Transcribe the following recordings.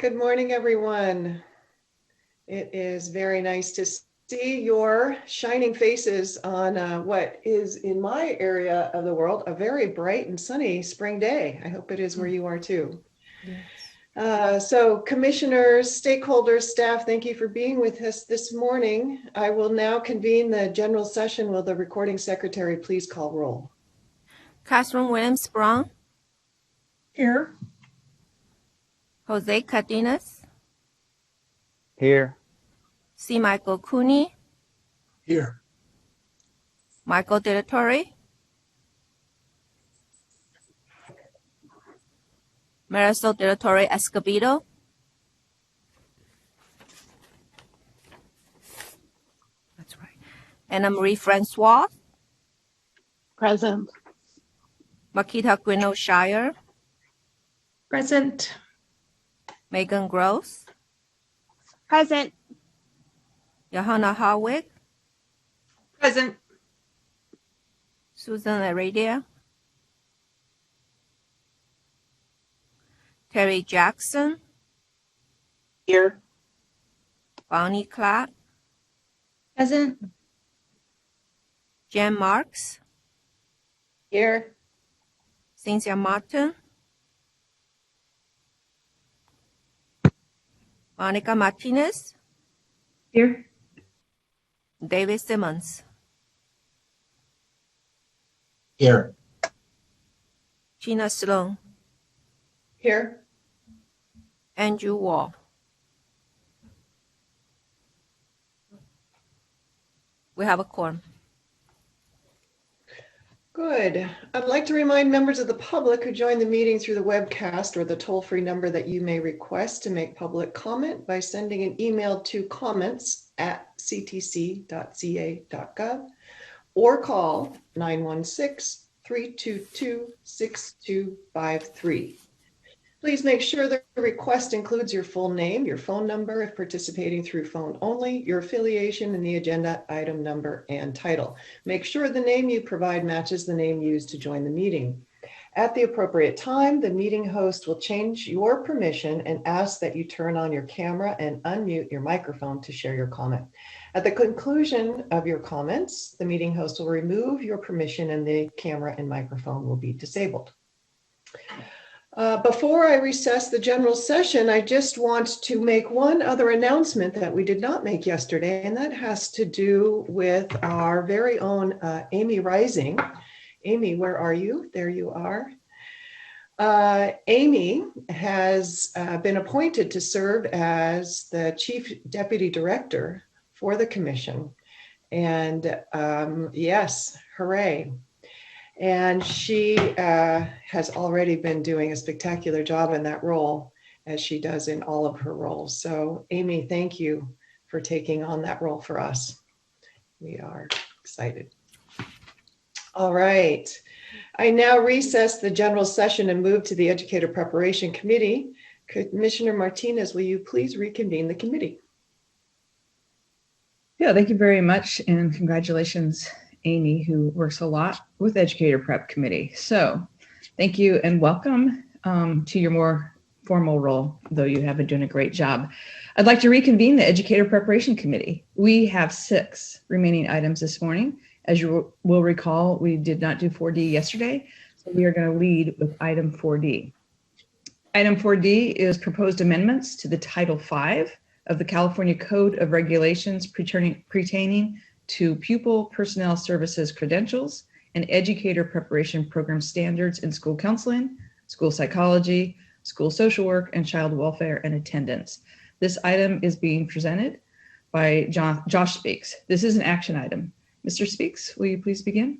Good morning, everyone. It is very nice to see your shining faces on what is, in my area of the world, a very bright and sunny spring day. I hope it is where you are too. Yes. So commissioners, stakeholders, staff, thank you for being with us this morning. I will now convene the general session. Will the recording secretary please call roll? Catherine Williams Brown. Here. Jose Cardenas. Here. C. Michael Cooney. Here. Michael Direttore. Marisol Direttore Escobedo. That's right. Anna Marie Francois. Present. Makita Gwynno Shire. Present. Megan Gross. Present. Johanna Harwick. Present. Susan Aradia. Terry Jackson. Here. Bonnie Clark. Present. Jan Marks. Here. Cynthia Martin. Monica Martinez. Here. David Simmons. Here. Gina Sloan. Here. Andrew Wall. We have a quorum. Good. I'd like to remind members of the public who join the meeting through the webcast or the toll-free number that you may request to make public comment by sending an email to comments@ctc.ca.gov or call 916-322-6253. Please make sure the request includes your full name, your phone number if participating through phone only, your affiliation, and the agenda item number and title. Make sure the name you provide matches the name used to join the meeting. At the appropriate time, the meeting host will change your permission and ask that you turn on your camera and unmute your microphone to share your comment. At the conclusion of your comments, the meeting host will remove your permission and the camera and microphone will be disabled. Before I recess the general session, I just want to make one other announcement that we did not make yesterday, and that has to do with our very own Amy Rising. Amy, where are you? There you are. Amy has been appointed to serve as the Chief Deputy Director for the Commission. And yes, hooray. And she has already been doing a spectacular job in that role, as she does in all of her roles. So Amy, thank you for taking on that role for us. We are excited. All right. I now recess the general session and move to the Educator Preparation Committee. Commissioner Martinez, will you please reconvene the committee? Yeah, thank you very much. And congratulations, Amy, who works a lot with Educator Prep Committee. So thank you and welcome to your more formal role, though you have been doing a great job. I'd like to reconvene the Educator Preparation Committee. We have 6 remaining items this morning. As you will recall, we did not do 4D yesterday, so we are going to lead with item 4D. Item 4D is proposed amendments to the Title V of the California Code of Regulations pertaining to pupil personnel services credentials and educator preparation program standards in school counseling, school psychology, school social work, and child welfare and attendance. This item is being presented by Josh Speaks. This is an action item. Mr. Speaks, will you please begin?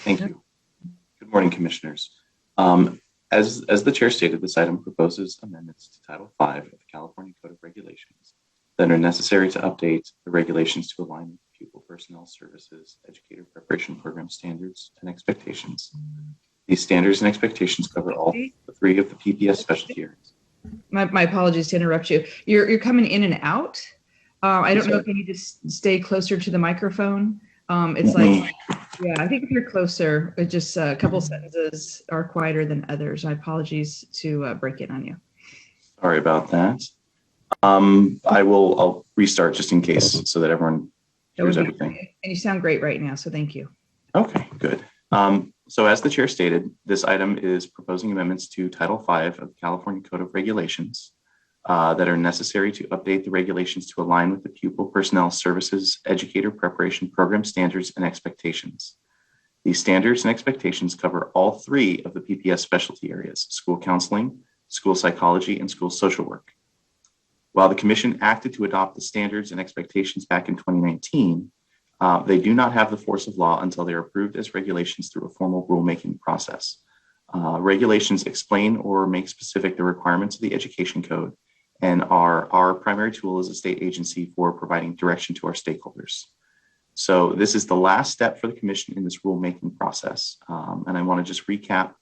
Thank you. Good morning, Commissioners. As the Chair stated, this item proposes amendments to Title V of the California Code of Regulations that are necessary to update the regulations to align with pupil personnel services, educator preparation program standards, and expectations. These standards and expectations cover all 3 of the PPS specialty areas. My apologies to interrupt you. You're coming in and out. I don't know if you need to stay closer to the microphone. It's like Yeah, I think if you're closer, it just a couple sentences are quieter than others. My apologies to break it on you. Sorry about that. I'll restart just in case so that everyone That would hears be everything. great. And you sound great right now, so thank you. Okay, good. So as the chair stated, this item is proposing amendments to Title V of the California Code of Regulations that are necessary to update the regulations to align with the Pupil Personnel Services Educator Preparation Program standards and expectations. These standards and expectations cover all three of the PPS specialty areas: school counseling, school psychology, and school social work. While the Commission acted to adopt the standards and expectations back in 2019, they do not have the force of law until they are approved as regulations through a formal rulemaking process. Regulations explain or make specific the requirements of the Education Code and are our primary tool as a state agency for providing direction to our stakeholders. So this is the last step for the Commission in this rulemaking process. And I want to just recap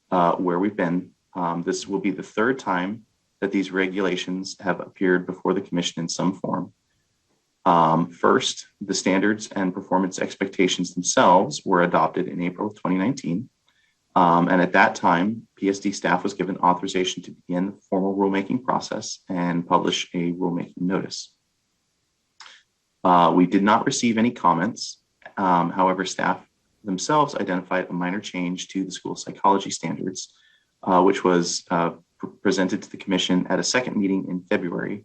where we've been. This will be the third time that these regulations have appeared before the Commission in some form. First, the standards and performance expectations themselves were adopted in April of 2019. And at that time, PSD staff was given authorization to begin the formal rulemaking process and publish a rulemaking notice. We did not receive any comments. However, staff themselves identified a minor change to the school psychology standards, which was presented to the Commission at a second meeting in February.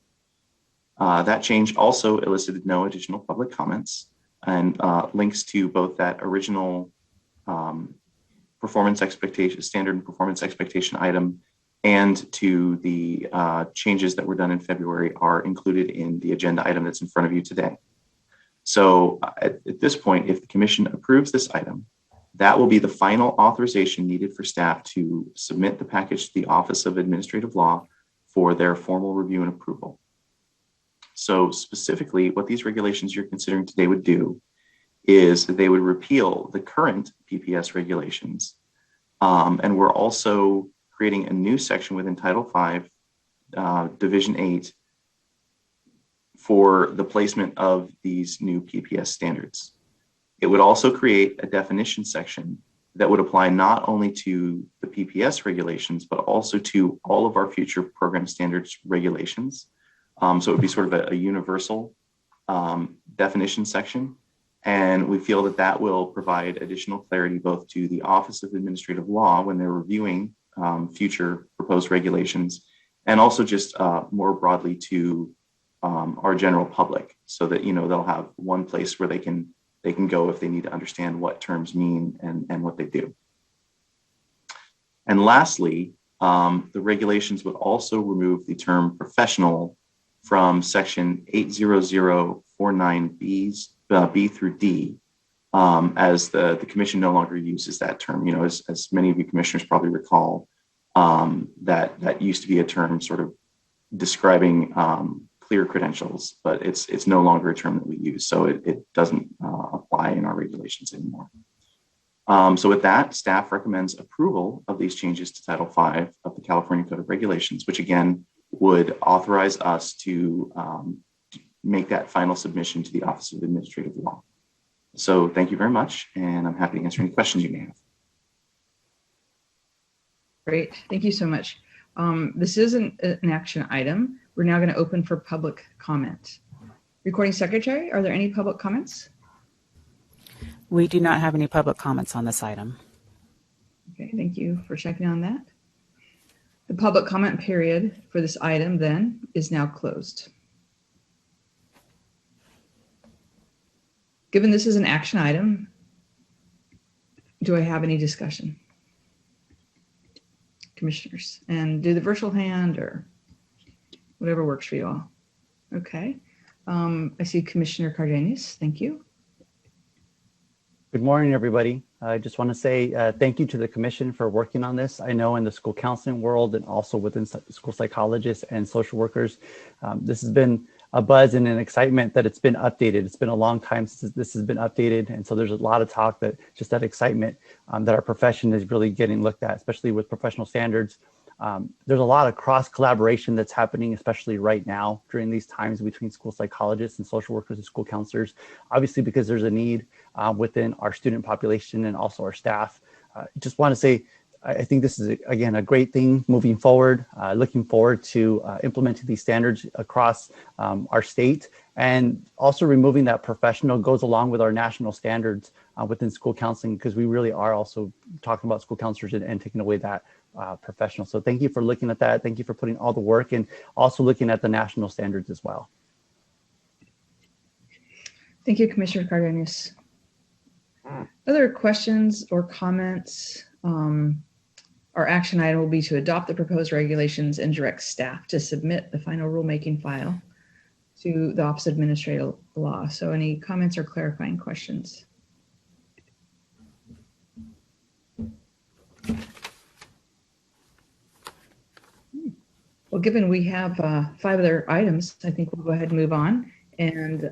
That change also elicited no additional public comments and links to both that original performance expectation, standard and performance expectation item, and to the changes that were done in February are included in the agenda item that's in front of you today. So at this point, if the Commission approves this item, that will be the final authorization needed for staff to submit the package to the Office of Administrative Law for their formal review and approval. So specifically, what these regulations you're considering today would do is they would repeal the current PPS regulations. And we're also creating a new section within Title V, Division 8, for the placement of these new PPS standards. It would also create a definition section that would apply not only to the PPS regulations, but also to all of our future program standards regulations. So it would be sort of a universal definition section. And we feel that that will provide additional clarity both to the Office of Administrative Law when they're reviewing future proposed regulations, and also just more broadly to our general public, so that they'll have one place where they can go if they need to understand what terms mean and what they do. And lastly, the regulations would also remove the term professional from section 80049B through D, as the Commission no longer uses that term. As many of you commissioners probably recall, that used to be a term sort of describing clear credentials, but it's no longer a term that we use, so it doesn't apply in our regulations anymore. So with that, staff recommends approval of these changes to Title V of the California Code of Regulations, which again would authorize us to make that final submission to the Office of Administrative Law. So thank you very much, and I'm happy to answer any questions you may have. Great, thank you so much. This is an action item. We're now going to open for public comment. Recording Secretary, are there any public comments? We do not have any public comments on this item. Okay, thank you for checking on that. The public comment period for this item then is now closed. Given this is an action item, do I have any discussion? Commissioners, and do the virtual hand or whatever works for you all. Okay. I see Commissioner Cardenas. Thank you. Good morning, everybody. I just want to say thank you to the Commission for working on this. I know in the school counseling world and also within school psychologists and social workers, this has been a buzz and an excitement that it's been updated. It's been a long time since this has been updated. And so there's a lot of talk that just that excitement that our profession is really getting looked at, especially with professional standards There's a lot of cross collaboration that's happening, especially right now during these times between school psychologists and social workers and school counselors, obviously because there's a need within our student population and also our staff. Just want to say, I think this is, again, a great thing moving forward. Looking forward to implementing these standards across our state, and also removing that professional goes along with our national standards within school counseling, because we really are also talking about school counselors and taking away that professional. So thank you for looking at that. Thank you for putting all the work and also looking at the national standards as well. Thank you, Commissioner Cardenas. Other questions or comments? Our action item will be to adopt the proposed regulations and direct staff to submit the final rulemaking file to the Office of Administrative Law. So any comments or clarifying questions? Well, given we have 5 other items, I think we'll go ahead and move on. And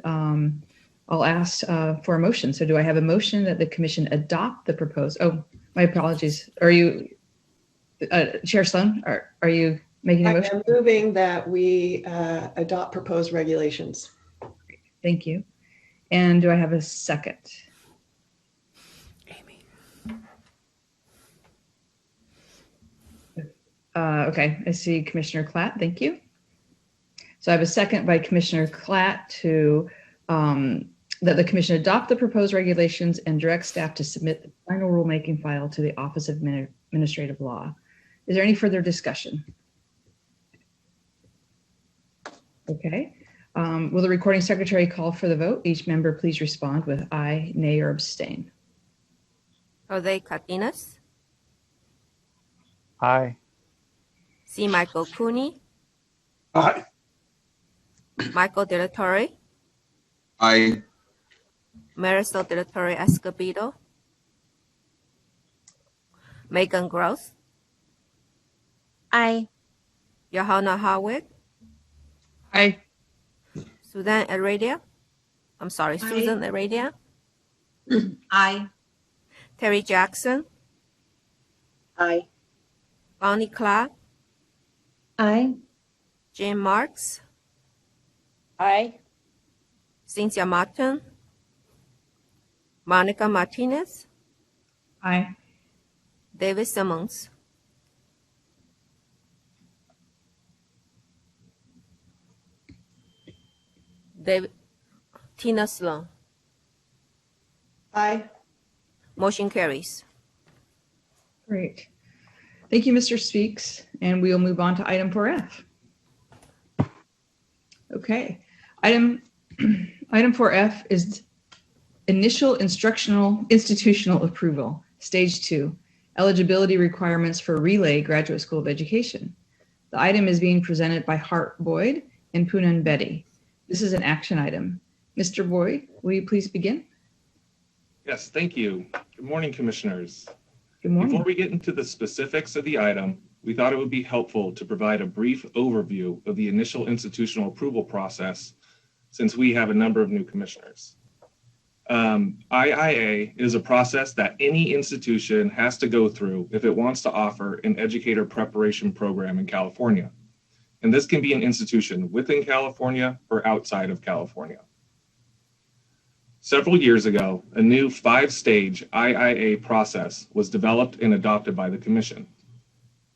I'll ask for a motion. So do I have a motion that the commission adopt the proposed? Oh, my apologies. Are you, Chair Sloan, are you making a motion? I am moving that we adopt proposed regulations. Thank you. And do I have a second? Amy. Okay, I see Commissioner Klatt. Thank you. So I have a second by Commissioner Klatt to that the commission adopt the proposed regulations and direct staff to submit the final rulemaking file to the Office of Administrative Law. Is there any further discussion? Okay. Will the recording secretary call for the vote? Each member please respond with aye, nay, or abstain. Jose Cardenas, Aye. C. Michael Cooney, Aye. Michael De La Torre, Aye. Marisol De La Torre Escobedo, Megan Gross, Aye. Johanna Howard, Aye. Susan Heredia. I'm sorry, Susan Heredia, Aye. Terry Jackson, Aye. Bonnie Clark, Aye. Jim Marks, Aye. Cynthia Martin, Monica Martinez, Aye. David Simmons. David, Tina Sloan. Aye. Motion carries. Great. Thank you, Mr. Speaks. And we will move on to item 4F. Okay. Item 4F is initial institutional approval, stage 2, eligibility requirements for Relay Graduate School of Education. The item is being presented by Hart Boyd and Poonan Betty. This is an action item. Mr. Boyd, will you please begin? Yes, thank you. Good morning, commissioners. Good morning. Before we get into the specifics of the item, we thought it would be helpful to provide a brief overview of the initial institutional approval process, since we have a number of new commissioners. IIA is a process that any institution has to go through if it wants to offer an educator preparation program in California. And this can be an institution within California or outside of California. Several years ago, a new 5-stage IIA process was developed and adopted by the Commission.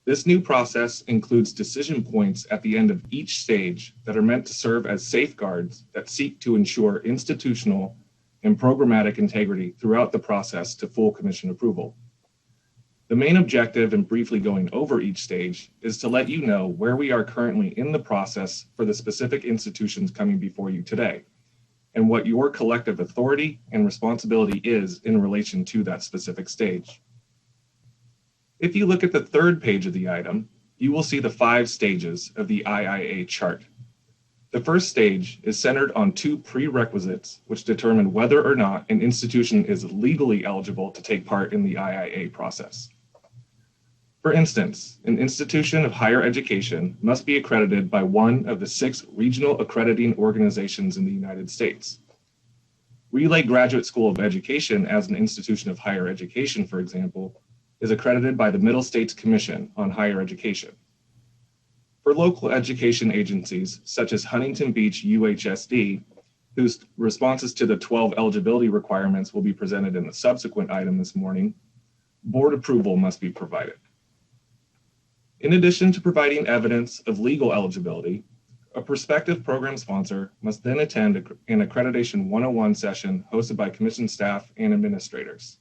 This new process includes decision points at the end of each stage that are meant to serve as safeguards that seek to ensure institutional and programmatic integrity throughout the process to full Commission approval. The main objective in briefly going over each stage is to let you know where we are currently in the process for the specific institutions coming before you today, and what your collective authority and responsibility is in relation to that specific stage. If you look at the 3rd page of the item, you will see the 5 stages of the IIA chart. The first stage is centered on 2 prerequisites which determine whether or not an institution is legally eligible to take part in the IIA process. For instance, an institution of higher education must be accredited by one of the 6 regional accrediting organizations in the United States. Relay Graduate School of Education as an institution of higher education, for example, is accredited by the Middle States Commission on Higher Education. For local education agencies, such as Huntington Beach UHSD, whose responses to the 12 eligibility requirements will be presented in the subsequent item this morning, board approval must be provided. In addition to providing evidence of legal eligibility, a prospective program sponsor must then attend an Accreditation 101 session hosted by commission staff and administrators.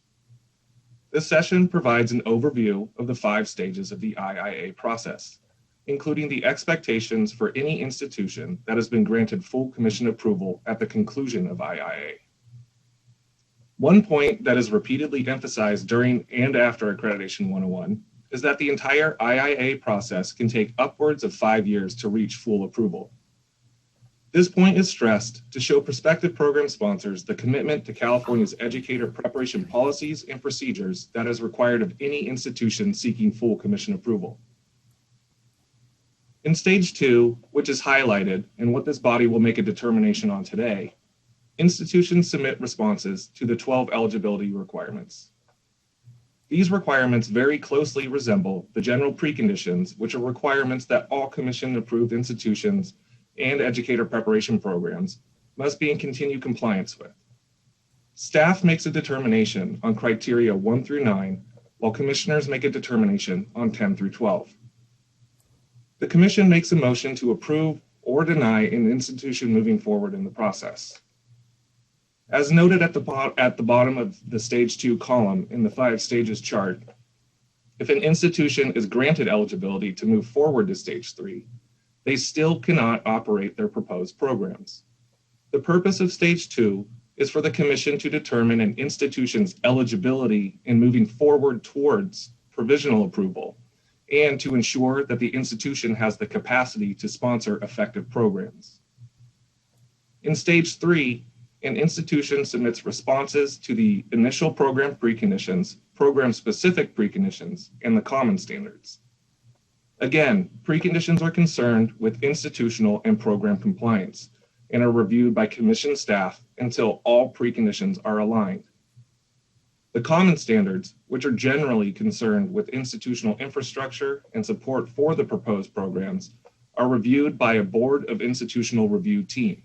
This session provides an overview of the 5 stages of the IIA process, including the expectations for any institution that has been granted full commission approval at the conclusion of IIA. One point that is repeatedly emphasized during and after Accreditation 101 is that the entire IIA process can take upwards of 5 years to reach full approval. This point is stressed to show prospective program sponsors the commitment to California's educator preparation policies and procedures that is required of any institution seeking full commission approval. In Stage 2, which is highlighted and what this body will make a determination on today, institutions submit responses to the 12 eligibility requirements. These requirements very closely resemble the general preconditions, which are requirements that all commission-approved institutions and educator preparation programs must be in continued compliance with. Staff makes a determination on criteria 1 through 9, while commissioners make a determination on 10 through 12. The Commission makes a motion to approve or deny an institution moving forward in the process. As noted at the bottom of the Stage 2 column in the 5 stages chart, if an institution is granted eligibility to move forward to Stage 3, they still cannot operate their proposed programs. The purpose of Stage 2 is for the Commission to determine an institution's eligibility in moving forward towards provisional approval, and to ensure that the institution has the capacity to sponsor effective programs. In Stage 3, an institution submits responses to the initial program preconditions, program-specific preconditions, and the common standards. Again, preconditions are concerned with institutional and program compliance and are reviewed by commission staff until all preconditions are aligned. The common standards, which are generally concerned with institutional infrastructure and support for the proposed programs, are reviewed by a Board of Institutional Review team.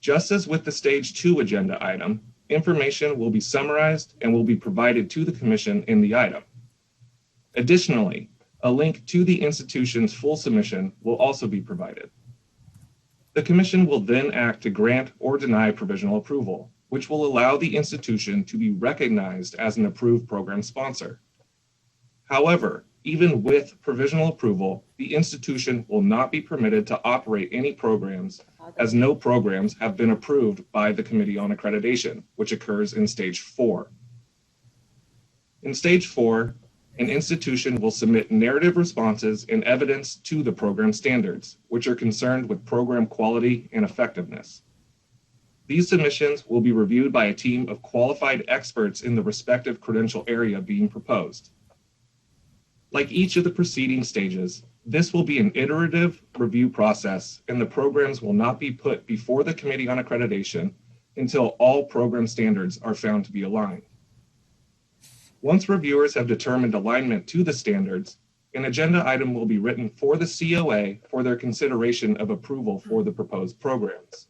Just as with the Stage 2 agenda item, information will be summarized and will be provided to the Commission in the item. Additionally, a link to the institution's full submission will also be provided. The Commission will then act to grant or deny provisional approval, which will allow the institution to be recognized as an approved program sponsor. However, even with provisional approval, the institution will not be permitted to operate any programs, as no programs have been approved by the Committee on Accreditation, which occurs in Stage 4. In Stage 4, an institution will submit narrative responses and evidence to the program standards, which are concerned with program quality and effectiveness. These submissions will be reviewed by a team of qualified experts in the respective credential area being proposed. Like each of the preceding stages, this will be an iterative review process, and the programs will not be put before the Committee on Accreditation until all program standards are found to be aligned. Once reviewers have determined alignment to the standards, an agenda item will be written for the COA for their consideration of approval for the proposed programs.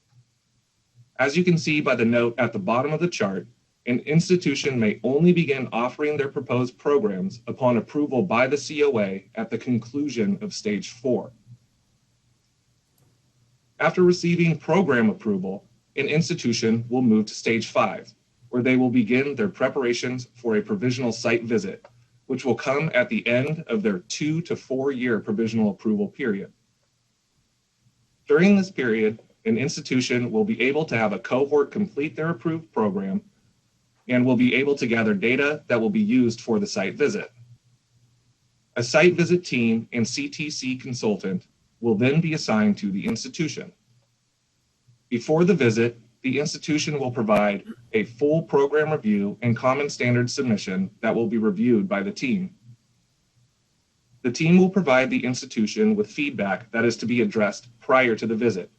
As you can see by the note at the bottom of the chart, an institution may only begin offering their proposed programs upon approval by the COA at the conclusion of Stage 4. After receiving program approval, an institution will move to Stage 5, where they will begin their preparations for a provisional site visit, which will come at the end of their 2 to 4 year provisional approval period. During this period, an institution will be able to have a cohort complete their approved program and will be able to gather data that will be used for the site visit. A site visit team and CTC consultant will then be assigned to the institution. Before the visit, the institution will provide a full program review and common standards submission that will be reviewed by the team. The team will provide the institution with feedback that is to be addressed prior to the visit,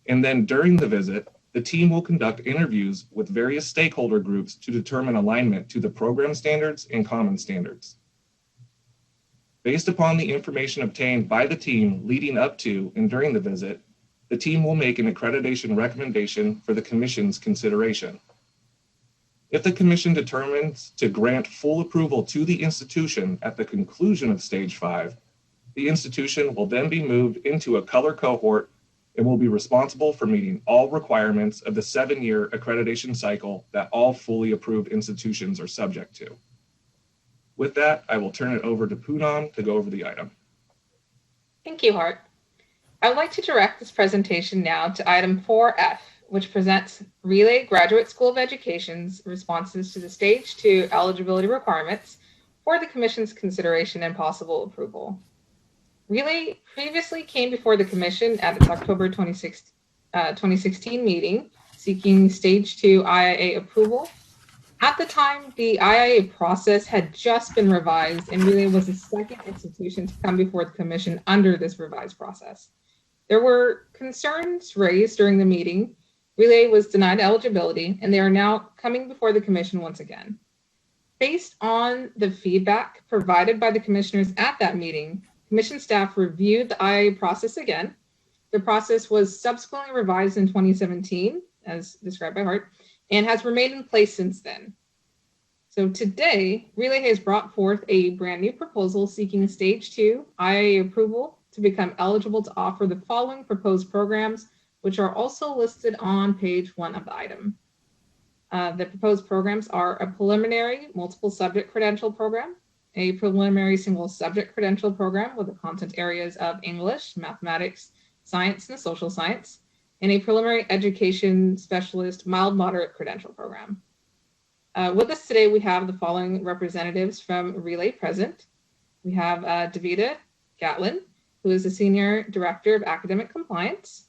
and then during the visit, the team will conduct interviews with various stakeholder groups to determine alignment to the program standards and common standards. Based upon the information obtained by the team leading up to and during the visit, the team will make an accreditation recommendation for the Commission's consideration. If the Commission determines to grant full approval to the institution at the conclusion of Stage 5, the institution will then be moved into a color cohort and will be responsible for meeting all requirements of the 7-year accreditation cycle that all fully approved institutions are subject to. With that, I will turn it over to Poonam to go over the item. Thank you, Hart. I would like to direct this presentation now to item 4F, which presents Relay Graduate School of Education's responses to the Stage 2 eligibility requirements for the Commission's consideration and possible approval. Relay previously came before the Commission at its October 2016 meeting seeking Stage 2 IIA approval. At the time, the IIA process had just been revised, and Relay was the second institution to come before the Commission under this revised process. There were concerns raised during the meeting. Relay was denied eligibility, and they are now coming before the Commission once again. Based on the feedback provided by the commissioners at that meeting, Commission staff reviewed the IIA process again. The process was subsequently revised in 2017, as described by Hart, and has remained in place since then. So today, Relay has brought forth a brand new proposal seeking Stage 2 IIA approval to become eligible to offer the following proposed programs, which are also listed on page 1 of the item. The proposed programs are a preliminary multiple subject credential program, a preliminary single subject credential program with the content areas of English, mathematics, science, and social science, and a preliminary education specialist mild moderate credential program. With us today, we have the following representatives from Relay present. We have Davida Gatlin, who is the Senior Director of Academic Compliance.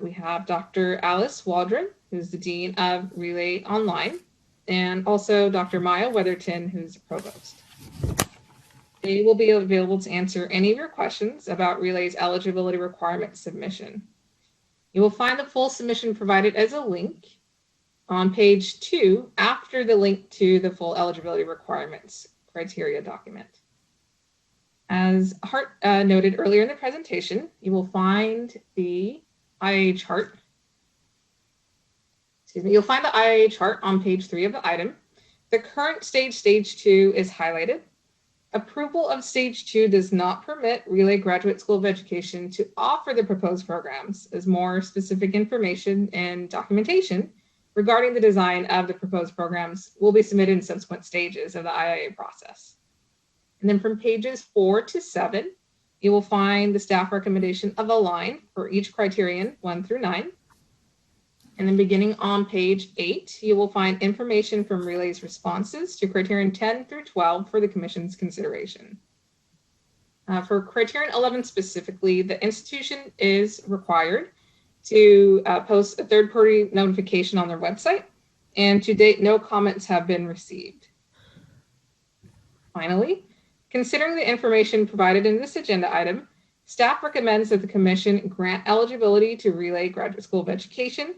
We have Dr. Alice Waldron, who's the Dean of Relay Online, and also Dr. Maya Weatherton, who's the Provost. They will be available to answer any of your questions about Relay's eligibility requirement submission. You will find the full submission provided as a link on page 2 after the link to the full eligibility requirements criteria document. As Hart noted earlier in the presentation, you will find the IIA chart. You'll find the IIA chart on page 3 of the item. The current stage 2, is highlighted. Approval of Stage 2 does not permit Relay Graduate School of Education to offer the proposed programs, as more specific information and documentation regarding the design of the proposed programs will be submitted in subsequent stages of the IIA process. And then from pages 4 to 7, you will find the staff recommendation of a line for each criterion 1 through 9. And then beginning on page 8, you will find information from Relay's responses to criterion 10 through 12 for the Commission's consideration. For criterion 11 specifically, the institution is required to post a third-party notification on their website, and to date, no comments have been received. Finally, considering the information provided in this agenda item, staff recommends that the Commission grant eligibility to Relay Graduate School of Education.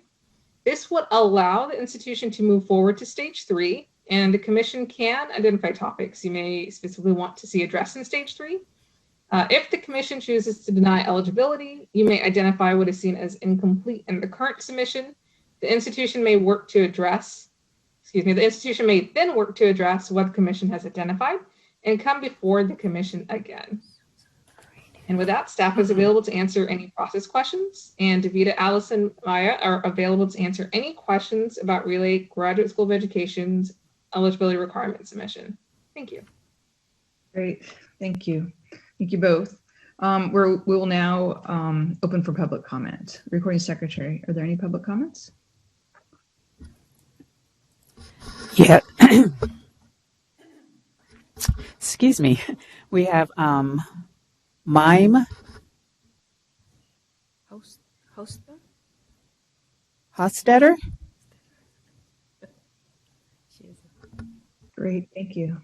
This would allow the institution to move forward to Stage 3, and the Commission can identify topics you may specifically want to see addressed in Stage 3. If the Commission chooses to deny eligibility, you may identify what is seen as incomplete in the current submission. The institution may then work to address what the Commission has identified and come before the Commission again. And with that, staff is available to answer any process questions, and Davida, Alice, and Maya are available to answer any questions about Relay Graduate School of Education's eligibility requirement submission. Thank you. Great, thank you. Thank you both. We will now open for public comment. Recording Secretary, are there any public comments? Yeah. Excuse me. We have Mime Hostetter. Great, thank you.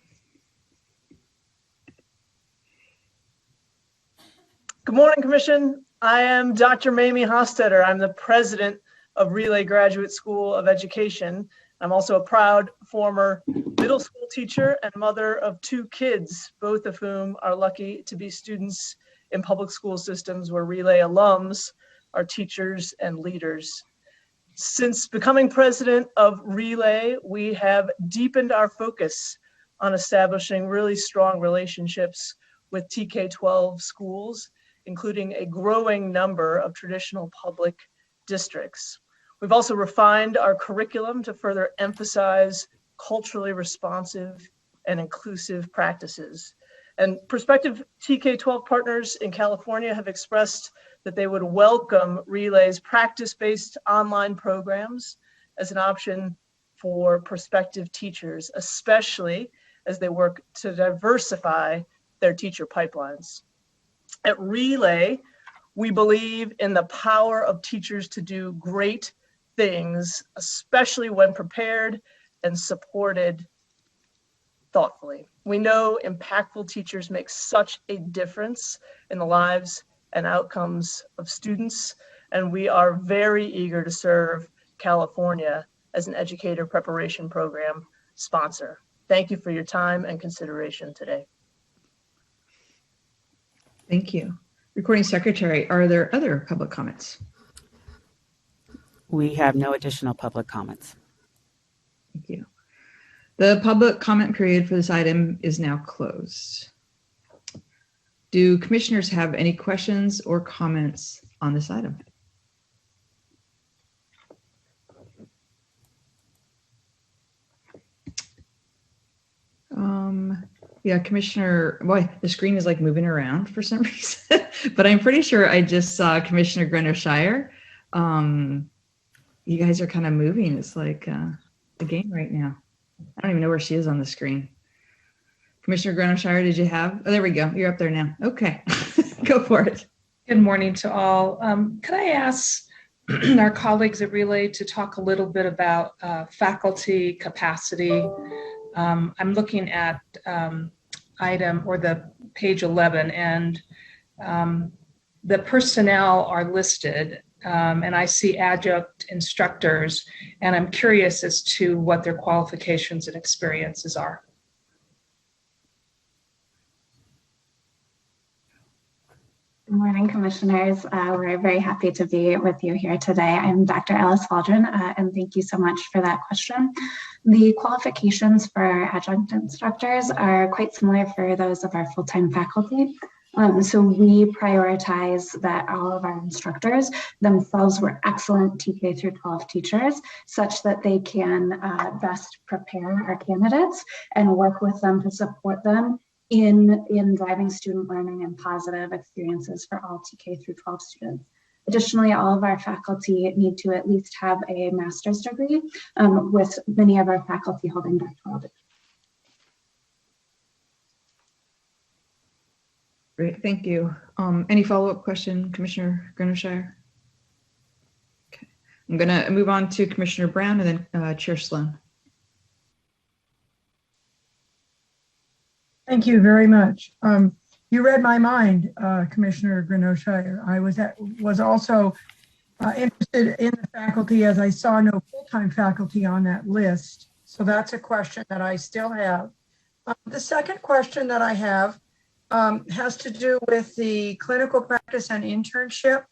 Good morning, Commission. I am Dr. Mamie Hostetter. I'm the president of Relay Graduate School of Education. I'm also a proud former middle school teacher and mother of 2 kids, both of whom are lucky to be students in public school systems where Relay alums are teachers and leaders. Since becoming president of Relay, we have deepened our focus on establishing really strong relationships with TK-12 schools, including a growing number of traditional public districts. We've also refined our curriculum to further emphasize culturally responsive and inclusive practices. And prospective TK-12 partners in California have expressed that they would welcome Relay's practice-based online programs as an option for prospective teachers, especially as they work to diversify their teacher pipelines. At Relay, we believe in the power of teachers to do great things, especially when prepared and supported thoughtfully. We know impactful teachers make such a difference in the lives and outcomes of students, and we are very eager to serve California as an educator preparation program sponsor. Thank you for your time and consideration today. Thank you. Recording Secretary, are there other public comments? We have no additional public comments. Thank you. The public comment period for this item is now closed. Do commissioners have any questions or comments on this item? Yeah, Commissioner, boy, the screen is like moving around for some reason, but I'm pretty sure I just saw Commissioner Grenoshire. You guys are kind of moving. It's like the game right now. I don't even know where she is on the screen. Commissioner Grenoshire, did you have? Oh, there we go. You're up there now. Okay, go for it. Good morning to all. Could I ask our colleagues at Relay to talk a little bit about faculty capacity? I'm looking at item or the page 11, and the personnel are listed, and I see adjunct instructors, and I'm curious as to what their qualifications and experiences are. Good morning, commissioners. We're very happy to be with you here today. I'm Dr. Alice Waldron, and thank you so much for that question. The qualifications for adjunct instructors are quite similar for those of our full-time faculty. So we prioritize that all of our instructors themselves were excellent TK through 12 teachers, such that they can best prepare our candidates and work with them to support them in driving student learning and positive experiences for all TK through 12 students. Additionally, all of our faculty need to at least have a master's degree, with many of our faculty holding doctoral degrees. Great, thank you. Any follow-up question, Commissioner Grenoshire? Okay, I'm gonna move on to Commissioner Brown and then Chair Sloan. Thank you very much. You read my mind, Commissioner Grenoshire. I was also interested in the faculty, as I saw no full-time faculty on that list. So that's a question that I still have. The second question that I have has to do with the clinical practice and internship.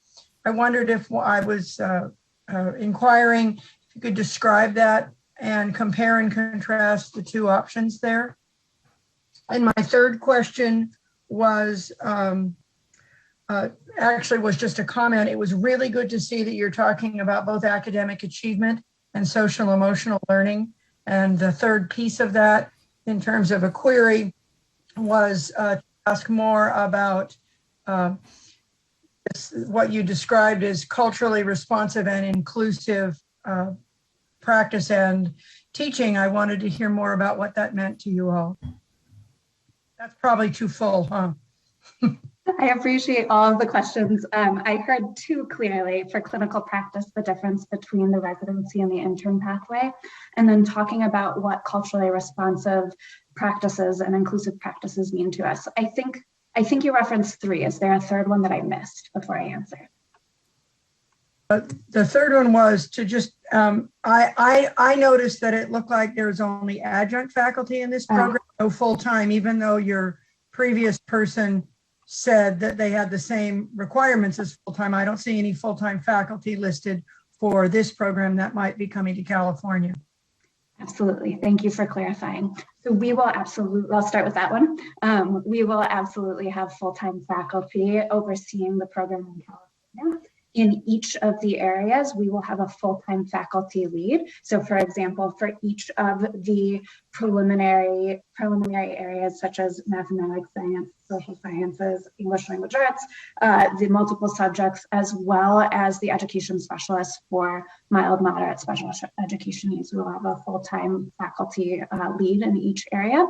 I wondered if I was inquiring if you could describe that and compare and contrast the two options there. And my third question was actually was just a comment. It was really good to see that you're talking about both academic achievement and social emotional learning. And the third piece of that in terms of a query was to ask more about what you described as culturally responsive and inclusive practice and teaching. I wanted to hear more about what that meant to you all. That's probably too full, huh? I appreciate all of the questions. I heard too clearly for clinical practice, the difference between the residency and the intern pathway, and then talking about what culturally responsive practices and inclusive practices mean to us. I think you referenced three. Is there a third one that I missed before I answer? the third one was to just, I noticed that it looked like there's only adjunct faculty in this program, no full-time, even though your previous person said that they had the same requirements as full-time. I don't see any full-time faculty listed for this program that might be coming to California. Absolutely. Thank you for clarifying. So we will absolutely, I'll start with that one. We will absolutely have full-time faculty overseeing the program in California. In each of the areas, we will have a full-time faculty lead. So for example, for each of the preliminary areas such as mathematics, science, social sciences, English language arts, the multiple subjects, as well as the education specialists for mild, moderate special education needs. We will have a full-time faculty lead in each area.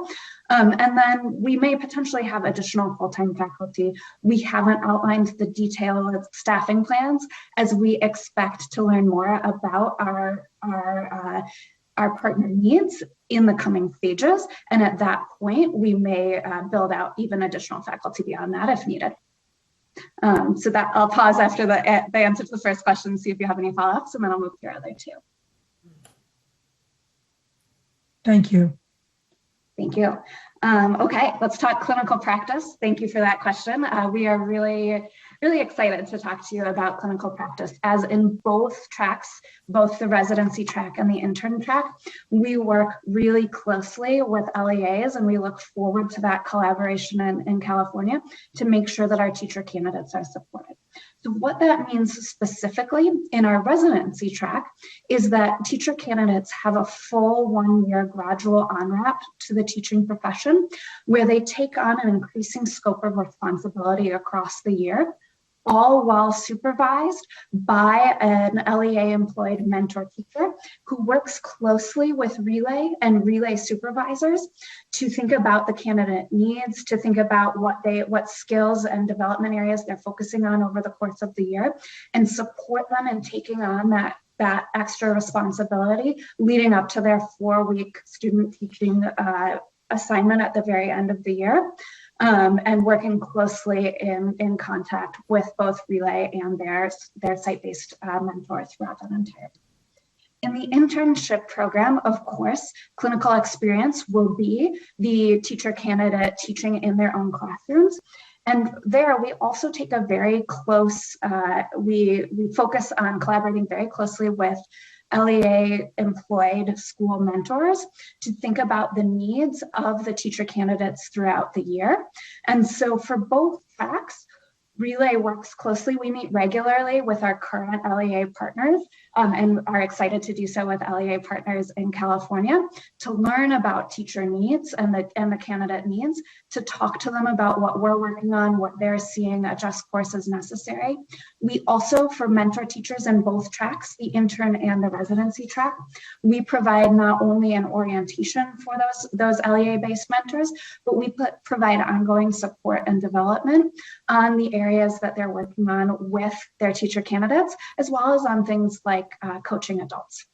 And then we may potentially have additional full-time faculty. We haven't outlined the detailed staffing plans as we expect to learn more about our partner needs in the coming stages. And at that point, we may build out even additional faculty beyond that if needed. So that I'll pause after the answer to the first question, see if you have any follow-ups, and then I'll move to your other two. Thank you. Thank you. Okay, let's talk clinical practice. Thank you for that question. We are really excited to talk to you about clinical practice. As in both tracks, both the residency track and the intern track, we work really closely with LEAs, and we look forward to that collaboration in California to make sure that our teacher candidates are supported. So what that means specifically in our residency track is that teacher candidates have a full 1-year gradual on-ramp to the teaching profession, where they take on an increasing scope of responsibility across the year, all while supervised by an LEA-employed mentor teacher who works closely with Relay and Relay supervisors to think about the candidate needs, to think about what skills and development areas they're focusing on over the course of the year, and support them in taking on that extra responsibility leading up to their 4-week student teaching assignment at the very end of the year. And working closely in contact with both Relay and their site-based mentors throughout that entire. In the internship program, of course, clinical experience will be the teacher candidate teaching in their own classrooms. And there we also take a very close, we focus on collaborating very closely with LEA-employed school mentors to think about the needs of the teacher candidates throughout the year. And so for both tracks, Relay works closely. We meet regularly with our current LEA partners and are excited to do so with LEA partners in California to learn about teacher needs and the candidate needs, to talk to them about what we're working on, what they're seeing, adjust courses necessary. We also, for mentor teachers in both tracks, the intern and the residency track, we provide not only an orientation for those LEA-based mentors, but we provide ongoing support and development on the areas that they're working on with their teacher candidates, as well as on things like coaching adults.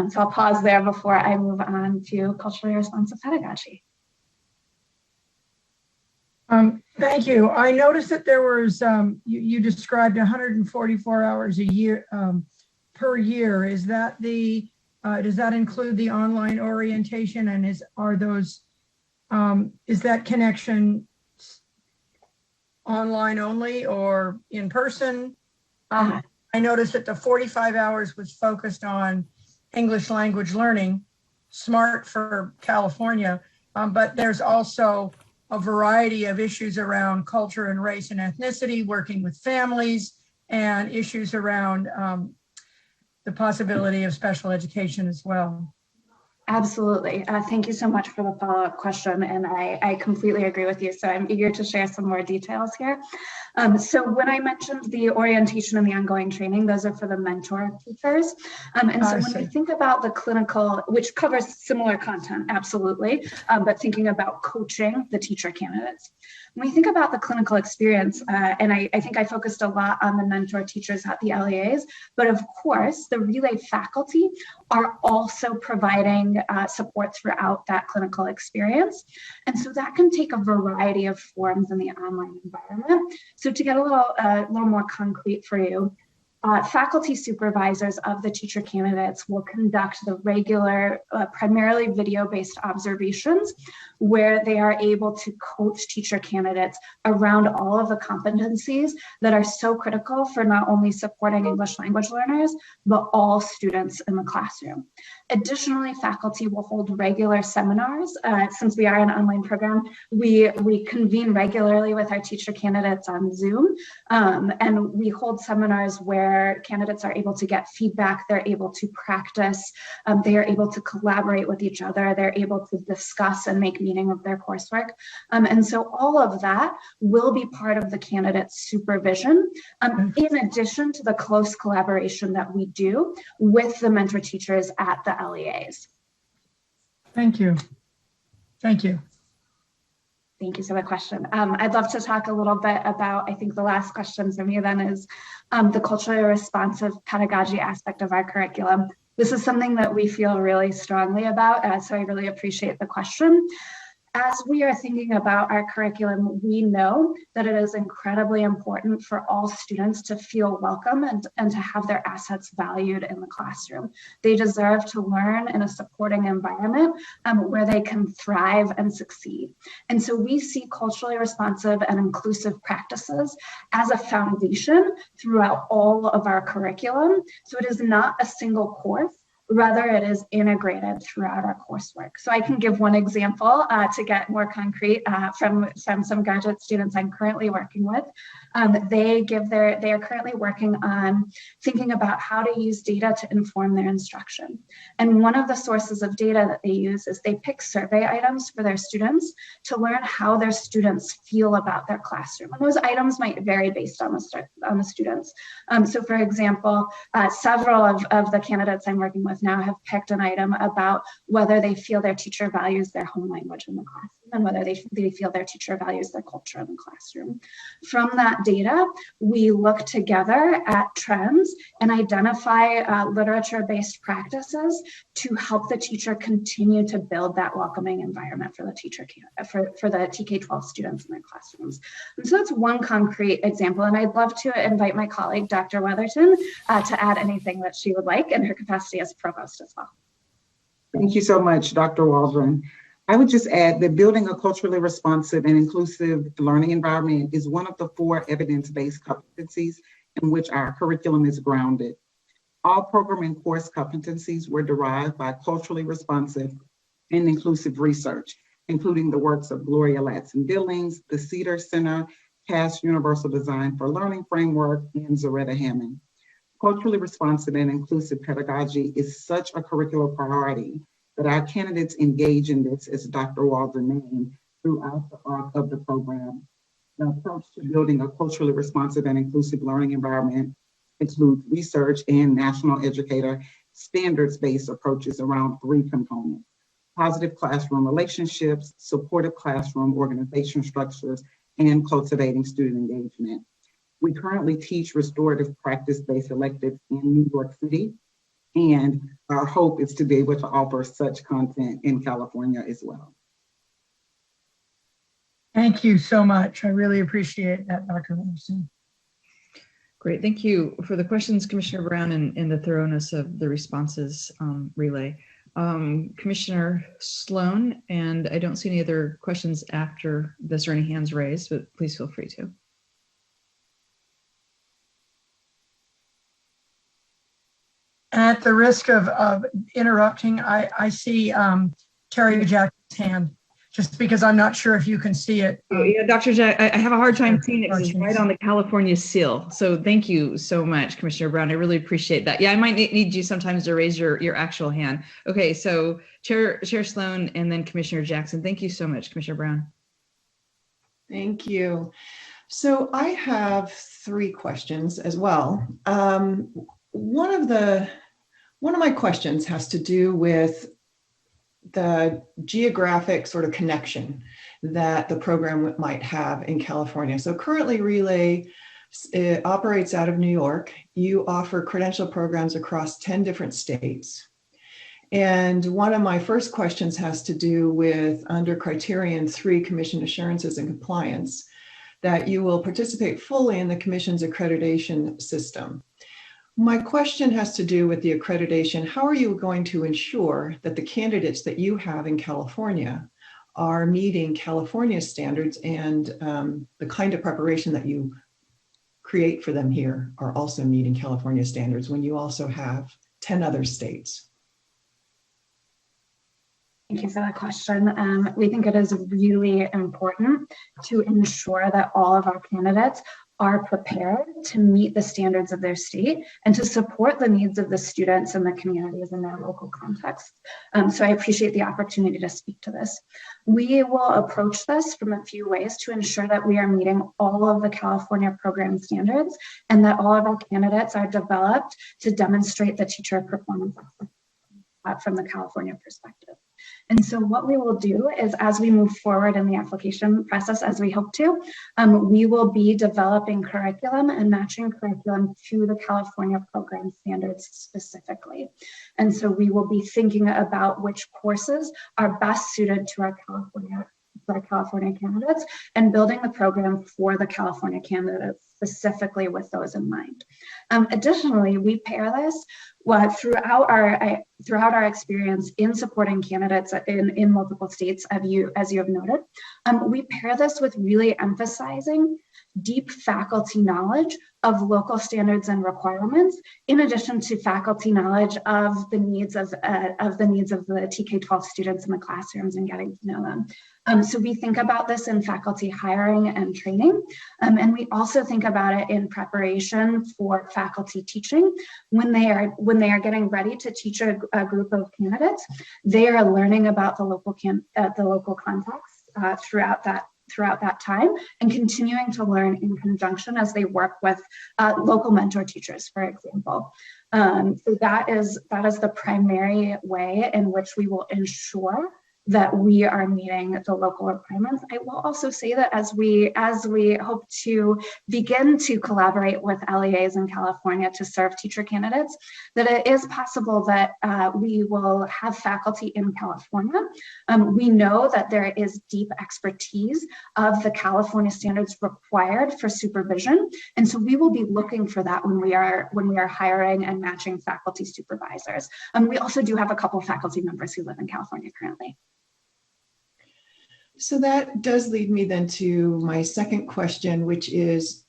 So I'll pause there before I move on to culturally responsive pedagogy. Thank you. I noticed that there was, you described 144 hours a year per year. Is that does that include the online orientation, and is that connection online only or in person? I noticed that the 45 hours was focused on English language learning, smart for California, but there's also a variety of issues around culture and race and ethnicity, working with families, and issues around the possibility of special education as well. Absolutely. Thank you so much for the follow-up question. And I completely agree with you. So I'm eager to share some more details here. So when I mentioned the orientation and the ongoing training, those are for the mentor teachers. And so when we think about the clinical, which covers similar content, absolutely, but thinking about coaching the teacher candidates. When we think about the clinical experience, and I think I focused a lot on the mentor teachers at the LEAs, but of course, the Relay faculty are also providing support throughout that clinical experience. And so that can take a variety of forms in the online environment. So to get a little more concrete for you, faculty supervisors of the teacher candidates will conduct the regular, primarily video-based observations where they are able to coach teacher candidates around all of the competencies that are so critical for not only supporting English language learners, but all students in the classroom. Additionally, faculty will hold regular seminars. Since we are an online program, we convene regularly with our teacher candidates on Zoom, and we hold seminars where candidates are able to get feedback, they're able to practice, they are able to collaborate with each other, they're able to discuss and make meaning of their coursework. And so all of that will be part of the candidate's supervision, in addition to the close collaboration that we do with the mentor teachers at the LEAs. Thank you. Thank you. Thank you for the question. I'd love to talk a little bit about, I think the last question for me then is the culturally responsive pedagogy aspect of our curriculum. This is something that we feel really strongly about, so I really appreciate the question. As we are thinking about our curriculum, we know that it is incredibly important for all students to feel welcome and to have their assets valued in the classroom. They deserve to learn in a supporting environment where they can thrive and succeed. And so we see culturally responsive and inclusive practices as a foundation throughout all of our curriculum. So it is not a single course. Rather, it is integrated throughout our coursework. So I can give one example to get more concrete from some graduate students I'm currently working with. They are currently working on thinking about how to use data to inform their instruction. And one of the sources of data that they use is they pick survey items for their students to learn how their students feel about their classroom. And those items might vary based on the students. So for example, several of the candidates I'm working with now have picked an item about whether they feel their teacher values their home language in the classroom and whether they feel their teacher values their culture in the classroom. From that data, we look together at trends and identify literature-based practices to help the teacher continue to build that welcoming environment for the teacher, for the TK-12 students in their classrooms. And so that's one concrete example, and I'd love to invite my colleague, Dr. Weatherton, to add anything that she would like in her capacity as provost as well. Thank you so much, Dr. Waldron. I would just add that building a culturally responsive and inclusive learning environment is one of the 4 evidence-based competencies in which our curriculum is grounded. All program and course competencies were derived by culturally responsive and inclusive research, including the works of Gloria Ladson-Billings, the Cedar Center, CAST Universal Design for Learning Framework, and Zaretta Hammond. Culturally responsive and inclusive pedagogy is such a curricular priority that our candidates engage in this, as Dr. Waldron named, throughout the arc of the program. The approach to building a culturally responsive and inclusive learning environment includes research and National Educator standards-based approaches around 3 components: positive classroom relationships, supportive classroom organization structures, and cultivating student engagement. We currently teach restorative practice-based electives in New York City, and our hope is to be able to offer such content in California as well. Thank you so much. I really appreciate that, Dr. Wilson. Great, thank you for the questions, Commissioner Brown, and the thoroughness of the responses relay. Commissioner Sloan, and I don't see any other questions after this or any hands raised, but please feel free to. At the risk of interrupting, I see Terry Jackson's hand, just because I'm not sure if you can see it. Yeah, Dr. Jack, I have a hard time seeing it because it's right on the California seal. So thank you so much, Commissioner Brown. I really appreciate that. Yeah, I might need you sometimes to raise your actual hand. Okay, so Chair Sloan and then Commissioner Jackson. Thank you so much, Commissioner Brown. Thank you. So I have 3 questions as well. One of my questions has to do with the geographic sort of connection that the program might have in California. So currently Relay operates out of New York. You offer credential programs across 10 different states. And one of my first questions has to do with under criterion 3, commission assurances and compliance, that you will participate fully in the commission's accreditation system. My question has to do with the accreditation. How are you going to ensure that the candidates that you have in California are meeting California standards and the kind of preparation that you create for them here are also meeting California standards when you also have 10 other states? Thank you for that question. We think it is really important to ensure that all of our candidates are prepared to meet the standards of their state and to support the needs of the students and the communities in their local context. So I appreciate the opportunity to speak to this. We will approach this from a few ways to ensure that we are meeting all of the California program standards and that all of our candidates are developed to demonstrate the teacher performance from the California perspective. And so what we will do is, as we move forward in the application process, as we hope to, we will be developing curriculum and matching curriculum to the California program standards specifically. And so we will be thinking about which courses are best suited to our California candidates and building the program for the California candidates specifically with those in mind. Additionally, we pair this throughout our experience in supporting candidates in multiple states, as you have noted. We pair this with really emphasizing deep faculty knowledge of local standards and requirements, in addition to faculty knowledge of the needs of the TK-12 students in the classrooms and getting to know them. So we think about this in faculty hiring and training, and we also think about it in preparation for faculty teaching. When they are getting ready to teach a group of candidates, they are learning about the local context throughout that time and continuing to learn in conjunction as they work with local mentor teachers, for example. So that is the primary way in which we will ensure that we are meeting the local requirements. I will also say that as we hope to begin to collaborate with LEAs in California to serve teacher candidates, that it is possible that we will have faculty in California. We know that there is deep expertise of the California standards required for supervision, and so we will be looking for that when we are hiring and matching faculty supervisors. We also do have a couple faculty members who live in California currently. So that does lead me then to my second question, which is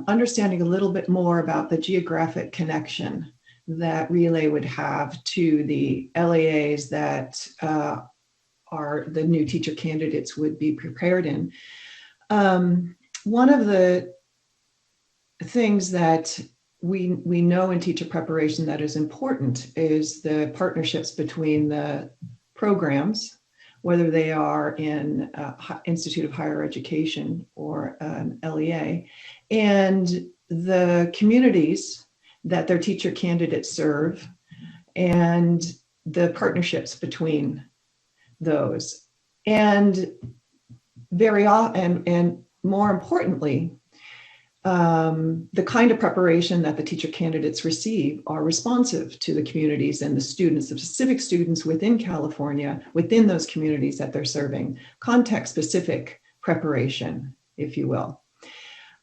understanding a little bit more about the geographic connection that Relay would have to the LEAs that are the new teacher candidates would be prepared in. One of the things that we know in teacher preparation that is important is the partnerships between the programs, whether they are in Institute of Higher Education or LEA, and the communities that their teacher candidates serve, and the partnerships between those. And very often, and more importantly, the kind of preparation that the teacher candidates receive are responsive to the communities and the students, the specific students within California, within those communities that they're serving, context-specific preparation, if you will.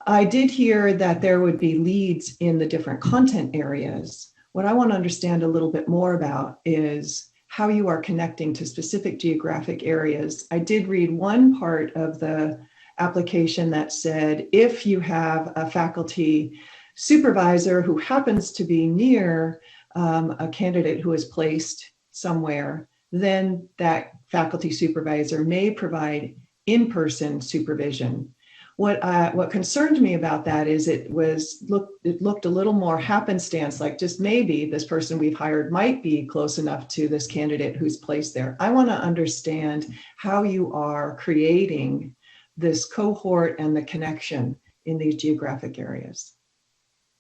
I did hear that there would be leads in the different content areas. What I want to understand a little bit more about is how you are connecting to specific geographic areas. I did read one part of the application that said, if you have a faculty supervisor who happens to be near a candidate who is placed somewhere, then that faculty supervisor may provide in-person supervision. What concerned me about that is it looked a little more happenstance, like just maybe this person we've hired might be close enough to this candidate who's placed there. I want to understand how you are creating this cohort and the connection in these geographic areas.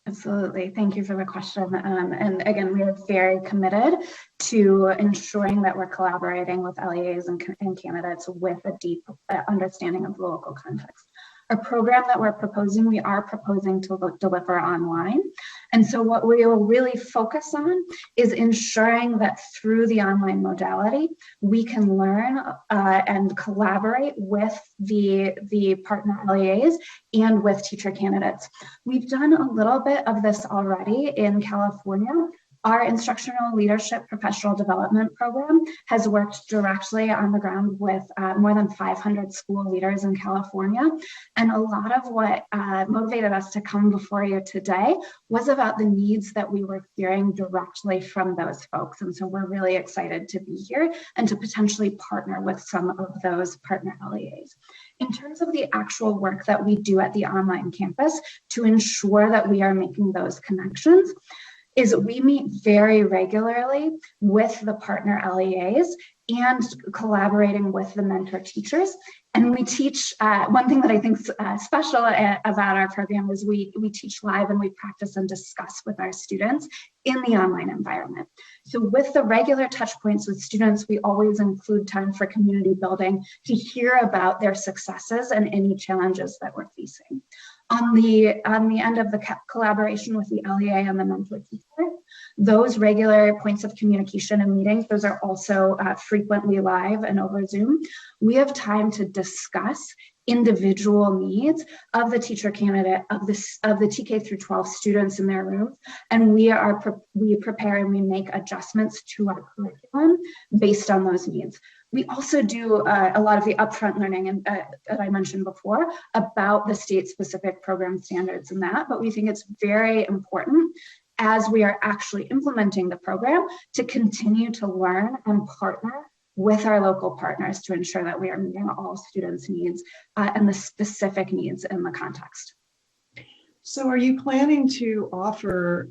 Absolutely. Thank you for the question. And again, we are very committed to ensuring that we're collaborating with LEAs and candidates with a deep understanding of the local context. Our program that we are proposing to deliver online. And so what we will really focus on is ensuring that through the online modality, we can learn and collaborate with the partner LEAs and with teacher candidates. We've done a little bit of this already in California. Our instructional leadership professional development program has worked directly on the ground with more than 500 school leaders in California. And a lot of what motivated us to come before you today was about the needs that we were hearing directly from those folks. And so we're really excited to be here and to potentially partner with some of those partner LEAs. In terms of the actual work that we do at the online campus to ensure that we are making those connections, is we meet very regularly with the partner LEAs and collaborating with the mentor teachers. And we teach, one thing that I think is special about our program is we teach live and we practice and discuss with our students in the online environment. So with the regular touch points with students, we always include time for community building to hear about their successes and any challenges that we're facing. On the end of the collaboration with the LEA and the mentor teacher, those regular points of communication and meetings, those are also frequently live and over Zoom. We have time to discuss individual needs of the teacher candidate, of the TK through 12 students in their rooms, and we prepare and we make adjustments to our curriculum based on those needs. We also do a lot of the upfront learning that I mentioned before about the state-specific program standards and that, but we think it's very important as we are actually implementing the program to continue to learn and partner with our local partners to ensure that we are meeting all students' needs and the specific needs in the context. So are you planning to offer,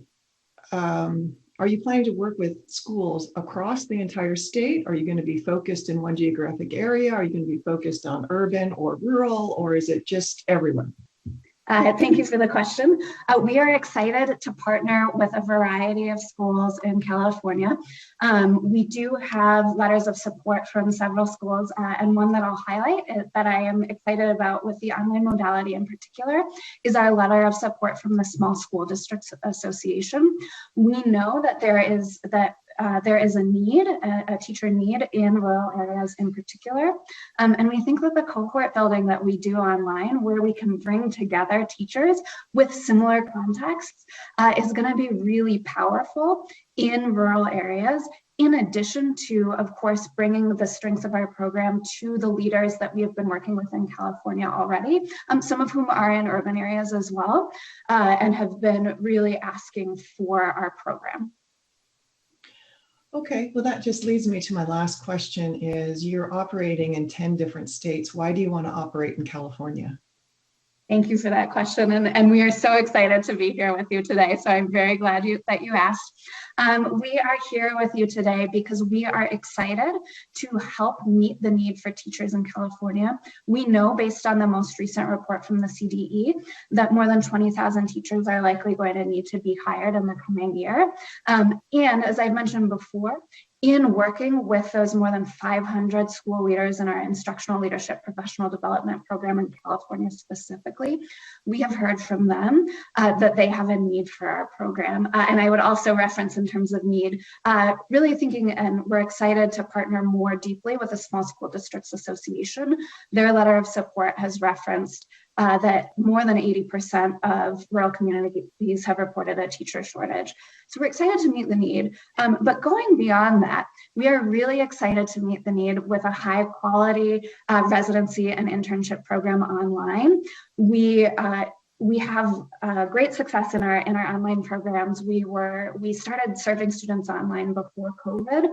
are you planning to work with schools across the entire state? Are you going to be focused in one geographic area? Are you going to be focused on urban or rural, or is it just everyone? Thank you for the question. We are excited to partner with a variety of schools in California. We do have letters of support from several schools, and one that I'll highlight that I am excited about with the online modality in particular is our letter of support from the Small School Districts Association. We know that there is a need, a teacher need in rural areas in particular. And we think that the cohort building that we do online, where we can bring together teachers with similar contexts, is going to be really powerful in rural areas, in addition to, of course, bringing the strengths of our program to the leaders that we have been working with in California already, some of whom are in urban areas as well, and have been really asking for our program. Okay, well, that just leads me to my last question is, you're operating in 10 different states. Why do you want to operate in California? Thank you for that question. And we are so excited to be here with you today. So I'm very glad that you asked. We are here with you today because we are excited to help meet the need for teachers in California. We know, based on the most recent report from the CDE, that more than 20,000 teachers are likely going to need to be hired in the coming year. And as I mentioned before, in working with those more than 500 school leaders in our instructional leadership professional development program in California specifically, we have heard from them that they have a need for our program. And I would also reference, in terms of need, really thinking, and we're excited to partner more deeply with the Small School Districts Association. Their letter of support has referenced that more than 80% of rural communities have reported a teacher shortage. So we're excited to meet the need. But going beyond that, we are really excited to meet the need with a high quality residency and internship program online. We have great success in our online programs. We started serving students online before COVID,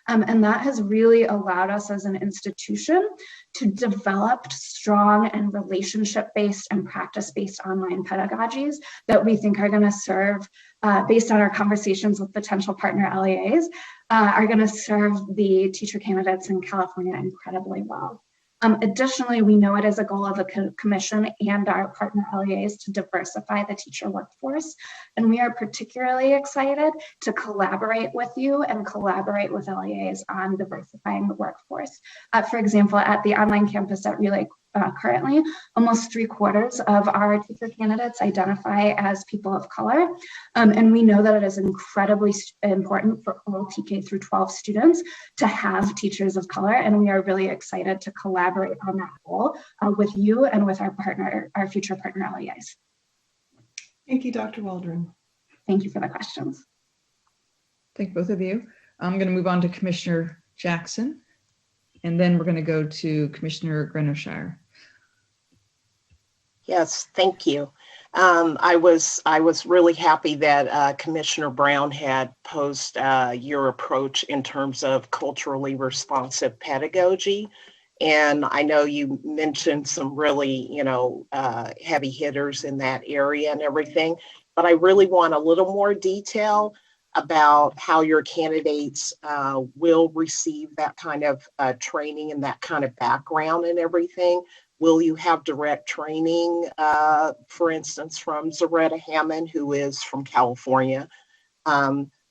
and that has really allowed us as an institution to develop strong and relationship-based and practice-based online pedagogies that we think are going to serve, based on our conversations with potential partner LEAs, are going to serve the teacher candidates in California incredibly well. Additionally, we know it is a goal of the Commission and our partner LEAs to diversify the teacher workforce, and we are particularly excited to collaborate with you and collaborate with LEAs on diversifying the workforce. For example, at the online campus at Relay currently, almost 3/4 of our teacher candidates identify as people of color. And we know that it is incredibly important for all TK through 12 students to have teachers of color. And we are really excited to collaborate on that goal with you and with our future partner LEIs. Thank you, Dr. Waldron. Thank you for the questions. Thank both of you. I'm going to move on to Commissioner Jackson, and then we're going to go to Commissioner Grenoshire. Yes, thank you. I was really happy that Commissioner Brown had posed your approach in terms of culturally responsive pedagogy. And I know you mentioned some really, heavy hitters in that area and everything, but I really want a little more detail about how your candidates will receive that kind of training and that kind of background and everything. Will you have direct training, for instance, from Zaretta Hammond, who is from California?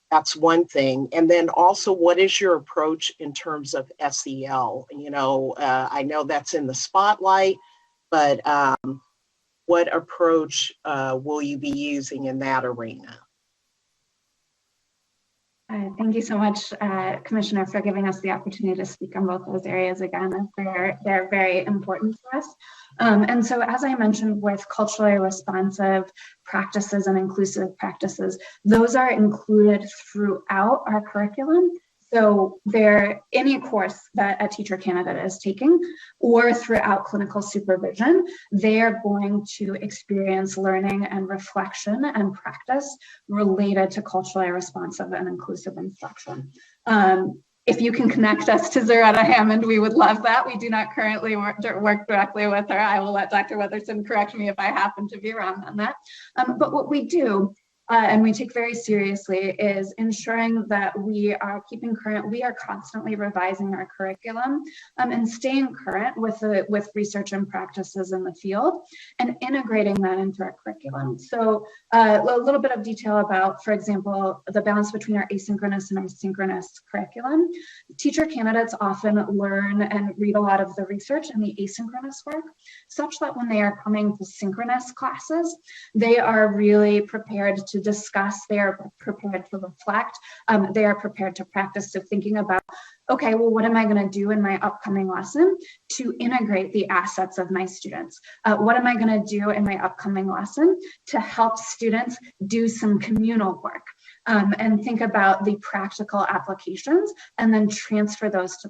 That's one thing. And then also, what is your approach in terms of SEL? I know that's in the spotlight, but what approach will you be using in that arena? Thank you so much, Commissioner, for giving us the opportunity to speak on both those areas again. They're very important to us. And so, as I mentioned, with culturally responsive practices and inclusive practices, those are included throughout our curriculum. So any course that a teacher candidate is taking or throughout clinical supervision, they are going to experience learning and reflection and practice related to culturally responsive and inclusive instruction. If you can connect us to Zaretta Hammond, we would love that. We do not currently work directly with her. I will let Dr. Weatherson correct me if I happen to be wrong on that. But what we do, and we take very seriously, is ensuring that we are keeping current. We are constantly revising our curriculum and staying current with research and practices in the field and integrating that into our curriculum. So a little bit of detail about, for example, the balance between our asynchronous and our synchronous curriculum. Teacher candidates often learn and read a lot of the research in the asynchronous work, such that when they are coming to synchronous classes, they are really prepared to discuss, they are prepared to reflect, they are prepared to practice. So thinking about, okay, well, what am I going to do in my upcoming lesson to integrate the assets of my students? What am I going to do in my upcoming lesson to help students do some communal work? And think about the practical applications and then transfer those to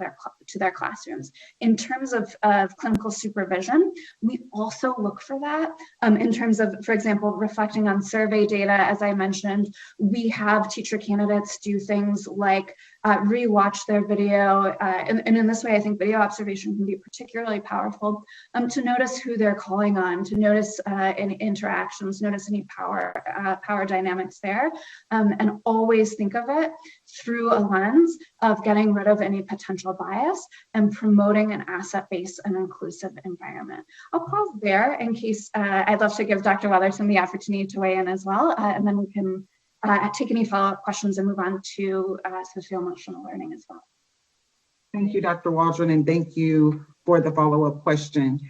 their classrooms. In terms of clinical supervision, we also look for that in terms of, for example, reflecting on survey data. As I mentioned, we have teacher candidates do things like rewatch their video. And in this way, I think video observation can be particularly powerful to notice who they're calling on, to notice any interactions, notice any power dynamics there, and always think of it through a lens of getting rid of any potential bias and promoting an asset-based and inclusive environment. I'll pause there in case I'd love to give Dr. Weatherson the opportunity to weigh in as well, and then we can take any follow-up questions and move on to socio-emotional learning as well. Thank you, Dr. Waldron, and thank you for the follow-up question.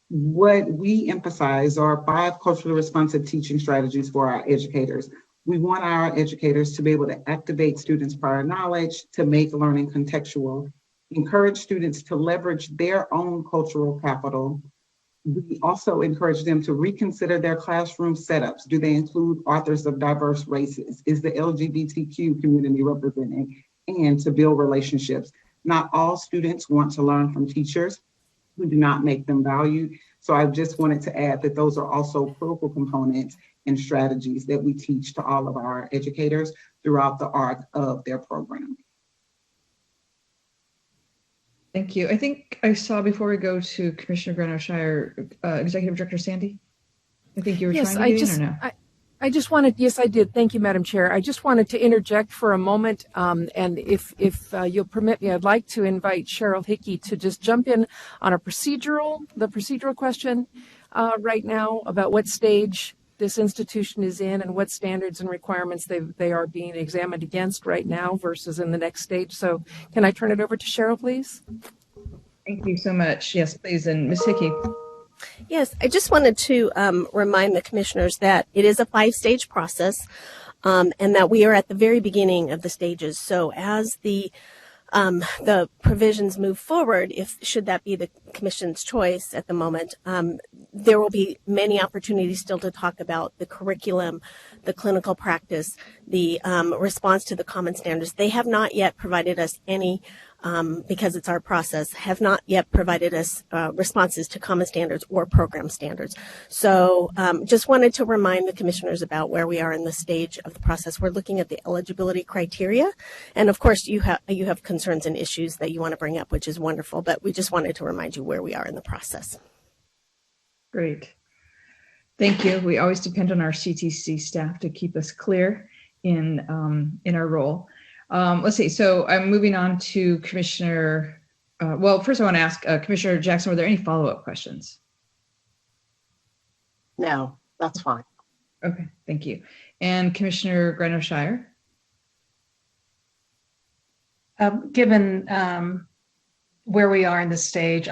What we emphasize are 5 culturally responsive teaching strategies for our educators. We want our educators to be able to activate students' prior knowledge, to make learning contextual, encourage students to leverage their own cultural capital. We also encourage them to reconsider their classroom setups. Do they include authors of diverse races? Is the LGBTQ community represented? And to build relationships. Not all students want to learn from teachers who do not make them valued. So I just wanted to add that those are also critical components and strategies that we teach to all of our educators throughout the arc of their program. Thank you. I think I saw, before we go to Commissioner Grenoshire, Executive Director Sandy. I think you were trying to get in, or no? I just wanted, yes, I did. Thank you, Madam Chair. I just wanted to interject for a moment, and if you'll permit me, I'd like to invite Cheryl Hickey to just jump in on the procedural question right now about what stage this institution is in and what standards and requirements they are being examined against right now versus in the next stage. So can I turn it over to Cheryl, please? Thank you so much. Yes, please. And Ms. Hickey. Yes, I just wanted to remind the commissioners that it is a 5-stage process and that we are at the very beginning of the stages. So as the provisions move forward, should that be the commission's choice at the moment, there will be many opportunities still to talk about the curriculum, the clinical practice, the response to the common standards. They have not yet provided us any, because it's our process, have not yet provided us responses to common standards or program standards. So just wanted to remind the commissioners about where we are in the stage of the process. We're looking at the eligibility criteria. And of course, you have concerns and issues that you want to bring up, which is wonderful, but we just wanted to remind you where we are in the process. Great. Thank you. We always depend on our CTC staff to keep us clear in our role. Let's see. So I'm moving on to Commissioner. Well, first I want to ask Commissioner Jackson, were there any follow-up questions? No, that's fine. Okay, thank you. And Commissioner Greno-Shire? Given where we are in this stage,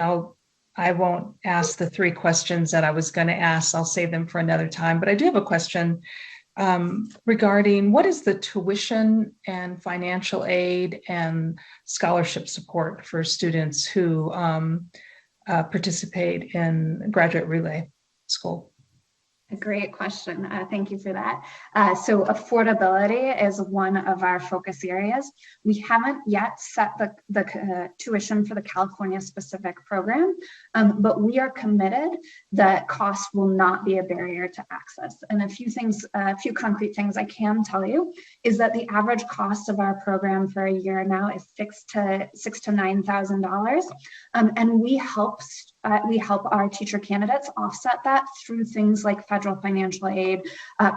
I won't ask the 3 questions that I was going to ask. I'll save them for another time. But I do have a question regarding what is the tuition and financial aid and scholarship support for students who participate in graduate relay school? A great question. Thank you for that. So affordability is one of our focus areas. We haven't yet set the tuition for the California specific program, but we are committed that cost will not be a barrier to access. And a few concrete things I can tell you is that the average cost of our program for a year now is $6,000 to $9,000, and we help our teacher candidates offset that through things like federal financial aid,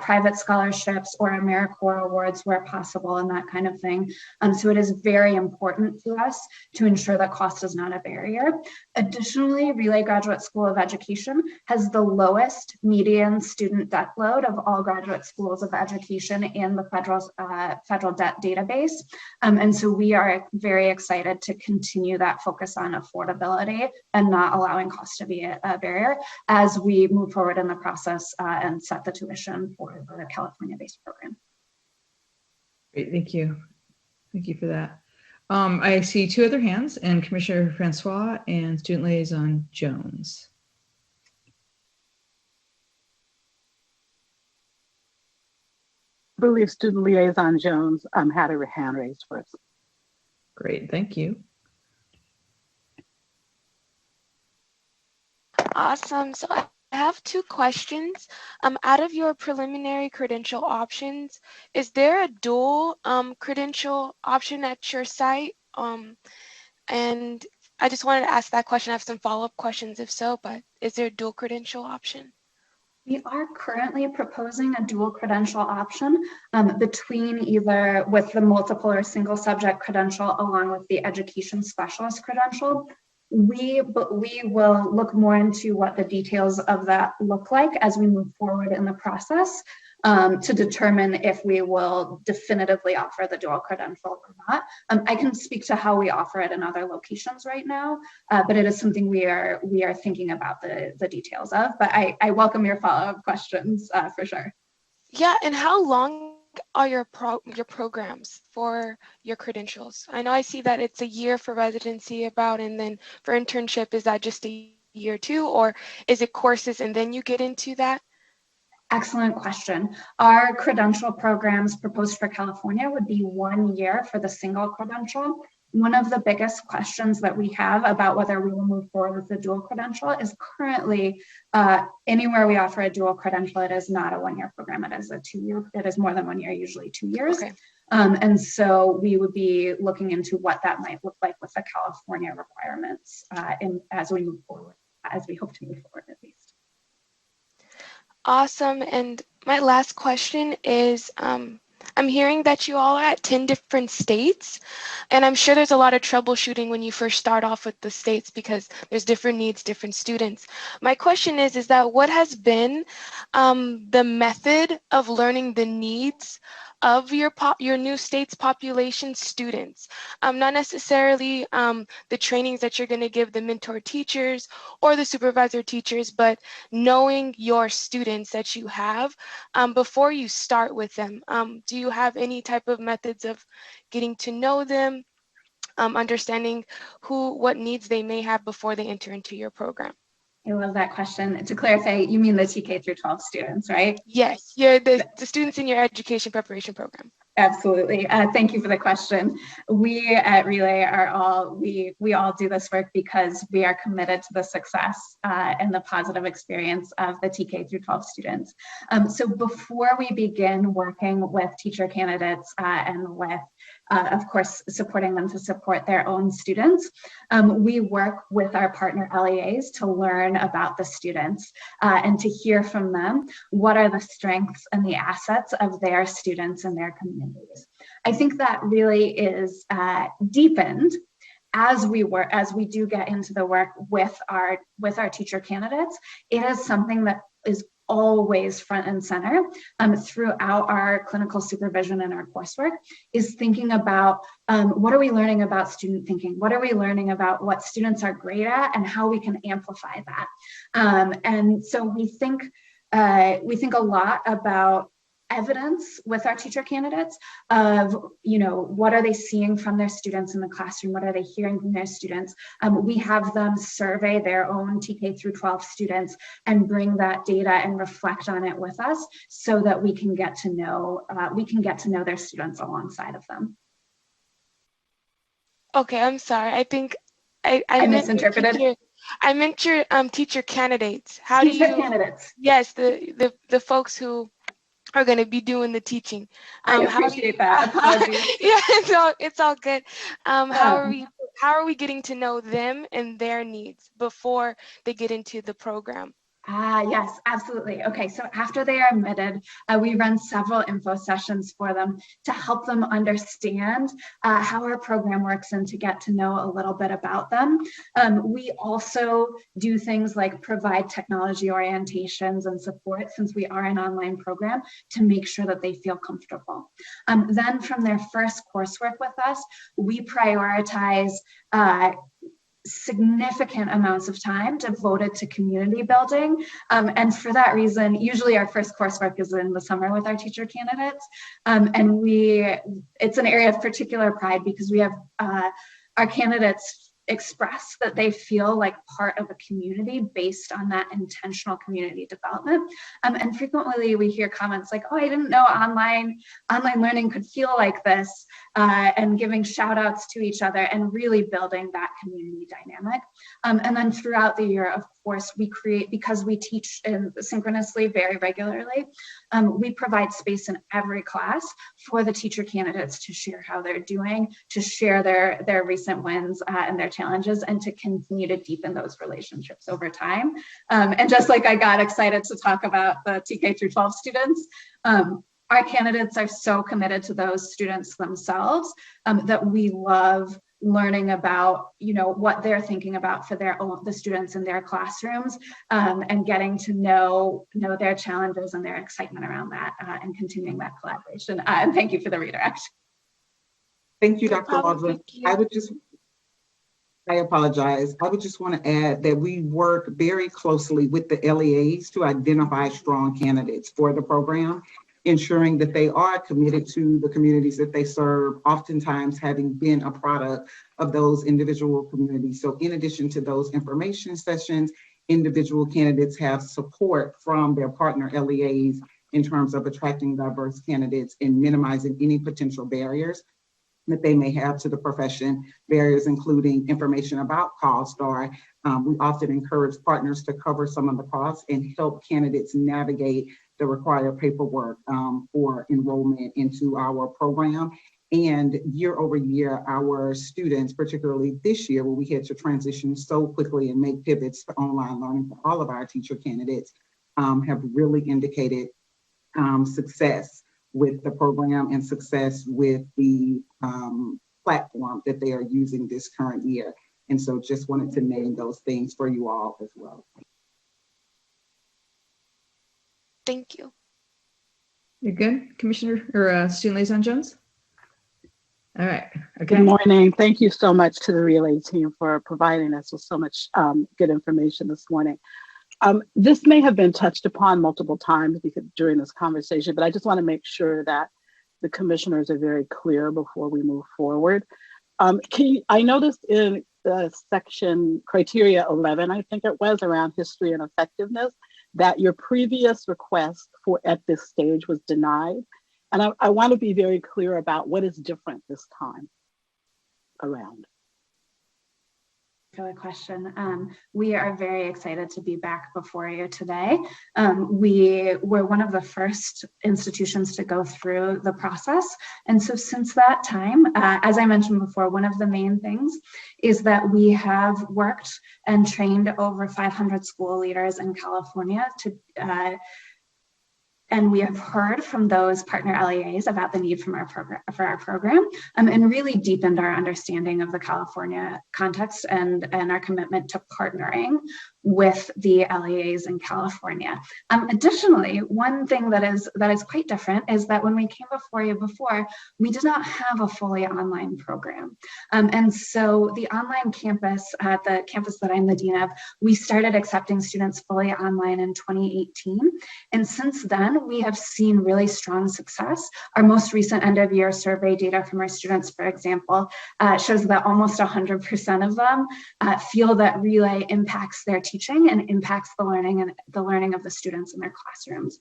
private scholarships, or AmeriCorps awards where possible, and that kind of thing. So it is very important to us to ensure that cost is not a barrier. Additionally, Relay Graduate School of Education has the lowest median student debt load of all graduate schools of education in the federal debt database. And so we are very excited to continue that focus on affordability and not allowing cost to be a barrier as we move forward in the process and set the tuition for the California-based program. Great, thank you. Thank you for that. I see 2 other hands, and Commissioner Francois and Student Liaison Jones. I believe Student Liaison Jones had her hand raised first. Great, thank you. Awesome. So I have 2 questions. Out of your preliminary credential options, is there a dual credential option at your site? And I just wanted to ask that question. I have some follow-up questions if so, but is there a dual credential option? We are currently proposing a dual credential option between either with the multiple or single subject credential along with the education specialist credential. We will look more into what the details of that look like as we move forward in the process to determine if we will definitively offer the dual credential or not. I can speak to how we offer it in other locations right now, but it is something we are thinking about the details of. But I welcome your follow-up questions for sure. Yeah, and how long are your programs for your credentials? I know I see that it's a year for residency and then for internship, is that just a year too, or is it courses and then you get into that? Excellent question. Our credential programs proposed for California would be 1 year for the single credential. One of the biggest questions that we have about whether we will move forward with the dual credential is currently anywhere we offer a dual credential, it is not a 1-year program. It is a 2-year. It is more than 1 year, usually 2 years. Okay. And so we would be looking into what that might look like with the California requirements as we move forward, as we hope to move forward at least. Awesome. And my last question is, I'm hearing that you all are at 10 different states, and I'm sure there's a lot of troubleshooting when you first start off with the states because there's different needs, different students. My question is that what has been the method of learning the needs of your new state's population students, not necessarily the trainings that you're going to give the mentor teachers or the supervisor teachers, but knowing your students that you have before you start with them. Do you have any type of methods of getting to know them, understanding what needs they may have before they enter into your program? I love that question. To clarify, you mean the TK through 12 students, right? Yes, you're the students in your education preparation program. Absolutely. Thank you for the question. We at Relay are all, we all do this work because we are committed to the success and the positive experience of the TK through 12 students. So before we begin working with teacher candidates and with, of course, supporting them to support their own students, we work with our partner LEAs to learn about the students and to hear from them what are the strengths and the assets of their students and their communities. I think that really is deepened as we do get into the work with our teacher candidates. It is something that is always front and center throughout our clinical supervision and our coursework, is thinking about what are we learning about student thinking? What are we learning about what students are great at and how we can amplify that? And so we think a lot about evidence with our teacher candidates of, what are they seeing from their students in the classroom? What are they hearing from their students? We have them survey their own TK through 12 students and bring that data and reflect on it with us so that we can get to know their students alongside of them. Okay, I'm sorry. I think I misinterpreted. I meant your teacher candidates. Candidates. Yes, the folks who are going to be doing the teaching. I appreciate that. Apologies. Yeah, it's all good. How are we getting to know them and their needs before they get into the program? Yes, absolutely. Okay, so after they are admitted, we run several info sessions for them to help them understand how our program works and to get to know a little bit about them. We also do things like provide technology orientations and support, since we are an online program, to make sure that they feel comfortable. Then from their first coursework with us, we prioritize significant amounts of time devoted to community building. And for that reason, usually our first coursework is in the summer with our teacher candidates. And it's an area of particular pride because we have our candidates express that they feel like part of a community based on that intentional community development. And frequently we hear comments like, oh, I didn't know online learning could feel like this, and giving shout outs to each other and really building that community dynamic. And then throughout the year, of course, we create, because we teach synchronously very regularly, we provide space in every class for the teacher candidates to share how they're doing, to share their recent wins and their challenges, and to continue to deepen those relationships over time. And just like I got excited to talk about the TK through 12 students, our candidates are so committed to those students themselves that we love learning about, what they're thinking about for the students in their classrooms, and getting to know their challenges and their excitement around that, and continuing that collaboration. And thank you for the redirect. Thank you, Dr. Waldron. I apologize. I would just want to add that we work very closely with the LEAs to identify strong candidates for the program, ensuring that they are committed to the communities that they serve, oftentimes having been a product of those individual communities. So in addition to those information sessions, individual candidates have support from their partner LEAs in terms of attracting diverse candidates and minimizing any potential barriers that they may have to the profession, barriers including information about cost, or we often encourage partners to cover some of the costs and help candidates navigate the required paperwork for enrollment into our program. And year over year, our students, particularly this year, where we had to transition so quickly and make pivots to online learning for all of our teacher candidates, have really indicated success with the program and success with the platform that they are using this current year. And so just wanted to name those things for you all as well. Thank you. You're good, Commissioner or Student Liaison Jones? All right. Okay. Good morning. Thank you so much to the Relay team for providing us with so much good information this morning. This may have been touched upon multiple times during this conversation, but I just want to make sure that the commissioners are very clear before we move forward. I noticed in section criteria 11, I think it was, around history and effectiveness, that your previous request at this stage was denied. And I want to be very clear about what is different this time around. For the question. We are very excited to be back before you today. We were one of the first institutions to go through the process. And so since that time, as I mentioned before, one of the main things is that we have worked and trained over 500 school leaders in California and we have heard from those partner LEAs about the need for our program and really deepened our understanding of the California context and our commitment to partnering with the LEAs in California. Additionally, one thing that is quite different is that when we came before you before, we did not have a fully online program. And so the online campus, the campus that I'm the dean of, we started accepting students fully online in 2018. And since then, we have seen really strong success. Our most recent end of year survey data from our students, for example, shows that almost 100% of them feel that Relay impacts their teaching and impacts the learning of the students in their classrooms.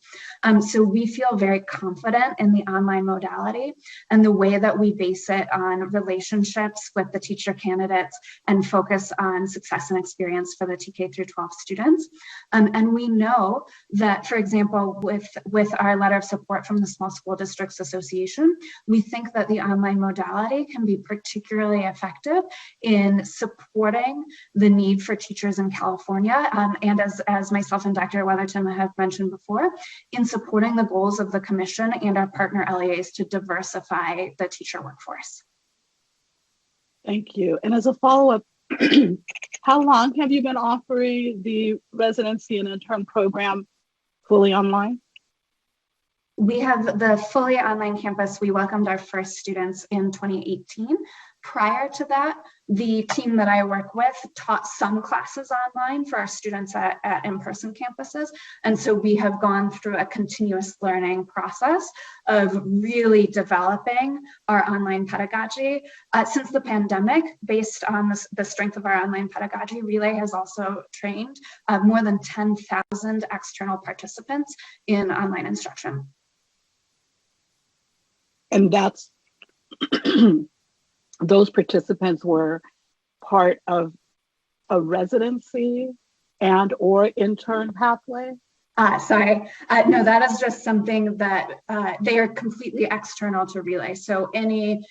So we feel very confident in the online modality and the way that we base it on relationships with the teacher candidates and focus on success and experience for the TK through 12 students. And we know that, for example, with our letter of support from the Small School Districts Association, we think that the online modality can be particularly effective in supporting the need for teachers in California, and as myself and Dr. Weatherton have mentioned before, in supporting the goals of the commission and our partner LEAs to diversify the teacher workforce. Thank you. And as a follow-up, how long have you been offering the residency and intern program fully online? We have the fully online campus. We welcomed our first students in 2018. Prior to that, the team that I work with taught some classes online for our students at in-person campuses. And so we have gone through a continuous learning process of really developing our online pedagogy. Since the pandemic, based on the strength of our online pedagogy, Relay has also trained more than 10,000 external participants in online instruction. And that's, those participants were part of a residency and or intern pathway? Sorry, no, that is just something that they are completely external to Relay. So any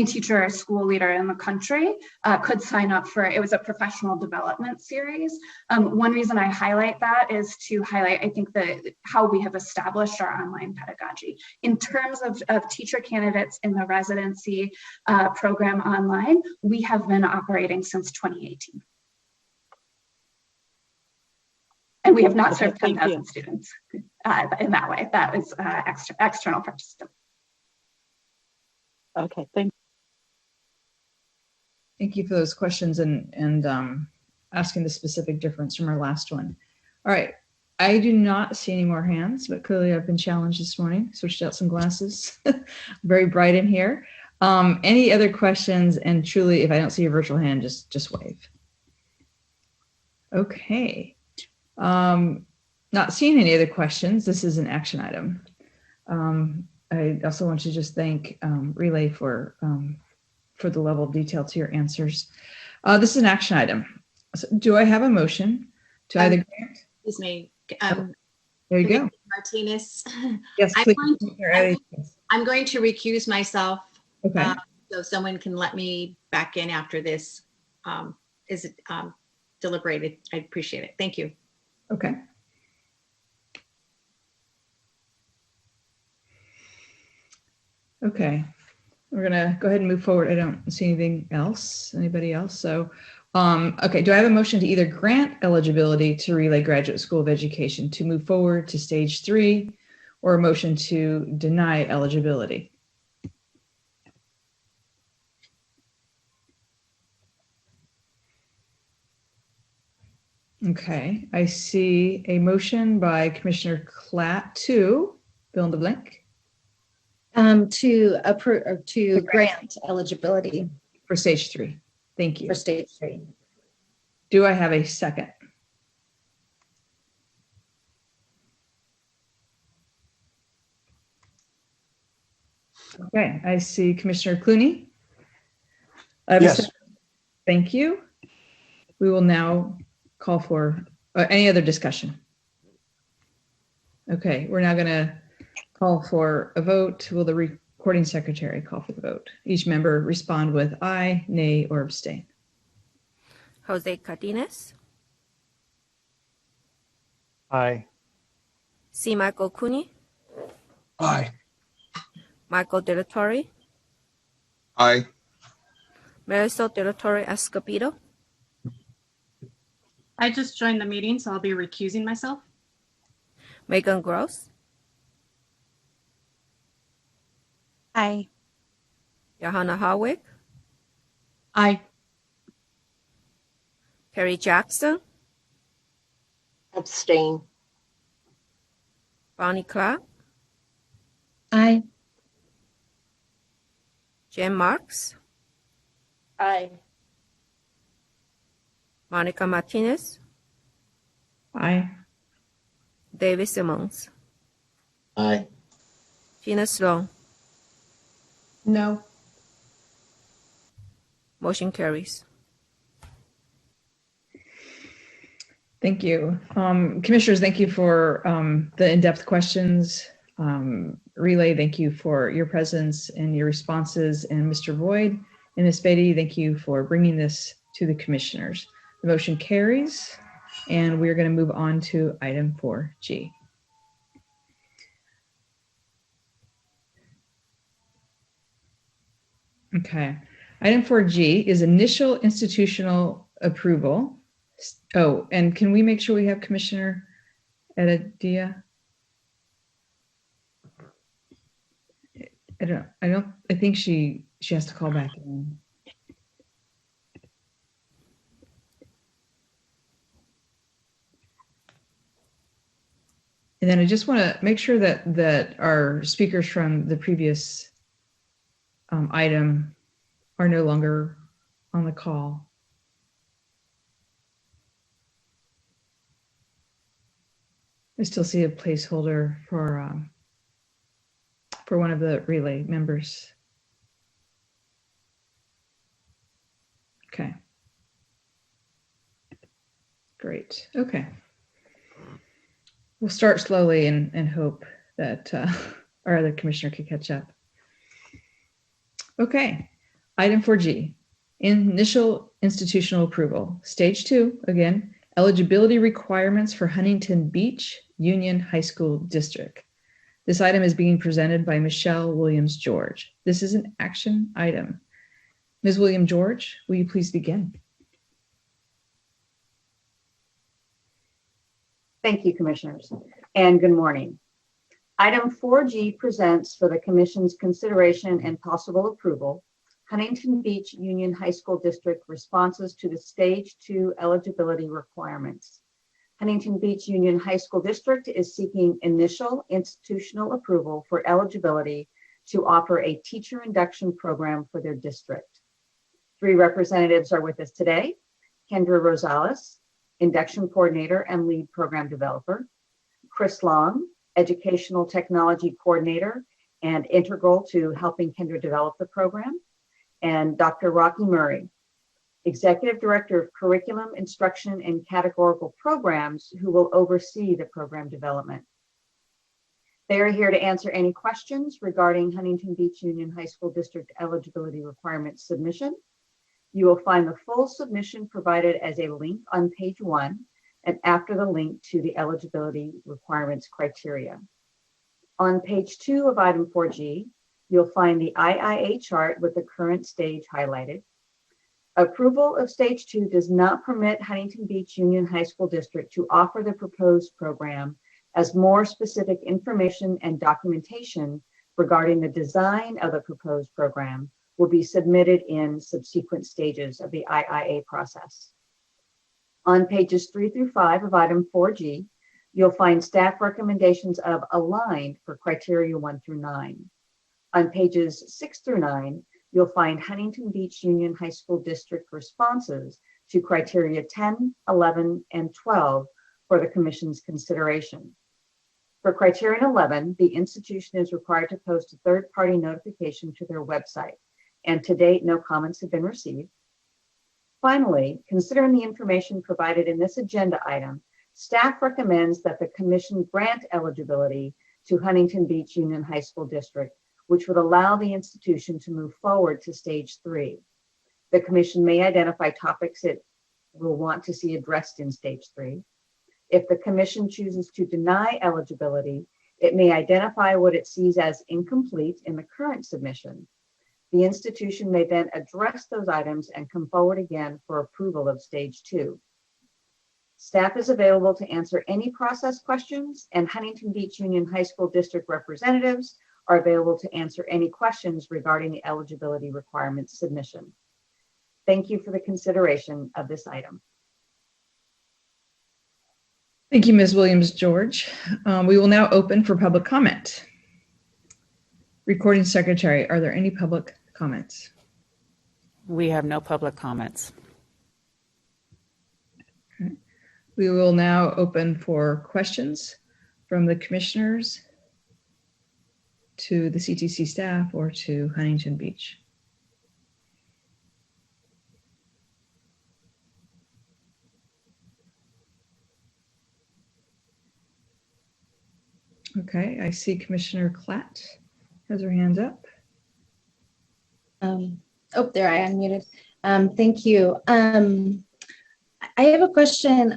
teacher or school leader in the country could sign up for, it was a professional development series. One reason I highlight that is to highlight, I think, how we have established our online pedagogy. In terms of teacher candidates in the residency program online, we have been operating since 2018. And we have not served 10,000 students in that way. That is external participants. Okay, thank you. Thank you for those questions and asking the specific difference from our last one. All right, I do not see any more hands, but clearly I've been challenged this morning. Switched out some glasses. Very bright in here. Any other questions? And truly, if I don't see a virtual hand, just wave. Okay. Not seeing any other questions. This is an action item. I also want to just thank Relay for the level of detail to your answers. This is an action item. So do I have a motion to either grant? Excuse me. There you go. Martinez. Yes, please. I'm going to recuse myself. Okay. So someone can let me back in after this is deliberated. I appreciate it. Thank you. Okay. Okay. We're gonna go ahead and move forward. I don't see anything else. Anybody else? So, okay. Do I have a motion to either grant eligibility to Relay Graduate School of Education to move forward to stage 3 or a motion to deny eligibility? Okay, I see a motion by Commissioner Klatt to fill in the blank. To approve or to grant eligibility for stage 3. Thank you. For stage 3. Do I have a second? Okay, I see Commissioner Clooney. Yes. Thank you. We will now call for any other discussion. Okay, we're now going to call for a vote. Will the recording secretary call for the vote? Each member respond with aye, nay, or abstain. Jose Cardenas. Aye. C. Michael Cooney. Aye. Michael De La Torre. Aye. Marisol De La Torre Escobedo. I just joined the meeting, so I'll be recusing myself. Megan Gross. Aye. Johanna Harwick. Aye. Perry Jackson. Abstain. Bonnie Clark. Aye. Jen Marks. Aye. Monica Martinez. Aye. David Simmons. Aye. Tina Sloan. No. Motion carries. Thank you. Commissioners, thank you for the in-depth questions. Relay, thank you for your presence and your responses. And Mr. Boyd and Ms. Beatty, thank you for bringing this to the commissioners. The motion carries, and we're going to move on to item 4G. Okay. Item 4G is initial institutional approval. Oh, and can we make sure we have Commissioner Edidia? I think she has to call back in. And then I just want to make sure that our speakers from the previous item are no longer on the call. I still see a placeholder for one of the relay members. Okay. Great. Okay. We'll start slowly and hope that our other commissioner can catch up. Okay. Item 4G, initial institutional approval. Stage 2, again, eligibility requirements for Huntington Beach Union High School District. This item is being presented by Michelle Williams-George. This is an action item. Ms. Williams-George, will you please begin? Thank you, Commissioners, and good morning. Item 4G presents for the Commission's consideration and possible approval Huntington Beach Union High School District responses to the Stage 2 eligibility requirements. Huntington Beach Union High School District is seeking initial institutional approval for eligibility to offer a teacher induction program for their district. 3 representatives are with us today: Kendra Rosales, Induction Coordinator and Lead Program Developer; Chris Long, Educational Technology Coordinator and integral to helping Kendra develop the program; and Dr. Rocky Murray, Executive Director of Curriculum, Instruction, and Categorical Programs, who will oversee the program development. They are here to answer any questions regarding Huntington Beach Union High School District eligibility requirements submission. You will find the full submission provided as a link on page 1 and after the link to the eligibility requirements criteria. On page 2 of item 4G, you'll find the IIA chart with the current stage highlighted. Approval of stage 2 does not permit Huntington Beach Union High School District to offer the proposed program as more specific information and documentation regarding the design of the proposed program will be submitted in subsequent stages of the IIA process. On pages 3 through 5 of item 4G, you'll find staff recommendations of aligned for criteria 1 through 9. On pages 6 through 9, you'll find Huntington Beach Union High School District responses to criteria 10, 11, and 12 for the Commission's consideration. For criterion 11, the institution is required to post a third-party notification to their website, and to date, no comments have been received. Finally, considering the information provided in this agenda item, staff recommends that the Commission grant eligibility to Huntington Beach Union High School District, which would allow the institution to move forward to stage 3. The Commission may identify topics it will want to see addressed in stage 3. If the Commission chooses to deny eligibility, it may identify what it sees as incomplete in the current submission. The institution may then address those items and come forward again for approval of stage 2. Staff is available to answer any process questions, and Huntington Beach Union High School District representatives are available to answer any questions regarding the eligibility requirements submission. Thank you for the consideration of this item. Thank you, Ms. Williams-George. We will now open for public comment. Recording Secretary, are there any public comments? We have no public comments. Okay. We will now open for questions from the commissioners to the CTC staff or to Huntington Beach. Okay, I see Commissioner Klatt has her hands up. Oh, there, I unmuted. Thank you. I have a question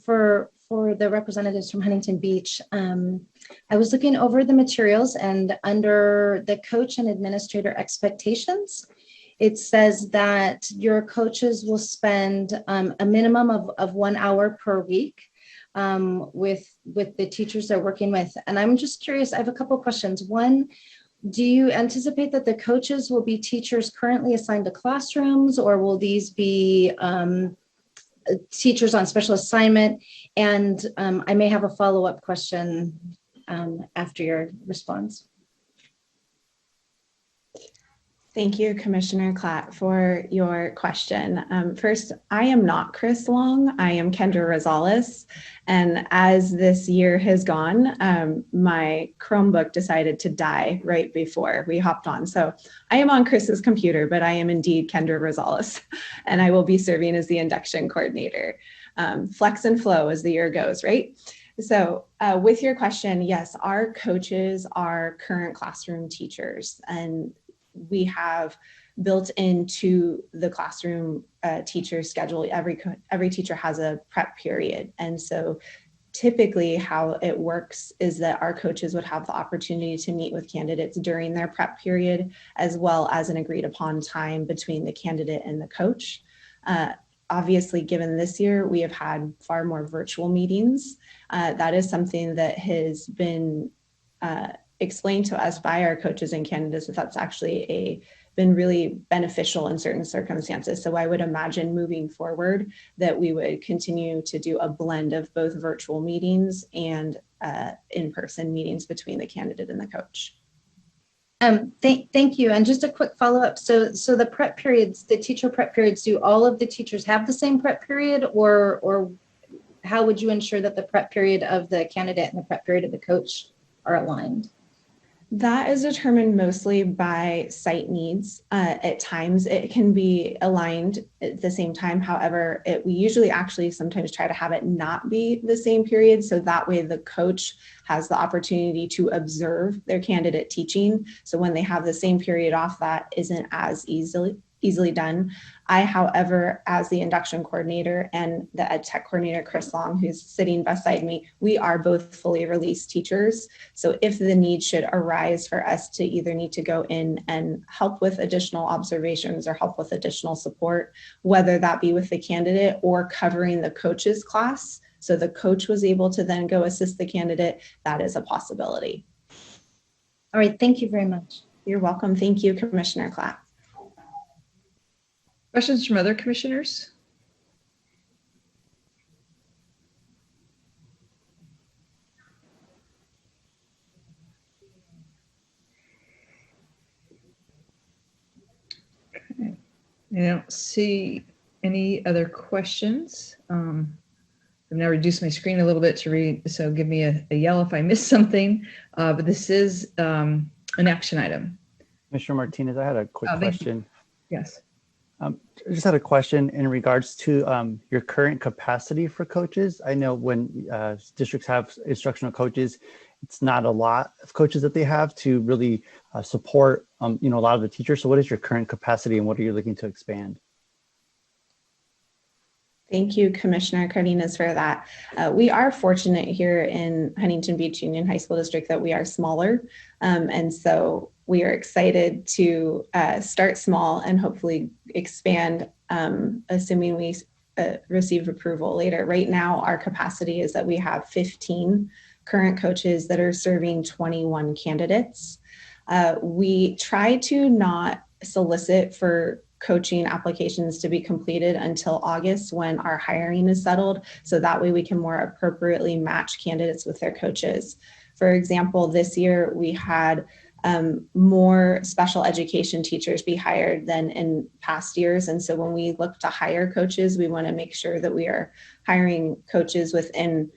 for the representatives from Huntington Beach. I was looking over the materials, and under the coach and administrator expectations, it says that your coaches will spend a minimum of 1 hour per week with the teachers they're working with. And I'm just curious, I have a couple questions. One, do you anticipate that the coaches will be teachers currently assigned to classrooms, or will these be teachers on special assignment? And I may have a follow-up question after your response. Thank you, Commissioner Klatt, for your question. First, I am not Chris Long. I am Kendra Rosales. And as this year has gone, my Chromebook decided to die right before we hopped on. So I am on Chris's computer, but I am indeed Kendra Rosales, and I will be serving as the induction coordinator. Flex and flow as the year goes, right? So with your question, yes, our coaches are current classroom teachers, and we have built into the classroom teacher schedule, every teacher has a prep period. And so typically how it works is that our coaches would have the opportunity to meet with candidates during their prep period, as well as an agreed upon time between the candidate and the coach. Obviously, given this year, we have had far more virtual meetings. That is something that has been explained to us by our coaches and candidates, that that's actually been really beneficial in certain circumstances. So I would imagine moving forward that we would continue to do a blend of both virtual meetings and in-person meetings between the candidate and the coach. Thank you. And just a quick follow-up. So the prep periods, the teacher prep periods, do all of the teachers have the same prep period, or how would you ensure that the prep period of the candidate and the prep period of the coach are aligned? That is determined mostly by site needs. At times it can be aligned at the same time. However, we usually actually sometimes try to have it not be the same period. So that way the coach has the opportunity to observe their candidate teaching. So when they have the same period off, that isn't as easily done. I, however, as the induction coordinator and the ed tech coordinator, Chris Long, who's sitting beside me, we are both fully released teachers. So if the need should arise for us to either need to go in and help with additional observations or help with additional support, whether that be with the candidate or covering the coach's class, So the coach was able to then go assist the candidate. That is a possibility. All right, thank you very much. You're welcome. Thank you, Commissioner Klatt. Questions from other commissioners? Okay. I don't see any other questions. I've now reduced my screen a little bit to read, so give me a yell if I missed something. But this is an action item. Commissioner Martinez, I had a quick question. Yes. I just had a question in regards to your current capacity for coaches. I know when districts have instructional coaches, it's not a lot of coaches that they have to really support, a lot of the teachers. So what is your current capacity and what are you looking to expand? Thank you, Commissioner Cardenas, for that. We are fortunate here in Huntington Beach Union High School District that we are smaller. And so we are excited to start small and hopefully expand, assuming we receive approval later. Right now, our capacity is that we have 15 current coaches that are serving 21 candidates. We try to not solicit for coaching applications to be completed until August when our hiring is settled. So that way we can more appropriately match candidates with their coaches. For example, this year we had more special education teachers be hired than in past years. And so when we look to hire coaches, we want to make sure that we are hiring coaches within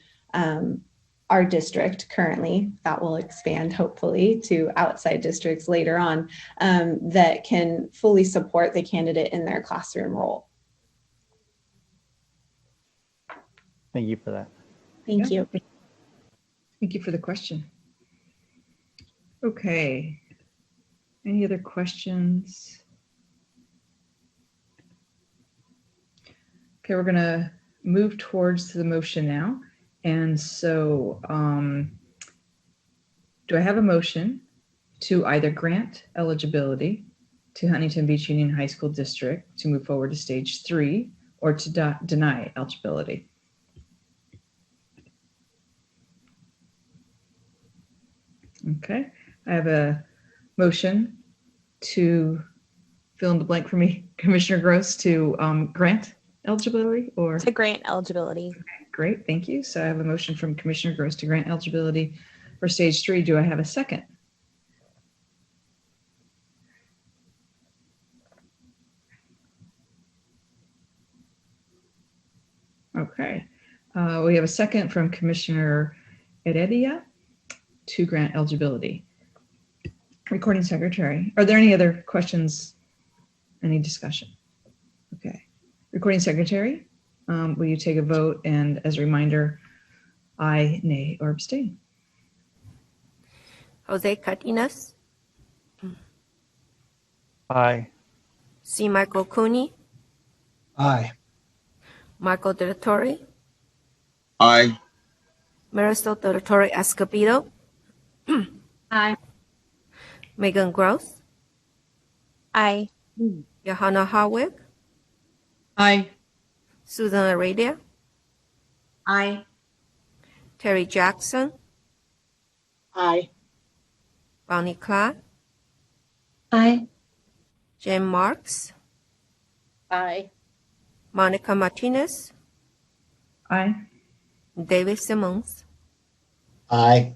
our district currently. That will expand hopefully to outside districts later on, that can fully support the candidate in their classroom role. Thank you for that. Thank you. Thank you for the question. Okay. Any other questions? Okay, we're going to move towards the motion now. And so do I have a motion to either grant eligibility to Huntington Beach Union High School District to move forward to stage 3 or to deny eligibility? Okay, I have a motion to fill in the blank for me, Commissioner Gross, to grant eligibility or? To grant eligibility. Okay, great, thank you. So I have a motion from Commissioner Gross to grant eligibility for stage 3. Do I have a second? Okay, we have a second from Commissioner Heredia to grant eligibility. Recording Secretary, are there any other questions? Any discussion? Okay. Recording Secretary, will you take a vote? And as a reminder, aye, nay, or abstain? Jose Cardenas. Aye. C. Michael Cooney. Aye. Michael De La Torre. Aye. Marisol De La Torre Escobedo. Aye. Megan Gross. Aye. Johanna Harwick. Aye. Susan Aradia. Aye. Terry Jackson. Aye. Bonnie Clark. Aye. Jen Marks. Aye. Monica Martinez. Aye. David Simmons. Aye.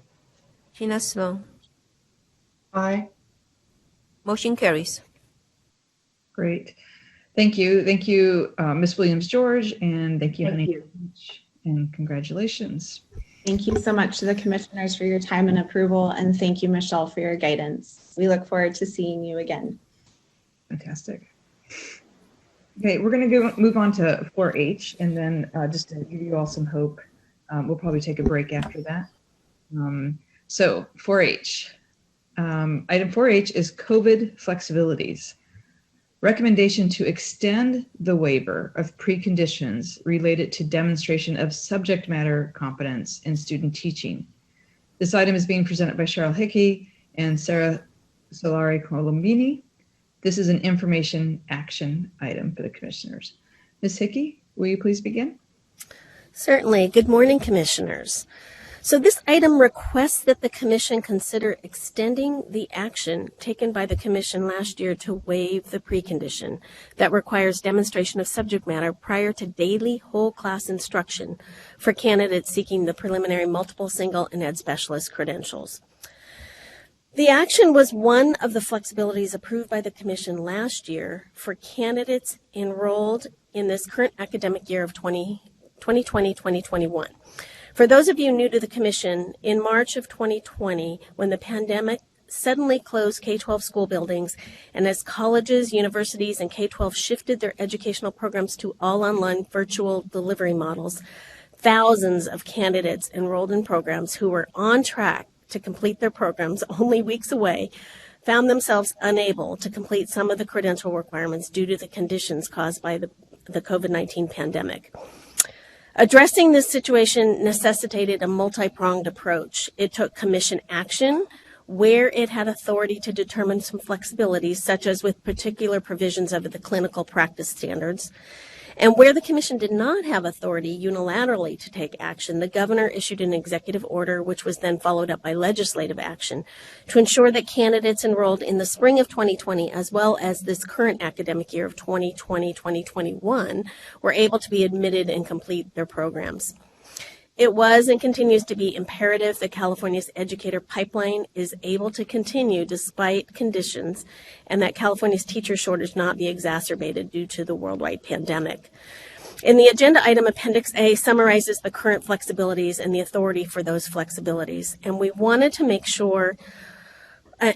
Gina Sloan. Aye. Motion carries. Great. Thank you. Thank you, Ms. Williams-George, and thank you, Huntington Beach, and congratulations. Thank you so much to the commissioners for your time and approval, and thank you, Michelle, for your guidance. We look forward to seeing you again. Fantastic. Okay, we're going to move on to 4H, and then just to give you all some hope, we'll probably take a break after that. So 4H. Item 4H is COVID flexibilities. Recommendation to extend the waiver of preconditions related to demonstration of subject matter competence in student teaching. This item is being presented by Cheryl Hickey and Sarah Solari Colombini. This is an information action item for the commissioners. Ms. Hickey, will you please begin? Certainly. Good morning, Commissioners. So this item requests that the Commission consider extending the action taken by the Commission last year to waive the precondition that requires demonstration of subject matter prior to daily whole class instruction for candidates seeking the preliminary multiple, single, and ed specialist credentials. The action was one of the flexibilities approved by the Commission last year for candidates enrolled in this current academic year of 2020-2021. For those of you new to the Commission, in March of 2020, when the pandemic suddenly closed K-12 school buildings, and as colleges, universities, and K-12 shifted their educational programs to all online virtual delivery models, thousands of candidates enrolled in programs who were on track to complete their programs only weeks away found themselves unable to complete some of the credential requirements due to the conditions caused by the COVID-19 pandemic. Addressing this situation necessitated a multi-pronged approach. It took Commission action where it had authority to determine some flexibilities, such as with particular provisions of the clinical practice standards. And where the Commission did not have authority unilaterally to take action, the Governor issued an executive order, which was then followed up by legislative action, to ensure that candidates enrolled in the spring of 2020, as well as this current academic year of 2020-2021, were able to be admitted and complete their programs. It was and continues to be imperative that California's educator pipeline is able to continue despite conditions, and that California's teacher shortage not be exacerbated due to the worldwide pandemic. In the agenda item, Appendix A summarizes the current flexibilities and the authority for those flexibilities. And we wanted to make sure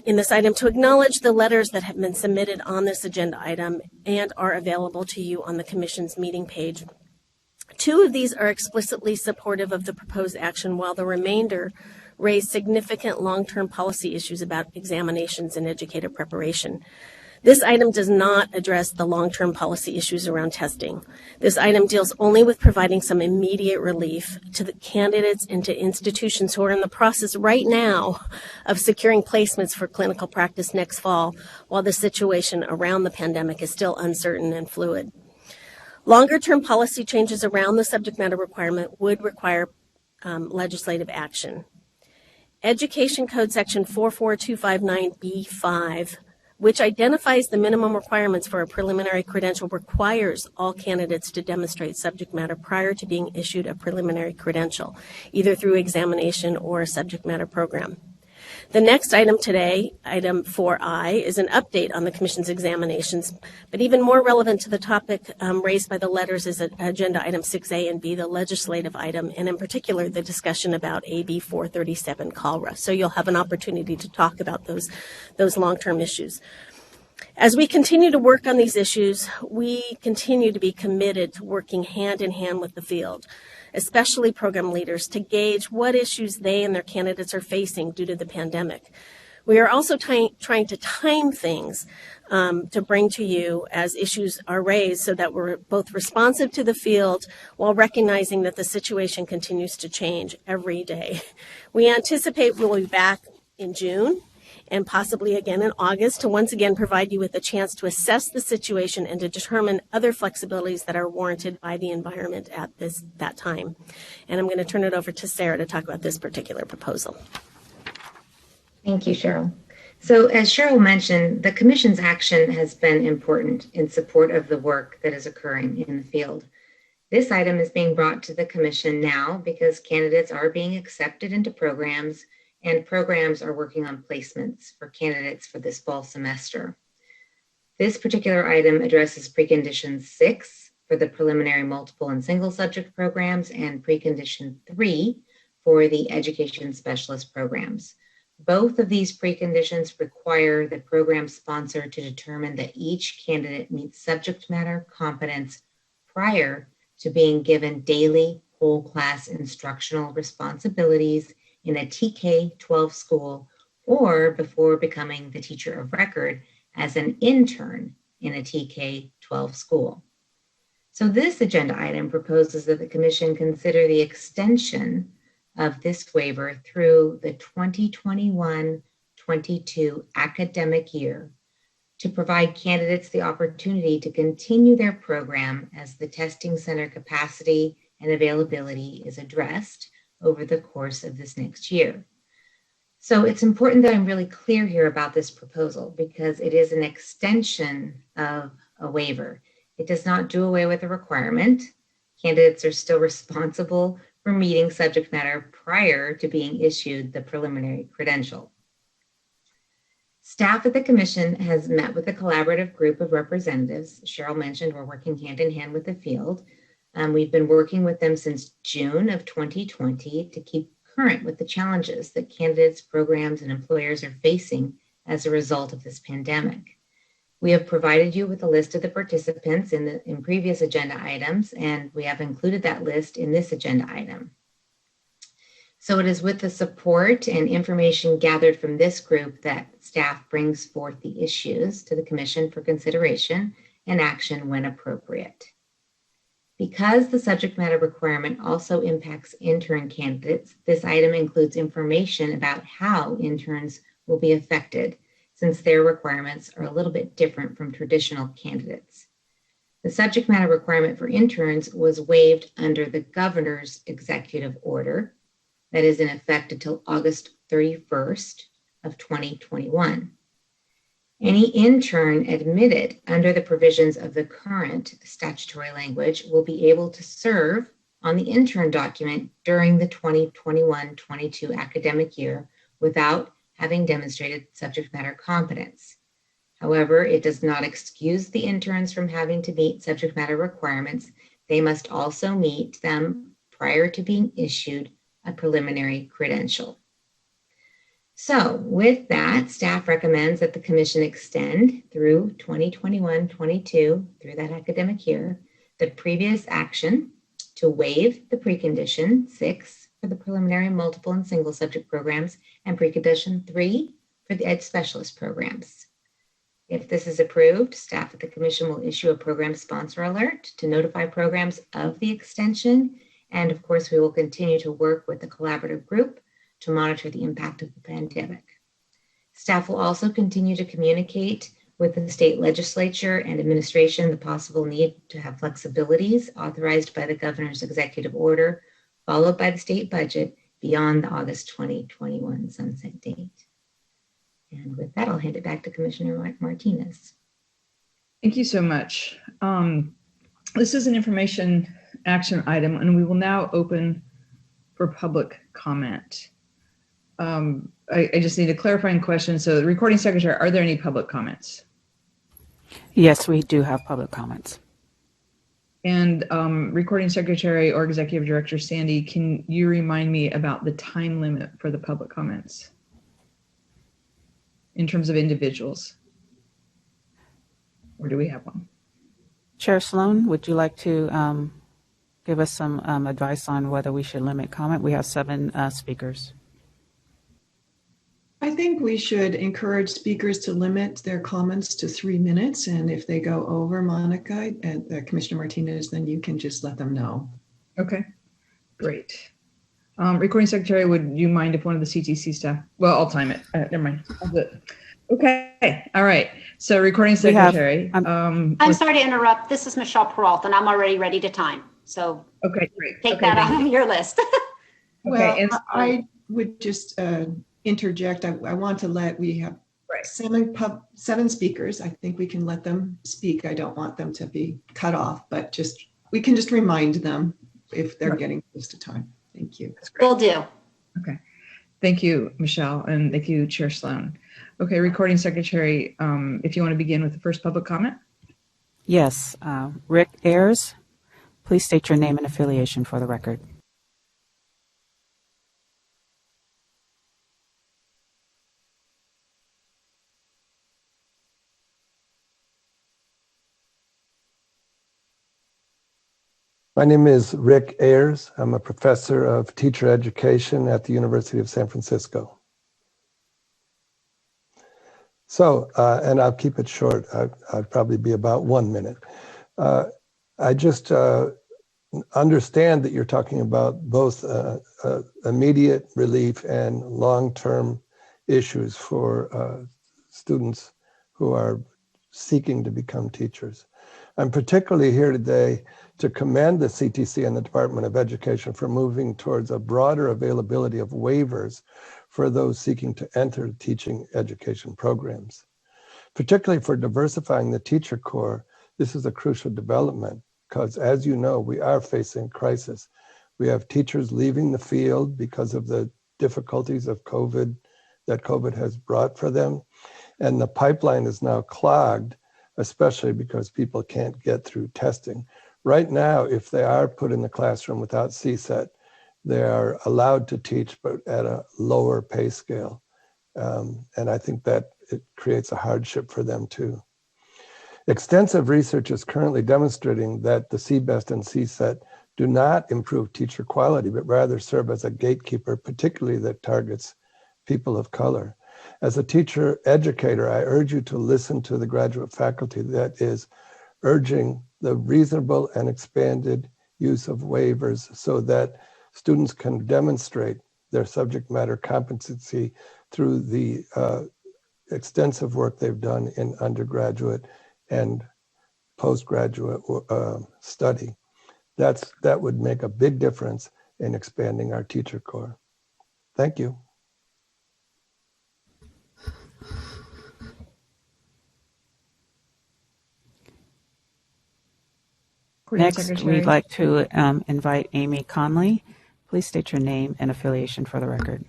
in this item to acknowledge the letters that have been submitted on this agenda item and are available to you on the Commission's meeting page. Two of these are explicitly supportive of the proposed action, while the remainder raise significant long-term policy issues about examinations and educator preparation. This item does not address the long-term policy issues around testing. This item deals only with providing some immediate relief to the candidates and to institutions who are in the process right now of securing placements for clinical practice next fall, while the situation around the pandemic is still uncertain and fluid. Longer-term policy changes around the subject matter requirement would require legislative action. Education Code Section 44259B5, which identifies the minimum requirements for a preliminary credential, requires all candidates to demonstrate subject matter prior to being issued a preliminary credential, either through examination or a subject matter program. The next item today, item 4I, is an update on the Commission's examinations, but even more relevant to the topic raised by the letters is agenda item 6A and B, the legislative item, and in particular, the discussion about AB 437 CALRA. So you'll have an opportunity to talk about those long-term issues. As we continue to work on these issues, we continue to be committed to working hand in hand with the field, especially program leaders, to gauge what issues they and their candidates are facing due to the pandemic. We are also trying to time things to bring to you as issues are raised so that we're both responsive to the field while recognizing that the situation continues to change every day. We anticipate we'll be back in June and possibly again in August to once again provide you with a chance to assess the situation and to determine other flexibilities that are warranted by the environment at that time. And I'm going to turn it over to Sarah to talk about this particular proposal. Thank you, Cheryl. So as Cheryl mentioned, the Commission's action has been important in support of the work that is occurring in the field. This item is being brought to the Commission now because candidates are being accepted into programs and programs are working on placements for candidates for this fall semester. This particular item addresses Precondition 6 for the preliminary multiple and single subject programs and Precondition 3 for the education specialist programs. Both of these preconditions require the program sponsor to determine that each candidate meets subject matter competence prior to being given daily whole class instructional responsibilities in a TK-12 school or before becoming the teacher of record as an intern in a TK-12 school. So this agenda item proposes that the Commission consider the extension of this waiver through the 2021-22 academic year to provide candidates the opportunity to continue their program as the testing center capacity and availability is addressed over the course of this next year. So it's important that I'm really clear here about this proposal because it is an extension of a waiver. It does not do away with a requirement. Candidates are still responsible for meeting subject matter prior to being issued the preliminary credential. Staff at the Commission has met with a collaborative group of representatives. Cheryl mentioned we're working hand in hand with the field. We've been working with them since June of 2020 to keep current with the challenges that candidates, programs, and employers are facing as a result of this pandemic. We have provided you with a list of the participants in previous agenda items, and we have included that list in this agenda item. So it is with the support and information gathered from this group that staff brings forth the issues to the Commission for consideration and action when appropriate. Because the subject matter requirement also impacts intern candidates, this item includes information about how interns will be affected, since their requirements are a little bit different from traditional candidates. The subject matter requirement for interns was waived under the governor's executive order that is in effect until August 31st of 2021. Any intern admitted under the provisions of the current statutory language will be able to serve on the intern document during the 2021-22 academic year without having demonstrated subject matter competence. However, it does not excuse the interns from having to meet subject matter requirements. They must also meet them prior to being issued a preliminary credential. So with that, staff recommends that the Commission extend through 2021-22, through that academic year, the previous action to waive the precondition 6 for the preliminary multiple and single subject programs and precondition 3 for the Ed Specialist programs. If this is approved, staff at the Commission will issue a program sponsor alert to notify programs of the extension. And of course, we will continue to work with the collaborative group to monitor the impact of the pandemic. Staff will also continue to communicate with the state legislature and administration the possible need to have flexibilities authorized by the governor's executive order, followed by the state budget beyond the August 2021 sunset date. And with that, I'll hand it back to Commissioner Martinez. Thank you so much. This is an information action item, and we will now open for public comment. I just need a clarifying question. So the recording secretary, are there any public comments? Yes, we do have public comments. And recording secretary or executive director Sandy, can you remind me about the time limit for the public comments in terms of individuals? Or do we have one? Chair Sloan, would you like to give us some advice on whether we should limit comment? We have 7 speakers. I think we should encourage speakers to limit their comments to 3 minutes. And if they go over, Monica and Commissioner Martinez, then you can just let them know. Okay, great. Recording secretary, would you mind if one of the CTC staff, well, I'll time it. Never mind. I'll do it. Okay, all right. So recording secretary. I'm sorry to interrupt. This is Michelle Peralta, and I'm already ready to time. So okay, great. Take that off your list. Well, okay, I would just interject. I want to we have 7 speakers. I think we can let them speak. I don't want them to be cut off, but we can just remind them if they're getting close to time. Thank you. Will do. Okay. Thank you, Michelle, and thank you, Chair Sloan. Okay, recording secretary, if you want to begin with the first public comment. Yes, Rick Ayers, please state your name and affiliation for the record. My name is Rick Ayers. I'm a professor of teacher education at the University of San Francisco. So, and I'll keep it short. I'll probably be about 1 minute. I just understand that you're talking about both immediate relief and long-term issues for students who are seeking to become teachers. I'm particularly here today to commend the CTC and the Department of Education for moving towards a broader availability of waivers for those seeking to enter teaching education programs. Particularly for diversifying the teacher corps, this is a crucial development because, as you know, we are facing crisis. We have teachers leaving the field because of the difficulties of COVID that COVID has brought for them. And the pipeline is now clogged, especially because people can't get through testing. Right now, if they are put in the classroom without CSET, they are allowed to teach, but at a lower pay scale. And I think that it creates a hardship for them too. Extensive research is currently demonstrating that the CBEST and CSET do not improve teacher quality, but rather serve as a gatekeeper, particularly that targets people of color. As a teacher educator, I urge you to listen to the graduate faculty that is urging the reasonable and expanded use of waivers so that students can demonstrate their subject matter competency through the extensive work they've done in undergraduate and postgraduate study. That would make a big difference in expanding our teacher corps. Thank you. Next, we'd like to invite Amy Conley. Please state your name and affiliation for the record.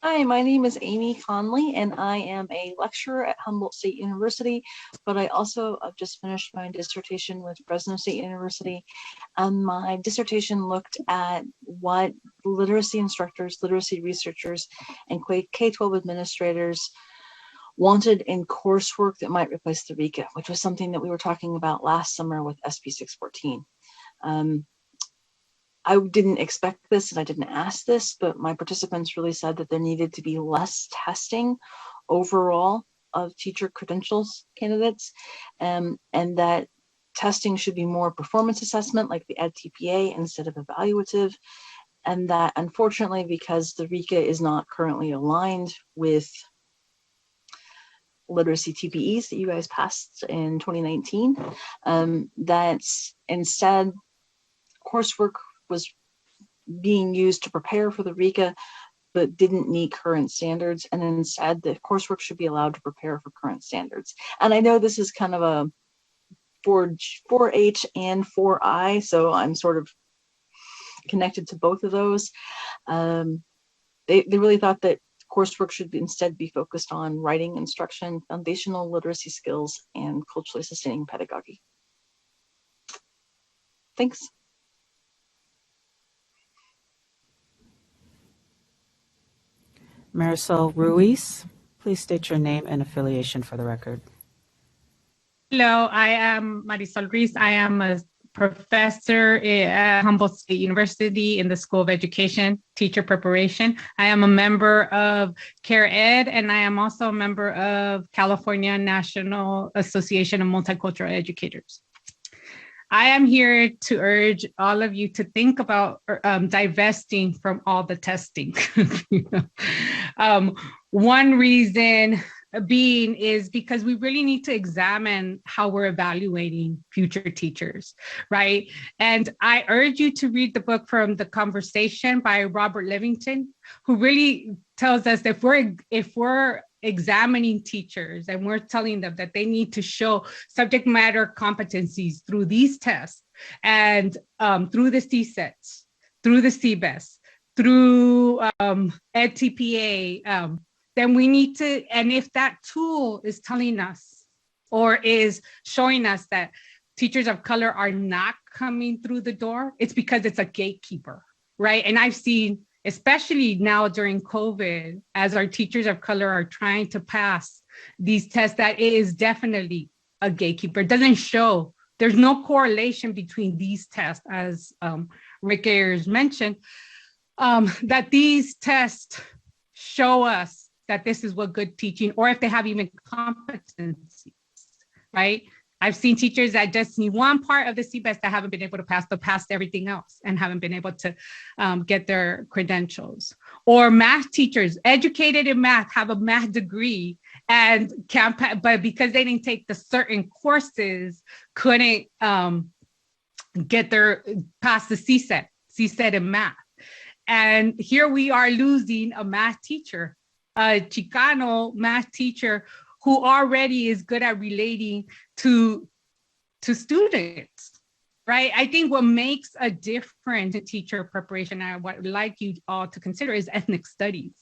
Hi, my name is Amy Conley, and I am a lecturer at Humboldt State University, but I also have just finished my dissertation with Fresno State University. My dissertation looked at what literacy instructors, literacy researchers, and K-12 administrators wanted in coursework that might replace the RICA, which was something that we were talking about last summer with SB 614. I didn't expect this and I didn't ask this, but my participants really said that there needed to be less testing overall of teacher credentials candidates, and that testing should be more performance assessment like the EdTPA instead of evaluative. And that unfortunately, because the RICA is not currently aligned with literacy TPEs that you guys passed in 2019, that instead coursework was being used to prepare for the RICA, but didn't meet current standards. And instead the coursework should be allowed to prepare for current standards. And I know this is kind of a 4H and 4I, so I'm sort of connected to both of those. They really thought that coursework should instead be focused on writing instruction, foundational literacy skills, and culturally sustaining pedagogy. Thanks. Marisol Ruiz, please state your name and affiliation for the record. Hello, I am Marisol Ruiz. I am a professor at Humboldt State University in the School of Education, Teacher Preparation. I am a member of CareEd, and I am also a member of California National Association of Multicultural Educators. I am here to urge all of you to think about divesting from all the testing. One reason being is because we really need to examine how we're evaluating future teachers, right? And I urge you to read the book From the Conversation by Robert Levington, who really tells us that if we're examining teachers and we're telling them that they need to show subject matter competencies through these tests and through the CSETs, through the CBEST, through EdTPA, then we need to, and if that tool is telling us or is showing us that teachers of color are not coming through the door, it's because it's a gatekeeper, right? And I've seen, especially now during COVID, as our teachers of color are trying to pass these tests, that it is definitely a gatekeeper. It doesn't show, there's no correlation between these tests, as Rick Ayers mentioned, that these tests show us that this is what good teaching, or if they have even competencies, right? I've seen teachers that just need one part of the CBEST that haven't been able to pass everything else and haven't been able to get their credentials. Or math teachers, educated in math, have a math degree and but because they didn't take the certain courses, couldn't get their past the CSET in math. And here we are losing a math teacher, a Chicano math teacher who already is good at relating to students, right? I think what makes a difference in teacher preparation, and what I'd like you all to consider, is ethnic studies.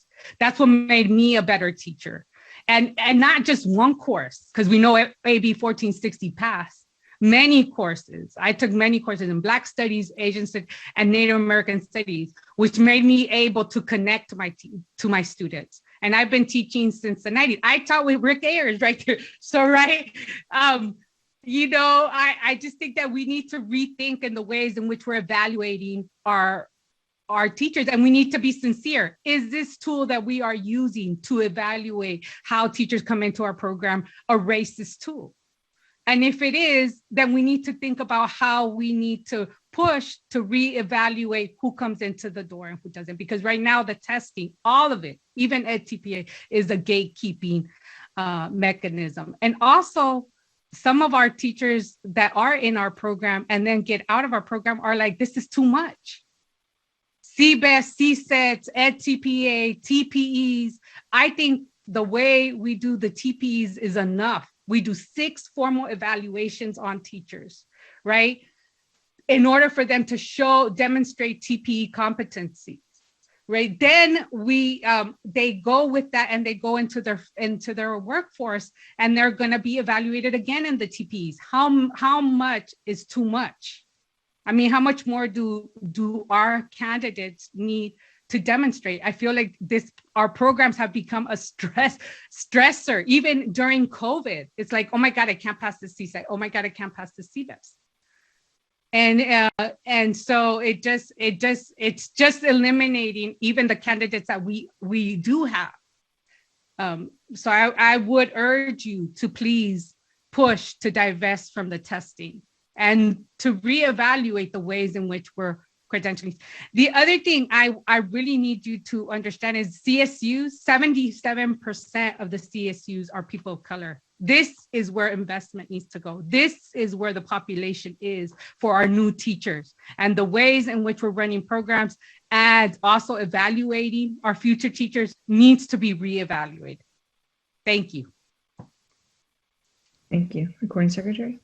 That's what made me a better teacher. And not just one course, because we know AB 1460 passed. Many courses. I took many courses in Black Studies, Asian Studies, and Native American Studies, which made me able to connect to my students. And I've been teaching since the 90s. I taught with Rick Ayers right there. So, right, you know, I just think that we need to rethink in the ways in which we're evaluating our teachers, and we need to be sincere. Is this tool that we are using to evaluate how teachers come into our program a racist tool? And if it is, then we need to think about how we need to push to reevaluate who comes into the door and who doesn't. Because right now the testing, all of it, even EdTPA, is a gatekeeping mechanism. And also, some of our teachers that are in our program and then get out of our program are like, this is too much. CBEST, CSET, EdTPA, TPEs. I think the way we do the TPEs is enough. We do 6 formal evaluations on teachers, right? In order for them to demonstrate TPE competencies, right? Then they go with that and they go into their workforce, and they're going to be evaluated again in the TPEs. How much is too much? I mean, how much more do our candidates need to demonstrate? I feel like our programs have become a stressor. Even during COVID, it's like, oh my God, I can't pass the CSET. Oh my God, I can't pass the CBEST. And so it's just eliminating even the candidates that we do have. So I would urge you to please push to divest from the testing and to reevaluate the ways in which we're credentialing. The other thing I really need you to understand is CSUs, 77% of the CSUs are people of color. This is where investment needs to go. This is where the population is for our new teachers. And the ways in which we're running programs and also evaluating our future teachers needs to be reevaluated. Thank you. Thank you. Recording Secretary.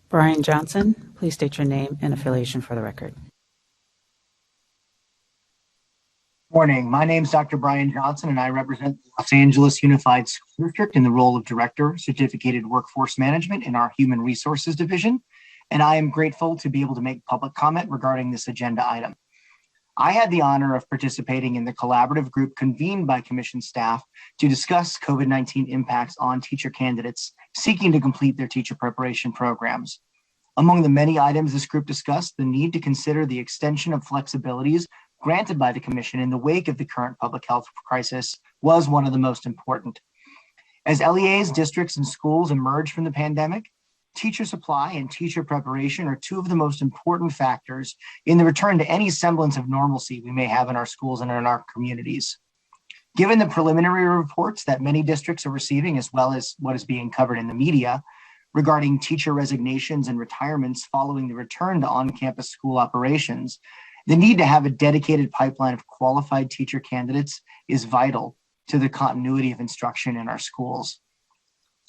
Brian Johnson, please state your name and affiliation for the record. Morning. My name is Dr. Brian Johnson, and I represent the Los Angeles Unified School District in the role of Director, Certificated Workforce Management in our Human Resources Division, and I am grateful to be able to make public comment regarding this agenda item. I had the honor of participating in the collaborative group convened by Commission staff to discuss COVID-19 impacts on teacher candidates seeking to complete their teacher preparation programs. Among the many items this group discussed, the need to consider the extension of flexibilities granted by the Commission in the wake of the current public health crisis was one of the most important. As LEAs, districts, and schools emerge from the pandemic, teacher supply and teacher preparation are 2 of the most important factors in the return to any semblance of normalcy we may have in our schools and in our communities. Given the preliminary reports that many districts are receiving, as well as what is being covered in the media regarding teacher resignations and retirements following the return to on-campus school operations, the need to have a dedicated pipeline of qualified teacher candidates is vital to the continuity of instruction in our schools.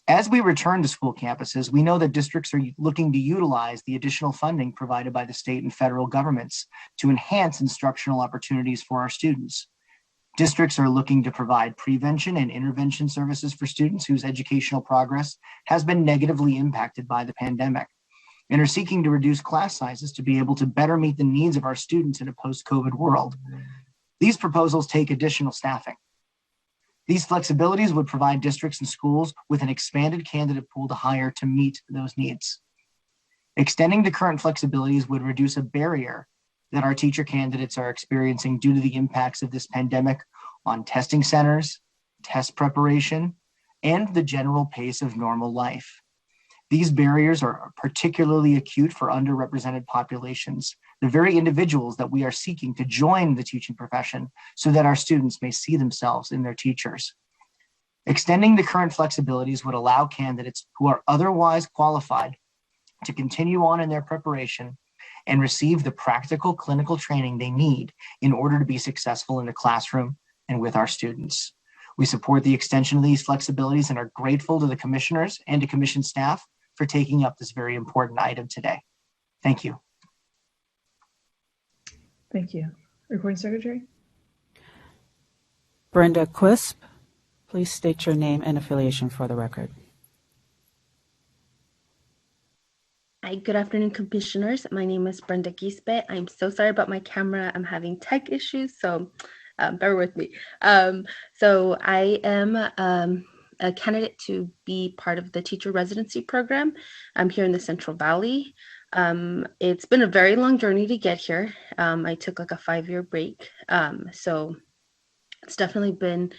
As we return to school campuses, we know that districts are looking to utilize the additional funding provided by the state and federal governments to enhance instructional opportunities for our students. Districts are looking to provide prevention and intervention services for students whose educational progress has been negatively impacted by the pandemic, and are seeking to reduce class sizes to be able to better meet the needs of our students in a post-COVID world. These proposals take additional staffing. These flexibilities would provide districts and schools with an expanded candidate pool to hire to meet those needs. Extending the current flexibilities would reduce a barrier that our teacher candidates are experiencing due to the impacts of this pandemic on testing centers, test preparation, and the general pace of normal life. These barriers are particularly acute for underrepresented populations, the very individuals that we are seeking to join the teaching profession so that our students may see themselves in their teachers. Extending the current flexibilities would allow candidates who are otherwise qualified to continue on in their preparation and receive the practical clinical training they need in order to be successful in the classroom and with our students. We support the extension of these flexibilities and are grateful to the commissioners and to commission staff for taking up this very important item today. Thank you. Thank you. Recording Secretary. Brenda Quisp, please state your name and affiliation for the record. Hi, good afternoon, commissioners. My name is Brenda Quispe. I'm so sorry about my camera. I'm having tech issues, so bear with me. So I am a candidate to be part of the teacher residency program. I'm here in the Central Valley. It's been a very long journey to get here. I took like a 5-year break. So it's definitely been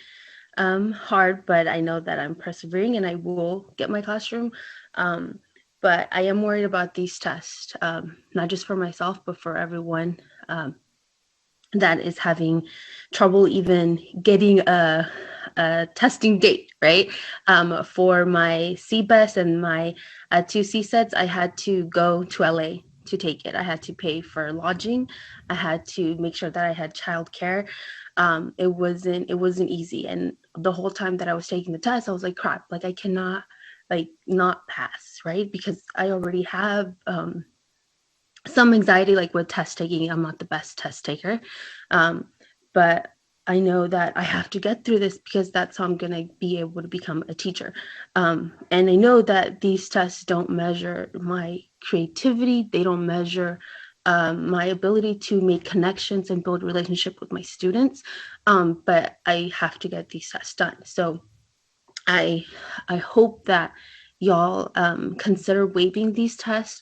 hard, but I know that I'm persevering and I will get my classroom. But I am worried about these tests, not just for myself, but for everyone that is having trouble even getting a testing date, right? For my CBEST and my 2 CSETs, I had to go to LA to take it. I had to pay for lodging. I had to make sure that I had childcare. It wasn't easy. And the whole time that I was taking the test, I was like, crap, like I cannot not pass, right? Because I already have some anxiety, like with test taking. I'm not the best test taker, but I know that I have to get through this because that's how I'm going to be able to become a teacher. And I know that these tests don't measure my creativity. They don't measure my ability to make connections and build relationship with my students. But I have to get these tests done. So I hope that y'all consider waiving these tests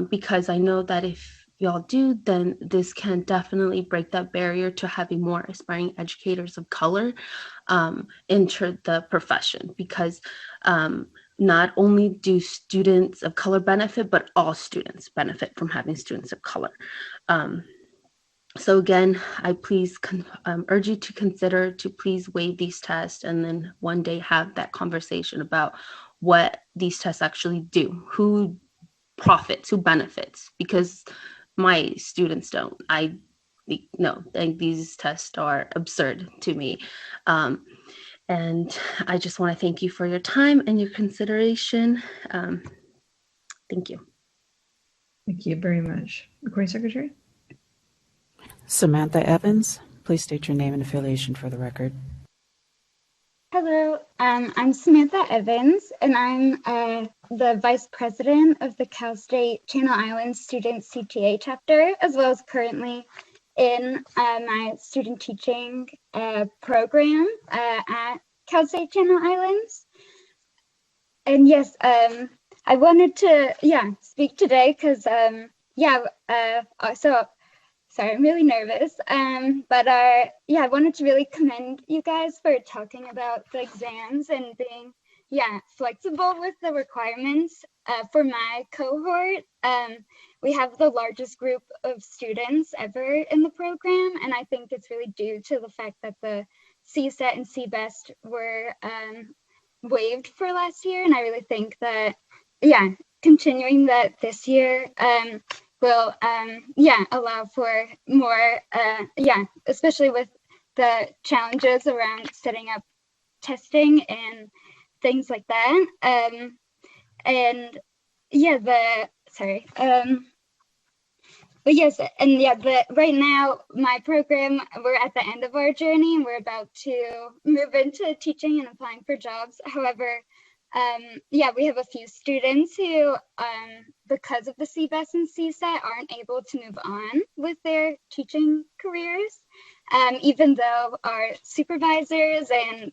because I know that if y'all do, then this can definitely break that barrier to having more aspiring educators of color enter the profession, because not only do students of color benefit, but all students benefit from having students of color. So again, I please urge you to consider to please waive these tests and then one day have that conversation about what these tests actually do, who profits, who benefits, because my students don't. I think these tests are absurd to me. And I just want to thank you for your time and your consideration. Thank you. Thank you very much. Recording Secretary. Samantha Evans, please state your name and affiliation for the record. Hello, I'm Samantha Evans, and I'm the Vice President of the Cal State Channel Islands Student CTA chapter, as well as currently in my student teaching program at Cal State Channel Islands. And yes, I wanted to speak today because sorry, I'm really nervous. But I wanted to really commend you guys for talking about the exams and being flexible with the requirements. For my cohort, we have the largest group of students ever in the program, and I think it's really due to the fact that the CSET and CBEST were waived for last year, and I really think that continuing that this year will allow for more especially with the challenges around setting up testing and things like that. Right now my program, we're at the end of our journey and we're about to move into teaching and applying for jobs. However, we have a few students who, because of the CBEST and CSET, aren't able to move on with their teaching careers, even though our supervisors and,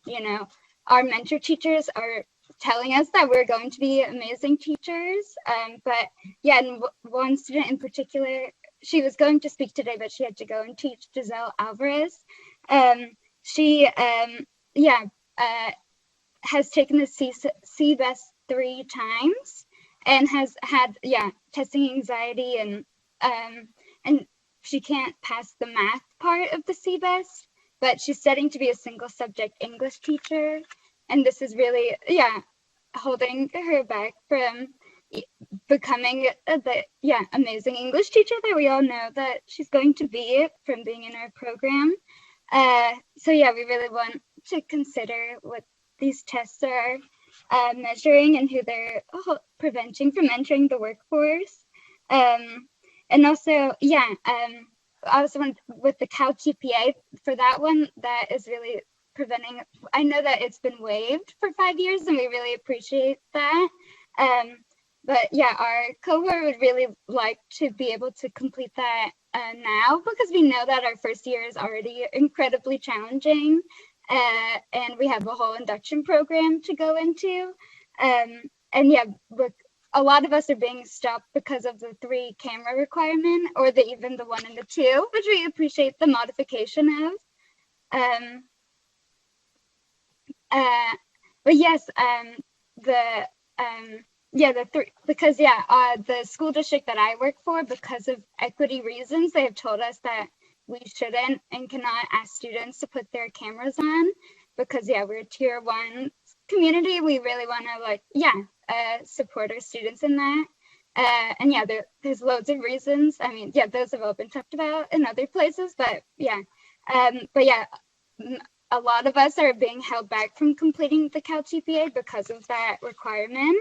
our mentor teachers are telling us that we're going to be amazing teachers. And one student in particular, she was going to speak today, but she had to go and teach, Giselle Alvarez. She has taken the CBEST 3 times and has had testing anxiety and she can't pass the math part of the CBEST, but she's studying to be a single subject English teacher. and this is really, holding her back from becoming the amazing English teacher that we all know that she's going to be from being in our program. So we really want to consider what these tests are measuring and who they're preventing from entering the workforce. And also, I also want with the Cal GPA for that one, that is really preventing. I know that it's been waived for 5 years, and we really appreciate that. But our cohort would really like to be able to complete that now, because we know that our first year is already incredibly challenging, and we have a whole induction program to go into. A lot of us are being stopped because of the 3 camera requirement, or even the 1 and the 2, which we appreciate the modification of. But yes, the 3, because the school district that I work for, because of equity reasons, they have told us that we shouldn't and cannot ask students to put their cameras on, because we're a tier 1 community. We really want to support our students in that. And there's loads of reasons. I mean, those have all been talked about in other places, but a lot of us are being held back from completing the Cal GPA because of that requirement.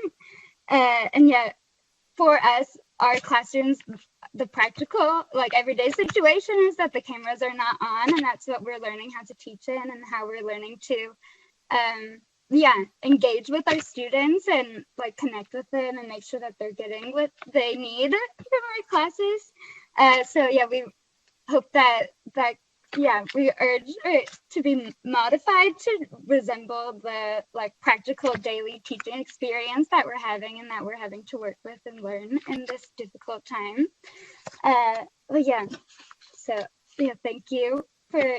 And yet for us, our classrooms, the practical, everyday situation is that the cameras are not on, and that's what we're learning how to teach in, and how we're learning to engage with our students and connect with them and make sure that they're getting what they need from our classes. We hope that we urge it to be modified to resemble the practical daily teaching experience that we're having and that we're having to work with and learn in this difficult time. Thank you for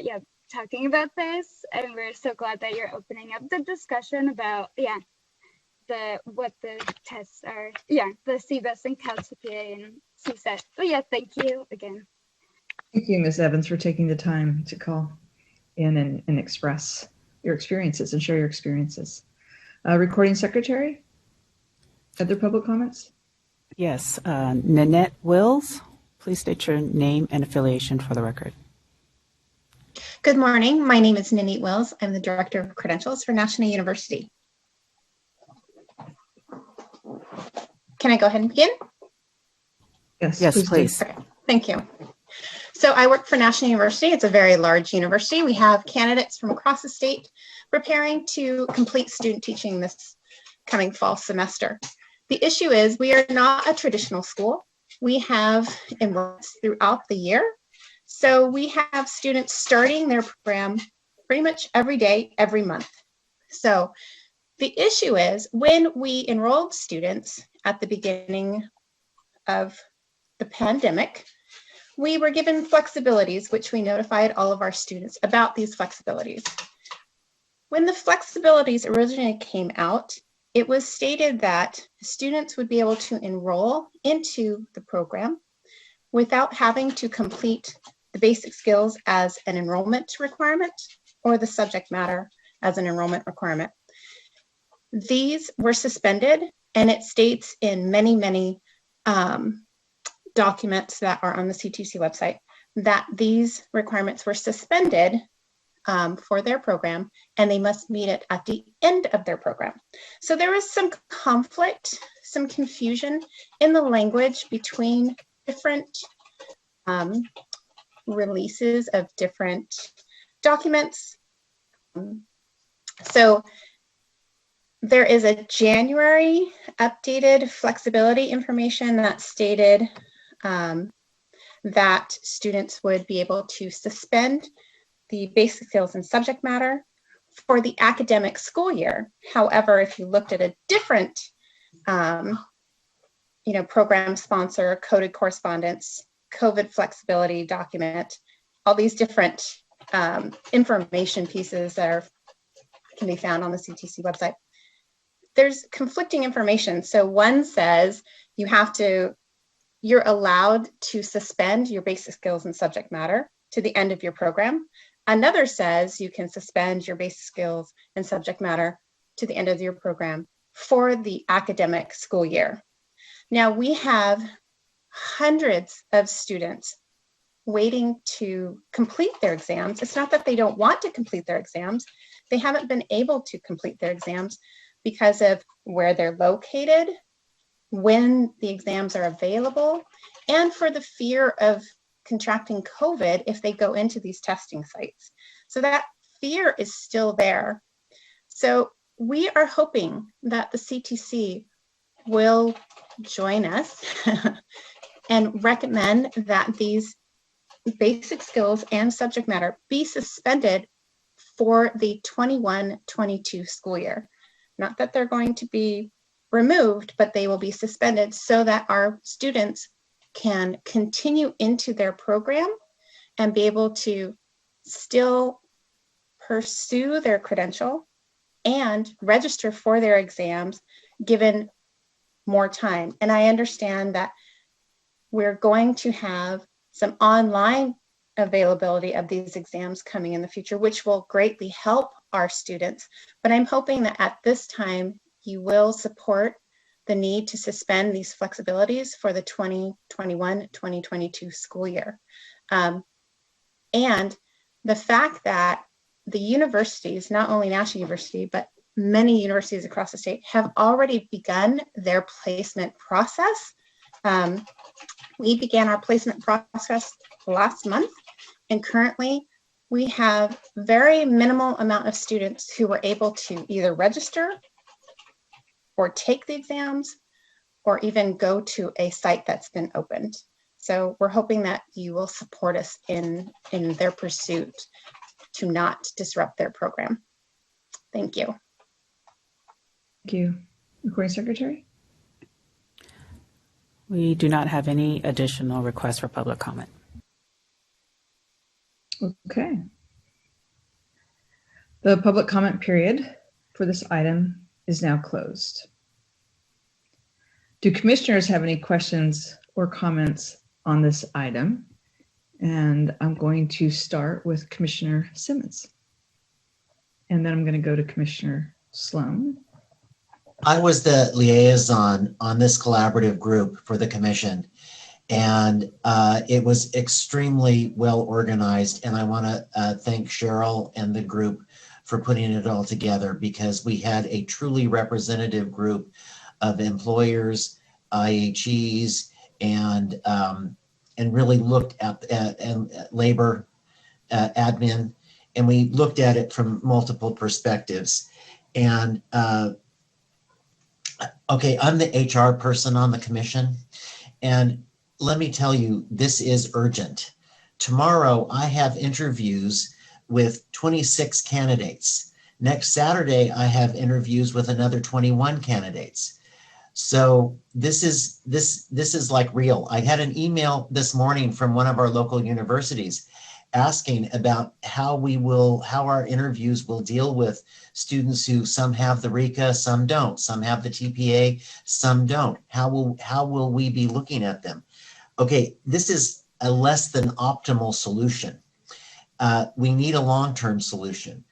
talking about this, and we're so glad that you're opening up the discussion about what the tests are, the CBEST and Cal GPA and CSET. Thank you again. Thank you, Ms. Evans, for taking the time to call in and express your experiences and share your experiences. Recording Secretary, other public comments? Yes, Nanette Wills, please state your name and affiliation for the record. Good morning. My name is Nanette Wills. I'm the Director of Credentials for National University. Can I go ahead and begin? Yes, please. Okay, thank you. So I work for National University. It's a very large university. We have candidates from across the state preparing to complete student teaching this coming fall semester. The issue is we are not a traditional school. We have enrollments throughout the year. So we have students starting their program pretty much every day, every month. So the issue is when we enrolled students at the beginning of the pandemic, we were given flexibilities, which we notified all of our students about these flexibilities. When the flexibilities originally came out, it was stated that students would be able to enroll into the program without having to complete the basic skills as an enrollment requirement or the subject matter as an enrollment requirement. These were suspended, and it states in many documents that are on the CTC website that these requirements were suspended for their program, and they must meet it at the end of their program. So there was some conflict, some confusion in the language between different releases of different documents. So there is a January updated flexibility information that stated that students would be able to suspend the basic skills and subject matter for the academic school year. However, if you looked at a different program sponsor, coded correspondence, COVID flexibility document, all these different information pieces that can be found on the CTC website, there's conflicting information. So one says you're allowed to suspend your basic skills and subject matter to the end of your program. Another says you can suspend your basic skills and subject matter to the end of your program for the academic school year. Now we have hundreds of students waiting to complete their exams. It's not that they don't want to complete their exams. They haven't been able to complete their exams because of where they're located, when the exams are available, and for the fear of contracting COVID if they go into these testing sites. So that fear is still there. So we are hoping that the CTC will join us and recommend that these basic skills and subject matter be suspended for the 21-22 school year. Not that they're going to be removed, but they will be suspended so that our students can continue into their program and be able to still pursue their credential and register for their exams given more time. And I understand that we're going to have some online availability of these exams coming in the future, which will greatly help our students. But I'm hoping that at this time, you will support the need to suspend these flexibilities for the 2021-2022 school year. And the fact that the universities, not only National University, but many universities across the state have already begun their placement process. We began our placement process last month, and currently we have very minimal amount of students who were able to either register or take the exams or even go to a site that's been opened. So we're hoping that you will support us in their pursuit to not disrupt their program. Thank you. Thank you. Recording Secretary? We do not have any additional requests for public comment. Okay. The public comment period for this item is now closed. Do commissioners have any questions or comments on this item? And I'm going to start with Commissioner Simmons. And then I'm going to go to Commissioner Sloan. I was the liaison on this collaborative group for the commission, and it was extremely well organized. And I want to thank Cheryl and the group for putting it all together, because we had a truly representative group of employers, IHEs, and really looked at labor, admin, and we looked at it from multiple perspectives. And okay, I'm the HR person on the commission, and let me tell you, this is urgent. Tomorrow, I have interviews with 26 candidates. Next Saturday, I have interviews with another 21 candidates. So this is like real. I had an email this morning from one of our local universities asking about how our interviews will deal with students who some have the RICA, some don't, some have the TPA, some don't. How will we be looking at them? Okay, this is a less than optimal solution. We need a long-term solution.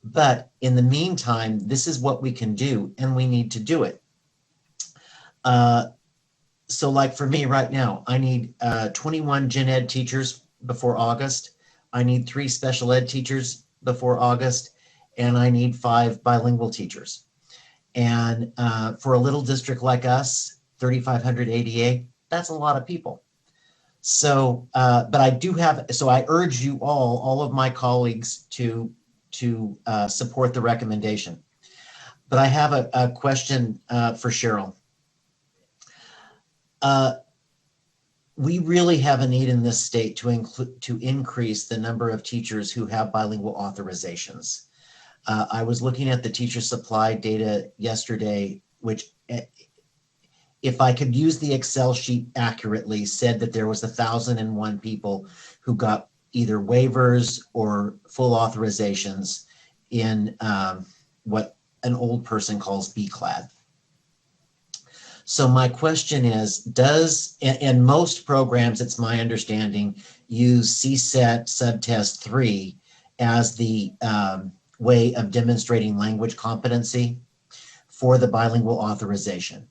But in the meantime, this is what we can do, and we need to do it. So like for me right now, I need 21 gen ed teachers before August. I need 3 special ed teachers before August, and I need 5 bilingual teachers. And for a little district like us, 3,500 ADA, that's a lot of people. So, but I do have, so I urge you all of my colleagues to support the recommendation. But I have a question for Cheryl. We really have a need in this state to increase the number of teachers who have bilingual authorizations. I was looking at the teacher supply data yesterday, which, if I could use the Excel sheet accurately, said that there was 1,001 people who got either waivers or full authorizations in what an old person calls BCLAD. So my question is, and most programs, it's my understanding, use CSET subtest 3 as the way of demonstrating language competency for the bilingual authorization.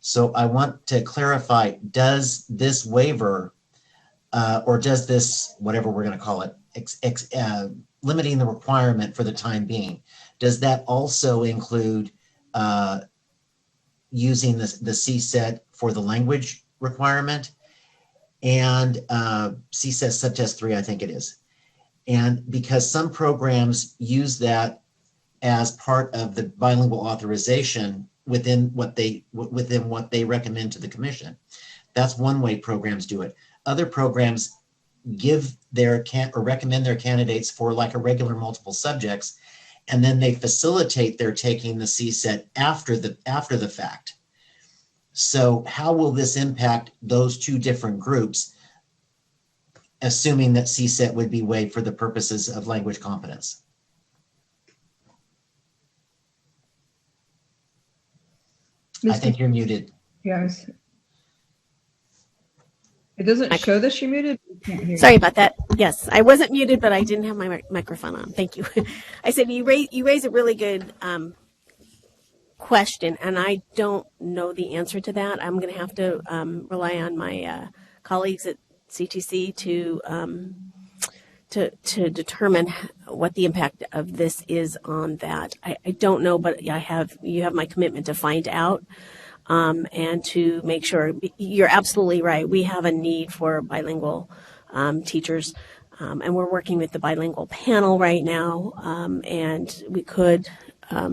So I want to clarify, does this waiver or does this, whatever we're going to call it, limiting the requirement for the time being, does that also include using the CSET for the language requirement and CSET subtest 3, I think it is. And because some programs use that as part of the bilingual authorization within what they recommend to the commission. That's one way programs do it. Other programs give their or recommend their candidates for like a regular multiple subjects, and then they facilitate their taking the CSET after the fact. So how will this impact those two different groups, assuming that CSET would be waived for the purposes of language competence? I think you're muted. Yes. It doesn't show that you're muted. Can't hear Sorry you. about that. Yes, I wasn't muted, but I didn't have my microphone on. Thank you. I said you raise a really good question, and I don't know the answer to that. I'm going to have to rely on my colleagues at CTC to determine what the impact of this is on that. I don't know, but you have my commitment to find out and to make sure. You're absolutely right. We have a need for bilingual teachers, and we're working with the bilingual panel right now, and we could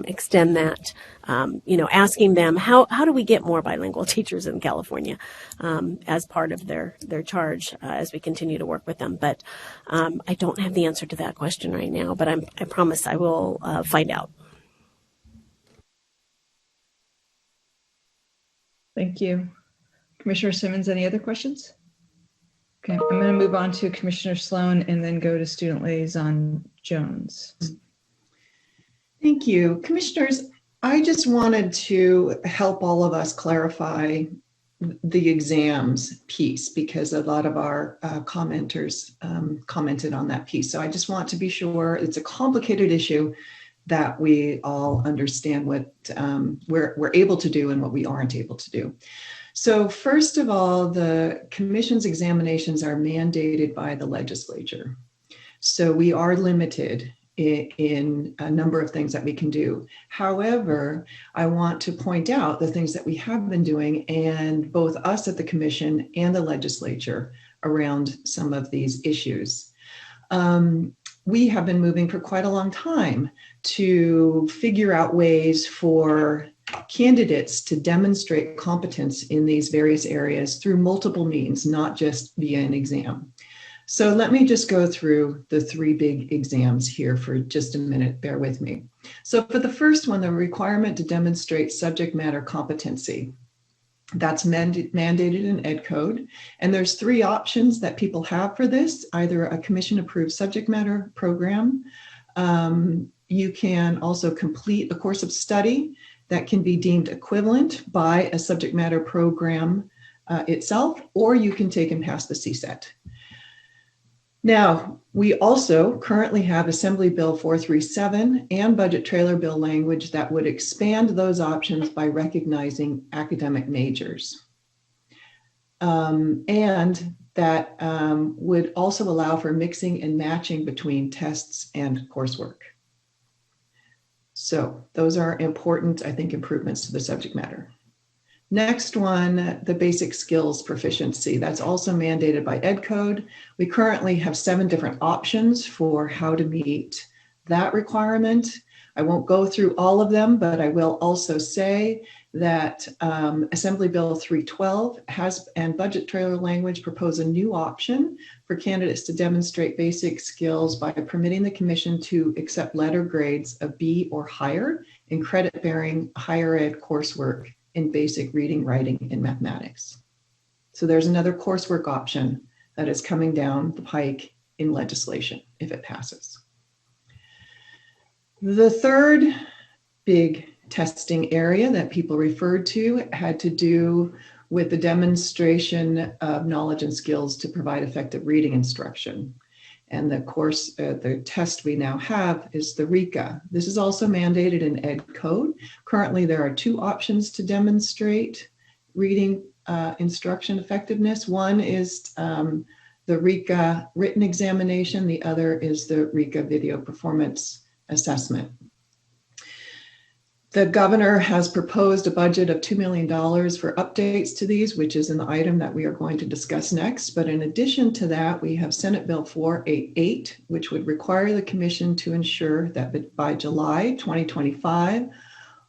extend that, asking them how do we get more bilingual teachers in California as part of their charge as we continue to work with them. But I don't have the answer to that question right now, but I promise I will find out. Thank you. Commissioner Simmons, any other questions? Okay, I'm going to move on to Commissioner Sloan and then go to Student Liaison Jones. Thank you. Commissioners, I just wanted to help all of us clarify the exams piece because a lot of our commenters commented on that piece. So I just want to be sure it's a complicated issue that we all understand what we're able to do and what we aren't able to do. So first of all, the commission's examinations are mandated by the legislature. So we are limited in a number of things that we can do. However, I want to point out the things that we have been doing, and both us at the commission and the legislature around some of these issues. We have been moving for quite a long time to figure out ways for candidates to demonstrate competence in these various areas through multiple means, not just via an exam. So let me just go through the three big exams here for just a minute, bear with me. So for the first one, the requirement to demonstrate subject matter competency. That's mandated in Ed Code. And there's three options that people have for this, either a commission approved subject matter program. You can also complete a course of study that can be deemed equivalent by a subject matter program itself, or you can take and pass the CSET. Now, we also currently have Assembly Bill 437 and Budget Trailer Bill language that would expand those options by recognizing academic majors. And that would also allow for mixing and matching between tests and coursework. So those are important, I think, improvements to the subject matter. Next one, the basic skills proficiency. That's also mandated by Ed Code. We currently have 7 different options for how to meet that requirement. I won't go through all of them, but I will also say that Assembly Bill 312 and Budget Trailer language propose a new option for candidates to demonstrate basic skills by permitting the commission to accept letter grades of B or higher in credit-bearing higher ed coursework in basic reading, writing, and mathematics. So there's another coursework option that is coming down the pike in legislation if it passes. The third big testing area that people referred to had to do with the demonstration of knowledge and skills to provide effective reading instruction. And the course, the test we now have is the RICA. This is also mandated in Ed Code. Currently, there are two options to demonstrate reading instruction effectiveness. One is the RICA written examination. The other is the RICA video performance assessment. The governor has proposed a budget of $2 million for updates to these, which is an item that we are going to discuss next. But in addition to that, we have Senate Bill 488, which would require the commission to ensure that by July 2025,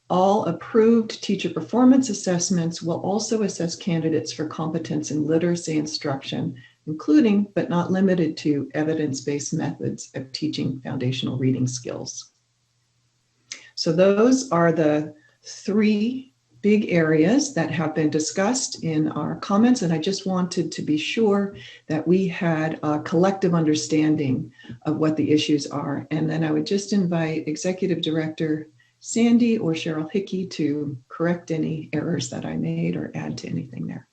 all approved teacher performance assessments will also assess candidates for competence in literacy instruction, including but not limited to evidence-based methods of teaching foundational reading skills. So those are the three big areas that have been discussed in our comments, and I just wanted to be sure that we had a collective understanding of what the issues are. And then I would just invite Executive Director Sandy or Cheryl Hickey to correct any errors that I made or add to anything there.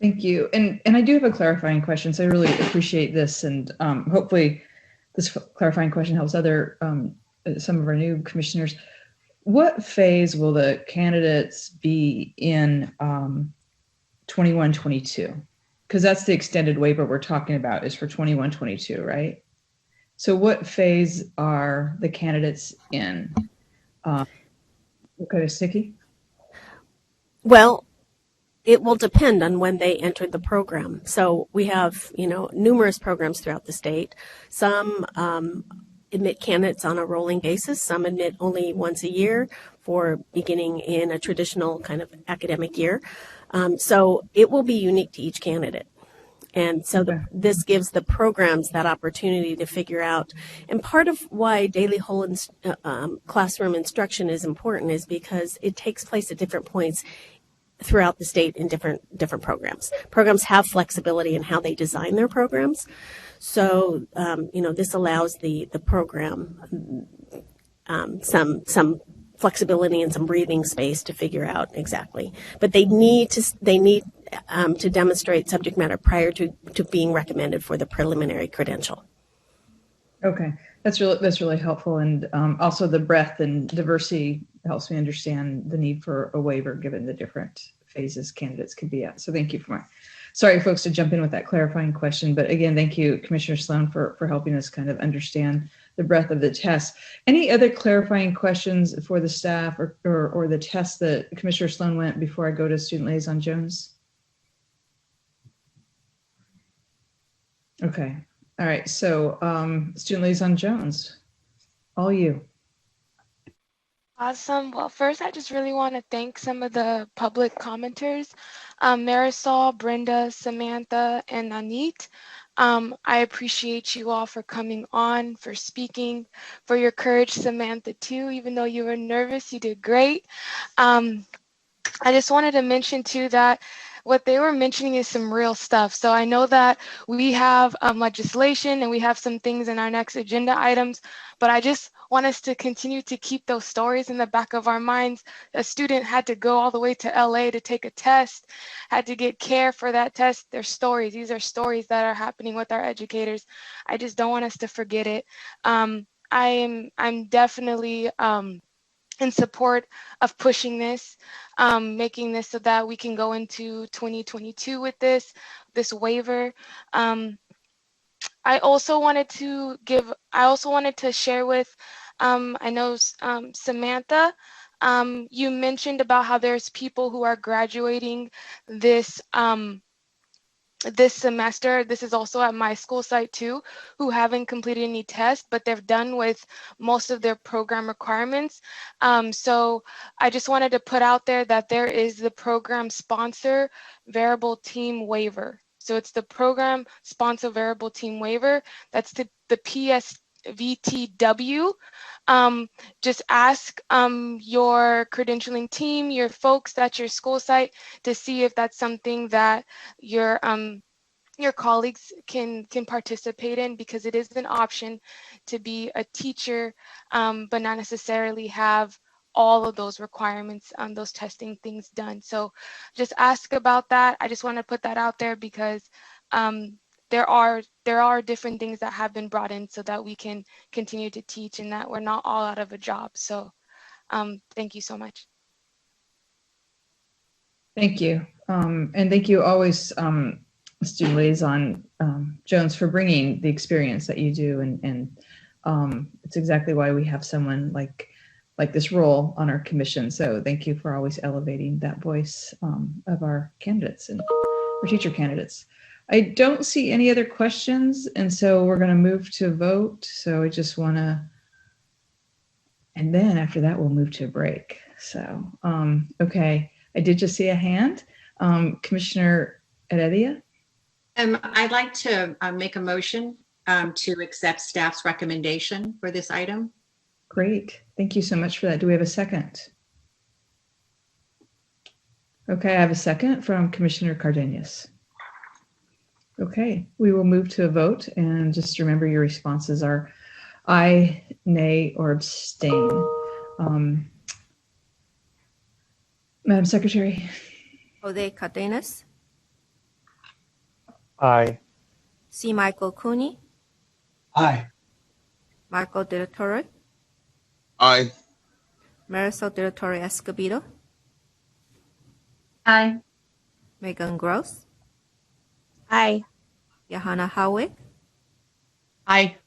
Thank you. And I do have a clarifying question, so I really appreciate this, and hopefully this clarifying question helps other some of our new commissioners. What phase will the candidates be in 21-22? Because that's the extended waiver we're talking about is for 21-22, right? So what phase are the candidates in? Okay, Sticky? Well, it will depend on when they entered the program. So we have, numerous programs throughout the state. Some admit candidates on a rolling basis. Some admit only once a year for beginning in a traditional kind of academic year. So it will be unique to each candidate. And so this gives the programs that opportunity to figure out. And part of why daily whole classroom instruction is important is because it takes place at different points throughout the state in different programs. Programs have flexibility in how they design their programs. So, this allows the program some flexibility and some breathing space to figure out exactly. But they need to demonstrate subject matter prior to being recommended for the preliminary credential. Okay, that's really helpful, and also the breadth and diversity helps me understand the need for a waiver given the different phases candidates could be at. So thank you sorry folks to jump in with that clarifying question, but again, thank you Commissioner Sloan for helping us kind of understand the breadth of the test. Any other clarifying questions for the staff or the test that Commissioner Sloan went before I go to Student Liaison Jones? Okay. All right, so Student Liaison Jones, all you. Awesome. Well, first, I just really want to thank some of the public commenters, Marisol, Brenda, Samantha, and Anit. I appreciate you all for coming on, for speaking, for your courage, Samantha, too. Even though you were nervous, you did great. I just wanted to mention, too, that what they were mentioning is some real stuff. So I know that we have legislation and we have some things in our next agenda items, but I just want us to continue to keep those stories in the back of our minds. A student had to go all the way to LA to take a test, had to get care for that test. They're stories. These are stories that are happening with our educators. I just don't want us to forget it. I'm definitely in support of pushing this, making this so that we can go into 2022 with this waiver. I also wanted to share with, I know Samantha, you mentioned about how there's people who are graduating this semester. This is also at my school site too, who haven't completed any tests, but they're done with most of their program requirements. So I just wanted to put out there that there is the program sponsor variable team waiver. So it's the program sponsor variable team waiver. That's the PSVTW. Just ask your credentialing team, your folks at your school site, to see if that's something that your colleagues can participate in, because it is an option to be a teacher, but not necessarily have all of those requirements on those testing things done. So just ask about that. I just want to put that out there because there are different things that have been brought in so that we can continue to teach and that we're not all out of a job. So thank you so much. Thank you. And thank you always, Student Liaison Jones, for bringing the experience that you do. And it's exactly why we have someone like this role on our commission. So thank you for always elevating that voice of our candidates and our teacher candidates. I don't see any other questions. And so we're going to move to vote. So I just want to, and then after that, we'll move to a break. So, okay. I did just see a hand. Commissioner Heredia? I'd like to make a motion to accept staff's recommendation for this item. Great. Thank you so much for that. Do we have a second? Okay, I have a second from Commissioner Cardenas. Okay, we will move to a vote, and just remember your responses are aye, nay, or abstain. Madam Secretary. Jose Cardenas. Aye. C. Michael Cooney. Aye. Marco Del Toro. Aye. Marisol Del Toro Escobedo. Aye. Megan Gross. Aye. Johanna Howick. Aye.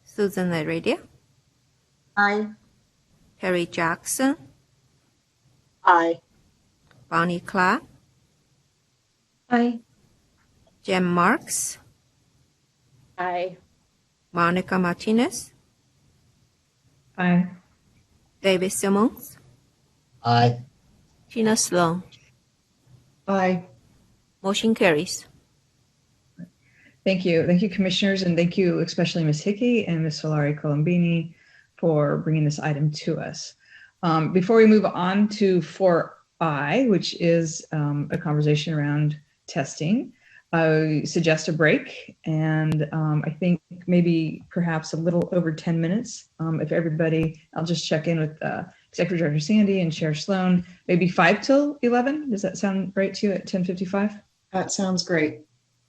Susan Heredia. Aye. Perry Jackson. Aye. Bonnie Clark. Aye. Jem Marks. Aye. Monica Martinez. Aye. David Simmons. Aye. Tina Sloan. Aye. Motion carries. Thank you. Thank you, commissioners, and thank you especially Ms. Hickey and Ms. Solari Colombini for bringing this item to us. Before we move on to 4I, which is a conversation around testing, I suggest a break, and I think maybe perhaps a little over 10 minutes. If everybody, I'll just check in with Executive Director Sandy and Chair Sloan, maybe 5 till 11. Does that sound right to you at 10:55? That sounds great.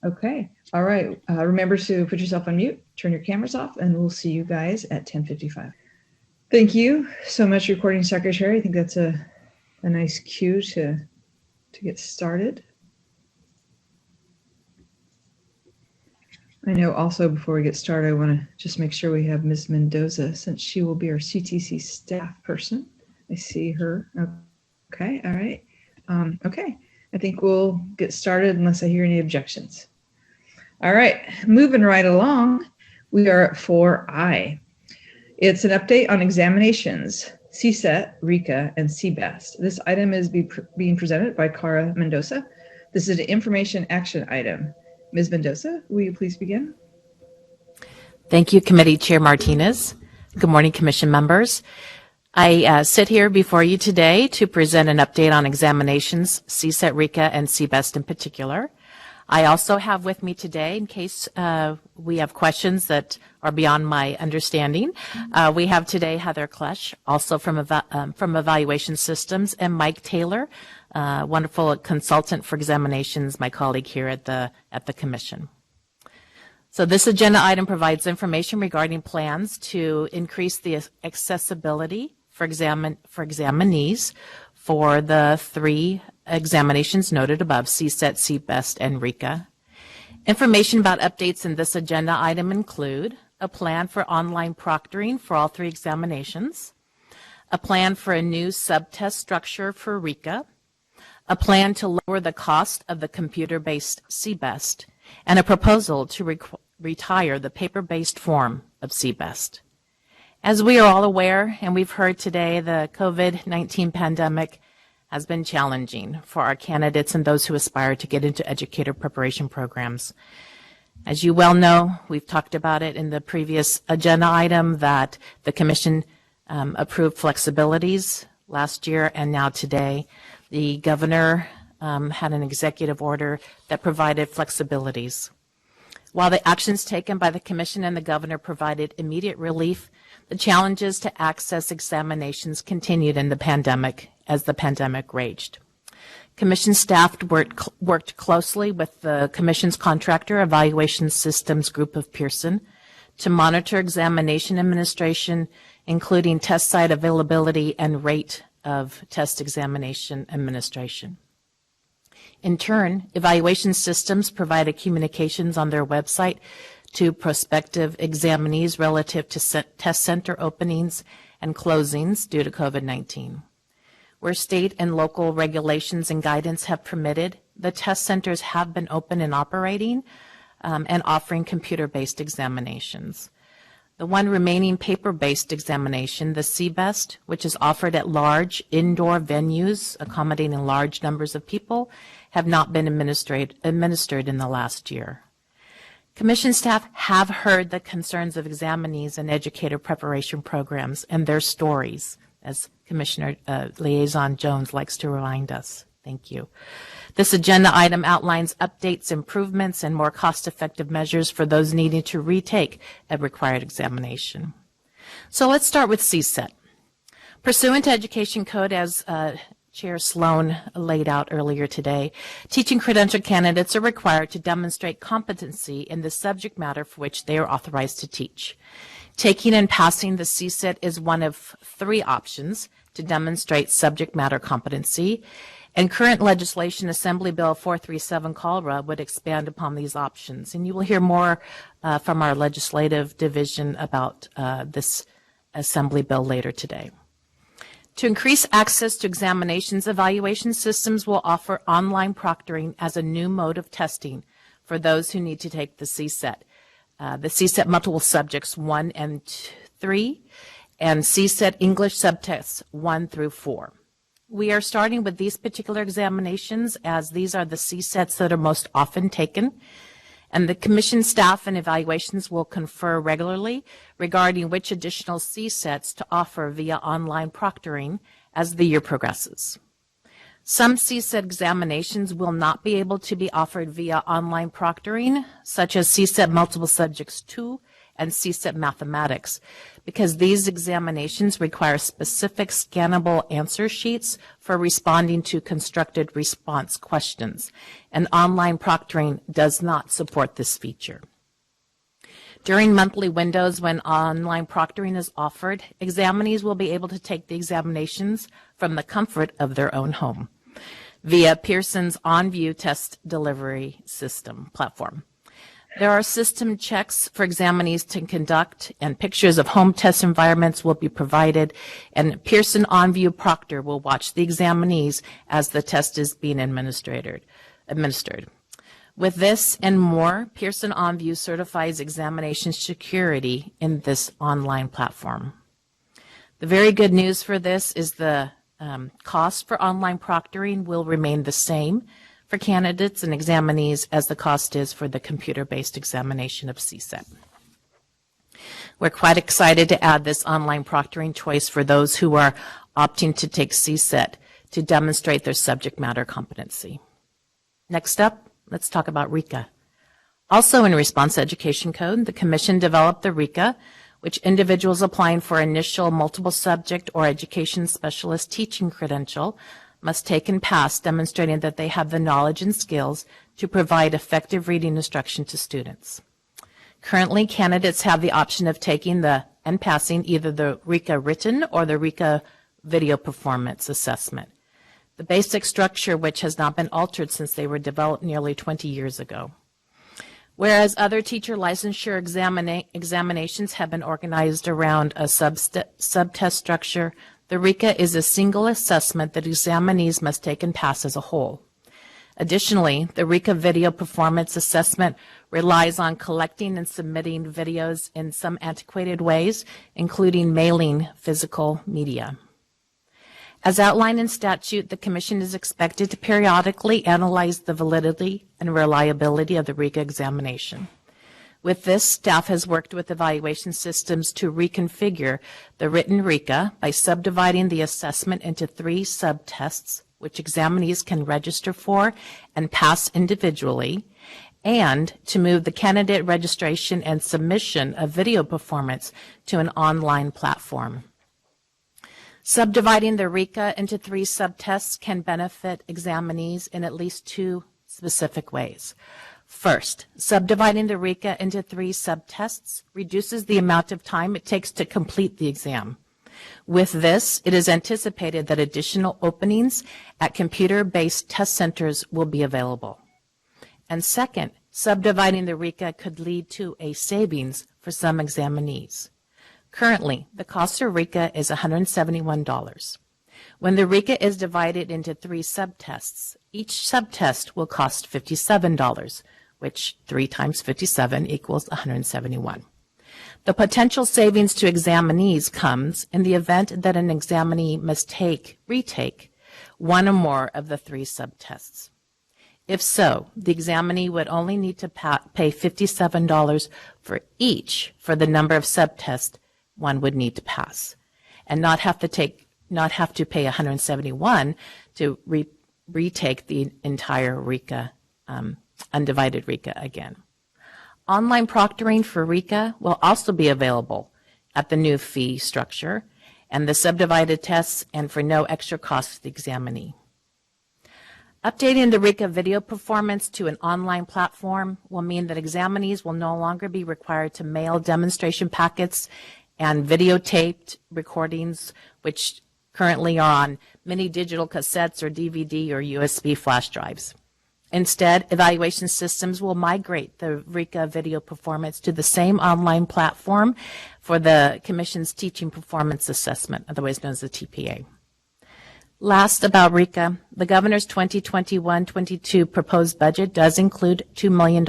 Okay. All right. Remember to put yourself on mute, turn your cameras off, and we'll see you guys at 10:55. Thank you so much, Recording Secretary. I think that's a nice cue to get started. I know also before we get started, I want to just make sure we have Ms. Mendoza, since she will be our CTC staff person. I see her. Okay. All right. Okay. I think we'll get started unless I hear any objections. All right. Moving right along, we are at 4I. It's an update on examinations, CSET, RICA, and CBEST. This item is being presented by Cara Mendoza. This is an information action item. Ms. Mendoza, will you please begin? Thank you, Committee Chair Martinez. Good morning, Commission members. I sit here before you today to present an update on examinations, CSET, RICA, and CBEST in particular. I also have with me today, in case we have questions that are beyond my understanding, we have today Heather Klesch, also from Evaluation Systems, and Mike Taylor, wonderful consultant for examinations, my colleague here at the Commission. So this agenda item provides information regarding plans to increase the accessibility for examinees for the 3 examinations noted above, CSET, CBEST, and RICA. Information about updates in this agenda item include a plan for online proctoring for all 3 examinations, a plan for a new subtest structure for RICA, a plan to lower the cost of the computer-based CBEST, and a proposal to retire the paper-based form of CBEST. As we are all aware, and we've heard today, the COVID-19 pandemic has been challenging for our candidates and those who aspire to get into educator preparation programs. As you well know, we've talked about it in the previous agenda item that the Commission approved flexibilities last year, and now today the Governor had an executive order that provided flexibilities. While the actions taken by the Commission and the Governor provided immediate relief, the challenges to access examinations continued in the pandemic as the pandemic raged. Commission staff worked closely with the Commission's contractor evaluation systems group of Pearson to monitor examination administration, including test site availability and rate of test examination administration. In turn, evaluation systems provided communications on their website to prospective examinees relative to test center openings and closings due to COVID-19. Where state and local regulations and guidance have permitted, the test centers have been open and operating and offering computer-based examinations. The one remaining paper-based examination, the CBEST, which is offered at large indoor venues accommodating large numbers of people, have not been administered in the last year. Commission staff have heard the concerns of examinees and educator preparation programs and their stories, as Commissioner Liaison Jones likes to remind us. Thank you. This agenda item outlines updates, improvements, and more cost-effective measures for those needing to retake a required examination. So let's start with CSET. Pursuant to Education Code, as Chair Sloan laid out earlier today, teaching credential candidates are required to demonstrate competency in the subject matter for which they are authorized to teach. Taking and passing the CSET is one of 3 options to demonstrate subject matter competency, and current legislation, Assembly Bill 437 CALRA, would expand upon these options. And you will hear more from our legislative division about this Assembly bill later today. To increase access to examinations, evaluation systems will offer online proctoring as a new mode of testing for those who need to take the CSET. The CSET multiple subjects 1 and 3, and CSET English subtests 1 through 4. We are starting with these particular examinations as these are the CSETs that are most often taken, and the Commission staff and evaluations will confer regularly regarding which additional CSETs to offer via online proctoring as the year progresses. Some CSET examinations will not be able to be offered via online proctoring, such as CSET Multiple Subjects 2 and CSET Mathematics, because these examinations require specific scannable answer sheets for responding to constructed response questions, and online proctoring does not support this feature. During monthly windows when online proctoring is offered, examinees will be able to take the examinations from the comfort of their own home via Pearson's OnView test delivery system platform. There are system checks for examinees to conduct, and pictures of home test environments will be provided, and Pearson OnView proctor will watch the examinees as the test is being administered. With this and more, Pearson OnView certifies examination security in this online platform. The very good news for this is the cost for online proctoring will remain the same for candidates and examinees as the cost is for the computer-based examination of CSET. We're quite excited to add this online proctoring choice for those who are opting to take CSET to demonstrate their subject matter competency. Next up, let's talk about RICA. Also in response to Education Code, the Commission developed the RICA, which individuals applying for initial multiple subject or education specialist teaching credential must take and pass, demonstrating that they have the knowledge and skills to provide effective reading instruction to students. Currently, candidates have the option of taking and passing either the RICA written or the RICA video performance assessment, the basic structure which has not been altered since they were developed nearly 20 years ago. Whereas other teacher licensure examinations have been organized around a subtest structure, the RICA is a single assessment that examinees must take and pass as a whole. Additionally, the RICA video performance assessment relies on collecting and submitting videos in some antiquated ways, including mailing physical media. As outlined in statute, the Commission is expected to periodically analyze the validity and reliability of the RICA examination. With this, staff has worked with evaluation systems to reconfigure the written RICA by subdividing the assessment into 3 subtests, which examinees can register for and pass individually, and to move the candidate registration and submission of video performance to an online platform. Subdividing the RICA into 3 subtests can benefit examinees in at least 2 specific ways. First, subdividing the RICA into 3 subtests reduces the amount of time it takes to complete the exam. With this, it is anticipated that additional openings at computer-based test centers will be available. And second, subdividing the RICA could lead to a savings for some examinees. Currently, the cost of RICA is $171. When the RICA is divided into 3 subtests, each subtest will cost $57, which 3 times 57 equals 171. The potential savings to examinees comes in the event that an examinee must retake one or more of the 3 subtests. If so, the examinee would only need to pay $57 for each for the number of subtests one would need to pass, and not have to pay $171 to retake the entire RICA, undivided RICA again. Online proctoring for RICA will also be available at the new fee structure and the subdivided tests, and for no extra cost to the examinee. Updating the RICA video performance to an online platform will mean that examinees will no longer be required to mail demonstration packets and videotaped recordings, which currently are on mini digital cassettes or DVD or USB flash drives. Instead, evaluation systems will migrate the RICA video performance to the same online platform for the Commission's Teaching Performance Assessment, otherwise known as the TPA. Last about RICA, the Governor's 2021-22 proposed budget does include $2 million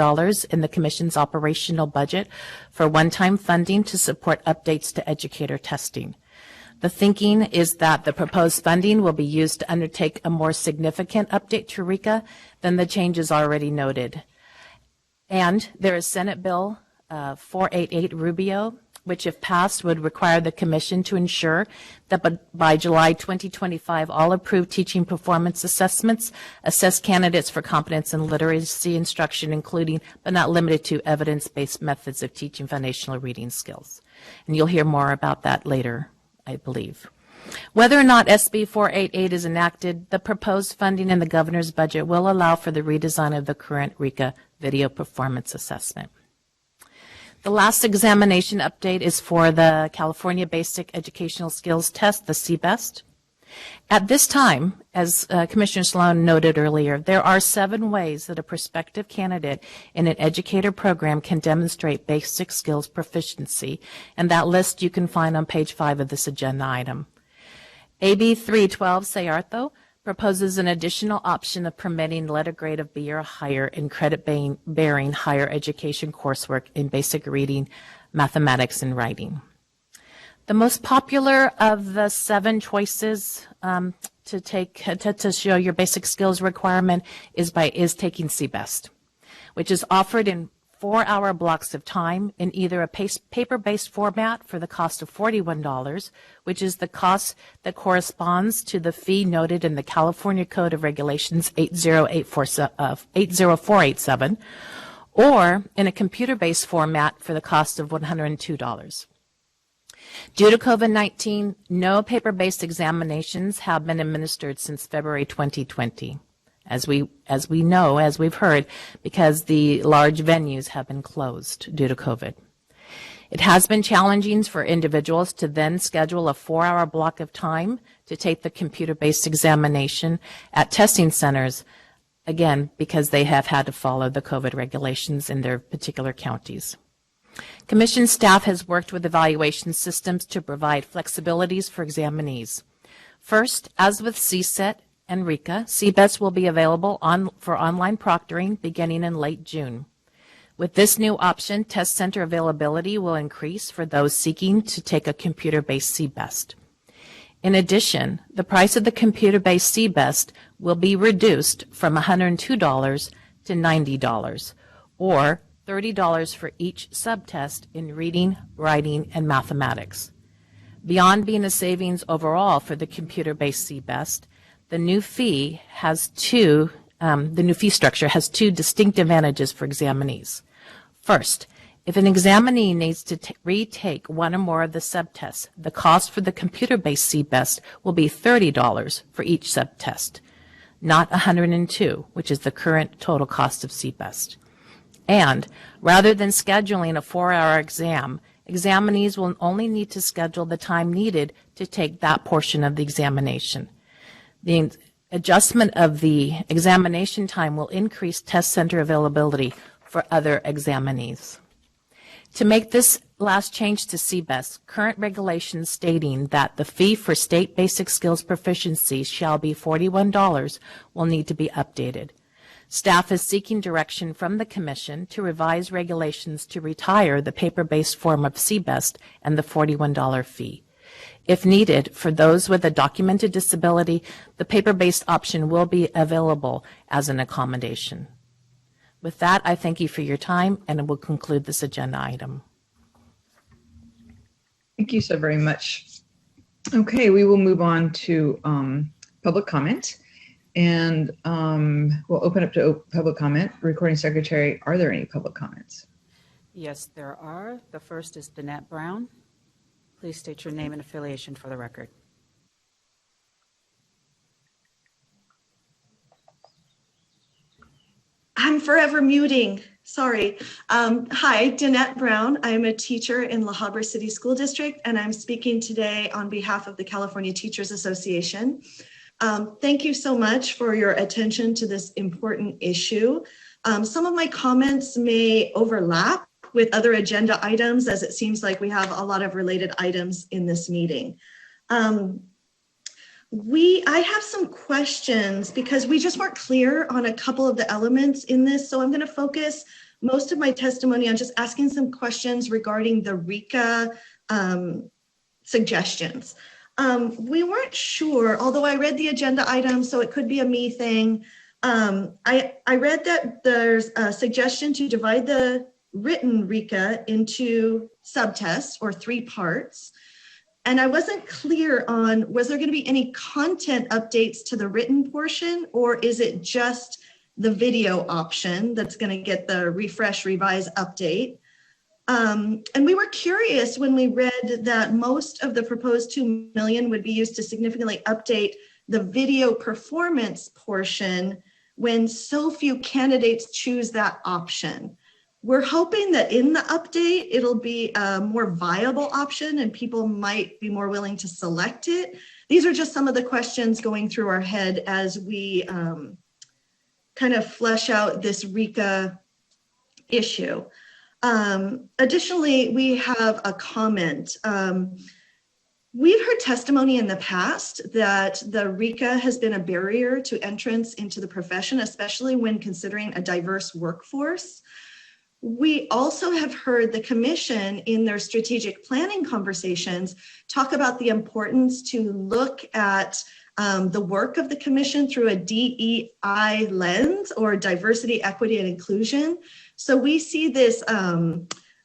in the Commission's operational budget for one-time funding to support updates to educator testing. The thinking is that the proposed funding will be used to undertake a more significant update to RICA than the changes already noted. And there is Senate Bill 488 Rubio, which if passed would require the Commission to ensure that by July 2025, all approved teaching performance assessments assess candidates for competence and literacy instruction, including but not limited to evidence-based methods of teaching foundational reading skills. And you'll hear more about that later, I believe. Whether or not SB 488 is enacted, the proposed funding in the Governor's budget will allow for the redesign of the current RICA video performance assessment. The last examination update is for the California Basic Educational Skills Test, the CBEST. At this time, as Commissioner Sloan noted earlier, there are 7 ways that a prospective candidate in an educator program can demonstrate basic skills proficiency, and that list you can find on page 5 of this agenda item. AB 312 Sayartho proposes an additional option of permitting letter grade of B or higher in credit-bearing higher education coursework in basic reading, mathematics, and writing. The most popular of the 7 choices to show your basic skills requirement is taking CBEST, which is offered in 4-hour blocks of time in either a paper-based format for the cost of $41, which is the cost that corresponds to the fee noted in the California Code of Regulations 80487, or in a computer-based format for the cost of $102. Due to COVID-19, no paper-based examinations have been administered since February 2020. As we've heard, because the large venues have been closed due to COVID. It has been challenging for individuals to then schedule a 4-hour block of time to take the computer-based examination at testing centers, again, because they have had to follow the COVID regulations in their particular counties. Commission staff has worked with evaluation systems to provide flexibilities for examinees. First, as with CSET and RICA, CBEST will be available for online proctoring beginning in late June. With this new option, test center availability will increase for those seeking to take a computer-based CBEST. In addition, the price of the computer-based CBEST will be reduced from $102 to $90, or $30 for each subtest in reading, writing, and mathematics. Beyond being a savings overall for the computer-based CBEST, the new fee structure has 2 distinct advantages for examinees. First, If an examinee needs to retake one or more of the subtests, the cost for the computer-based CBEST will be $30 for each subtest, not $102, which is the current total cost of CBEST. And rather than scheduling a 4-hour exam, examinees will only need to schedule the time needed to take that portion of the examination. The adjustment of the examination time will increase test center availability for other examinees. To make this last change to CBEST, current regulations stating that the fee for state basic skills proficiency shall be $41 will need to be updated. Staff is seeking direction from the Commission to revise regulations to retire the paper-based form of CBEST and the $41 fee. If needed, for those with a documented disability, the paper-based option will be available as an accommodation. With that, I thank you for your time, and it will conclude this agenda item. Thank you so very much. Okay, we will move on to public comment, and we'll open up to public comment. Recording Secretary, are there any public comments? Yes, there are. The first is Danette Brown. Please state your name and affiliation for the record. I'm forever muting. Sorry. Hi, Danette Brown. I'm a teacher in La Habra City School District, and I'm speaking today on behalf of the California Teachers Association. Thank you so much for your attention to this important issue. Some of my comments may overlap with other agenda items, as it seems like we have a lot of related items in this meeting. I have some questions because we just weren't clear on a couple of the elements in this. So I'm going to focus most of my testimony on just asking some questions regarding the RICA suggestions. We weren't sure, although I read the agenda item, so it could be a me thing. I read that there's a suggestion to divide the written RICA into subtests or 3 parts. And I wasn't clear on, was there going to be any content updates to the written portion, or is it just the video option that's going to get the refresh, revise, update? And we were curious when we read that most of the proposed $2 million would be used to significantly update the video performance portion when so few candidates choose that option. We're hoping that in the update, it'll be a more viable option and people might be more willing to select it. These are just some of the questions going through our head as we kind of flesh out this RICA issue. Additionally, we have a comment. We've heard testimony in the past that the RICA has been a barrier to entrance into the profession, especially when considering a diverse workforce. We also have heard the Commission in their strategic planning conversations talk about the importance to look at the work of the Commission through a DEI lens, or diversity, equity, and inclusion. So we see this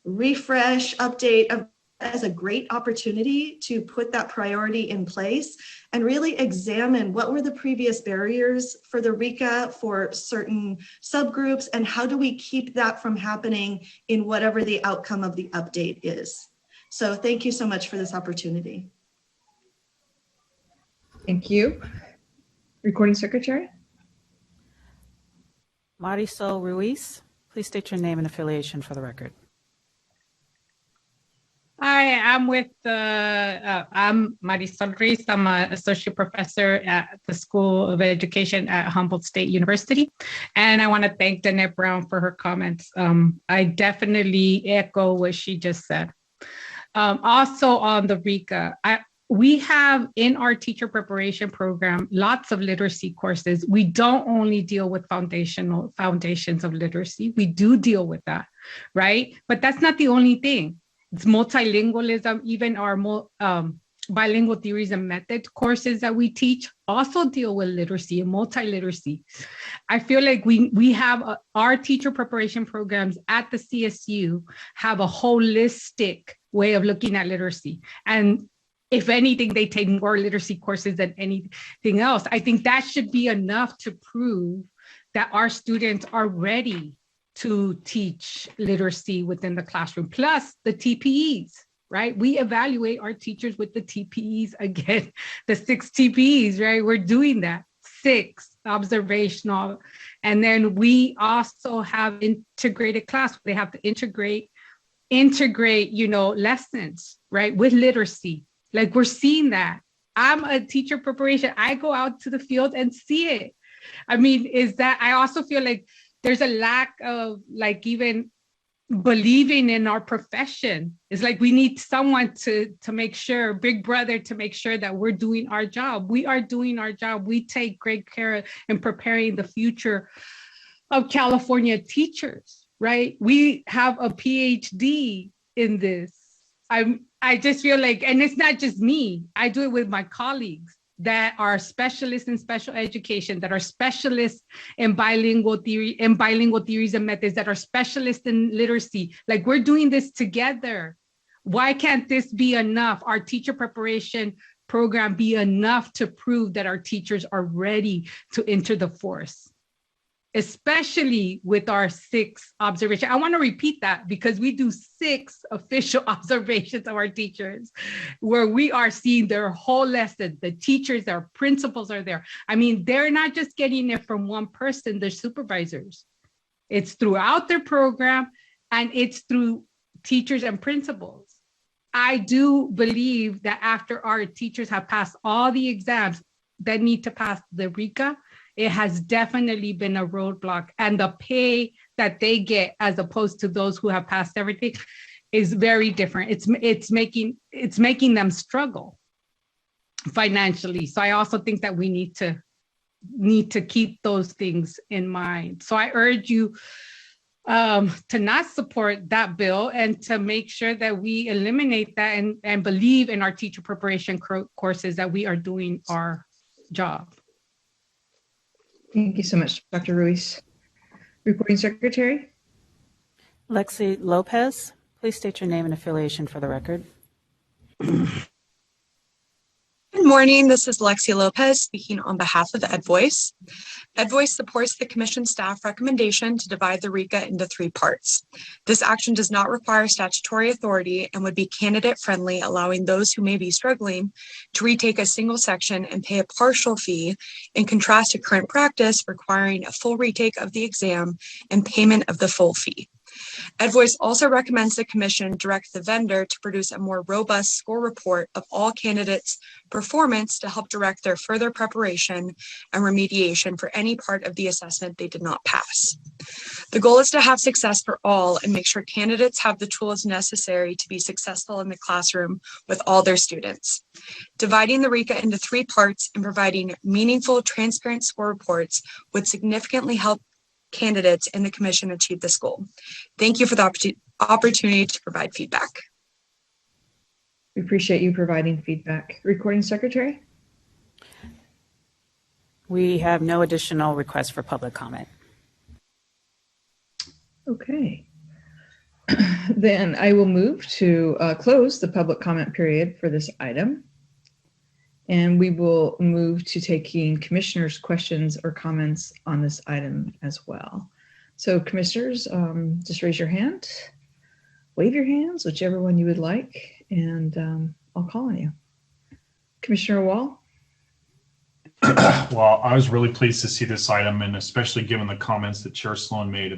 refresh, update as a great opportunity to put that priority in place and really examine what were the previous barriers for the RICA for certain subgroups, and how do we keep that from happening in whatever the outcome of the update is. So thank you so much for this opportunity. Thank you. Recording Secretary. Marisol Ruiz, please state your name and affiliation for the record. Hi, I'm I'm Marisol Ruiz. I'm an associate professor at the School of Education at Humboldt State University. And I want to thank Danette Brown for her comments. I definitely echo what she just said. Also on the RICA, we have in our teacher preparation program lots of literacy courses. We don't only deal with foundations of literacy. We do deal with that, right? But that's not the only thing. It's multilingualism, even our bilingual theories and methods courses that we teach also deal with literacy and multiliteracy. I feel like we have our teacher preparation programs at the CSU have a holistic way of looking at literacy. And if anything, they take more literacy courses than anything else. I think that should be enough to prove that our students are ready to teach literacy within the classroom, plus the TPEs, right? We evaluate our teachers with the TPEs again, the 6 TPEs, right? We're doing that, 6 observational. And then we also have integrated class. They have to integrate, lessons, right? With literacy. Like we're seeing that. I'm a teacher preparation. I go out to the field and see it. I mean, I also feel like there's a lack of like even believing in our profession. It's like we need someone to make sure, big brother, to make sure that we're doing our job. We are doing our job. We take great care in preparing the future of California teachers, right? We have a PhD in this. I just feel like, and it's not just me, I do it with my colleagues that are specialists in special education, that are specialists in bilingual theory, in bilingual theories and methods, that are specialists in literacy. Like we're doing this together. Why can't this be enough? Our teacher preparation program be enough to prove that our teachers are ready to enter the force? Especially with our 6 observations. I want to repeat that because we do 6 official observations of our teachers where we are seeing their whole lesson. The teachers, their principals are there. I mean, they're not just getting it from one person, they're supervisors. It's throughout their program and it's through teachers and principals. I do believe that after our teachers have passed all the exams that need to pass the RICA, it has definitely been a roadblock, and the pay that they get as opposed to those who have passed everything is very different. It's making them struggle financially. So I also think that we need to keep those things in mind. So I urge you to not support that bill and to make sure that we eliminate that and believe in our teacher preparation courses, that we are doing our job. Thank you so much, Dr. Ruiz. Recording Secretary. Lexi Lopez, please state your name and affiliation for the record. Good morning, this is Lexi Lopez speaking on behalf of EdVoice. EdVoice supports the Commission staff recommendation to divide the RICA into 3 parts. This action does not require statutory authority and would be candidate friendly, allowing those who may be struggling to retake a single section and pay a partial fee, in contrast to current practice requiring a full retake of the exam and payment of the full fee. EdVoice also recommends the Commission direct the vendor to produce a more robust score report of all candidates' performance to help direct their further preparation and remediation for any part of the assessment they did not pass. The goal is to have success for all and make sure candidates have the tools necessary to be successful in the classroom with all their students. Dividing the RICA into 3 parts and providing meaningful, transparent score reports would significantly help candidates and the Commission achieve this goal. Thank you for the opportunity to provide feedback. We appreciate you providing feedback. Recording Secretary. We have no additional requests for public comment. Okay. Then I will move to close the public comment period for this item. And we will move to taking commissioners' questions or comments on this item as well. So commissioners, just raise your hand, wave your hands, whichever one you would like, and I'll call on you. Commissioner Wall. Well, I was really pleased to see this item, and especially given the comments that Chair Sloan made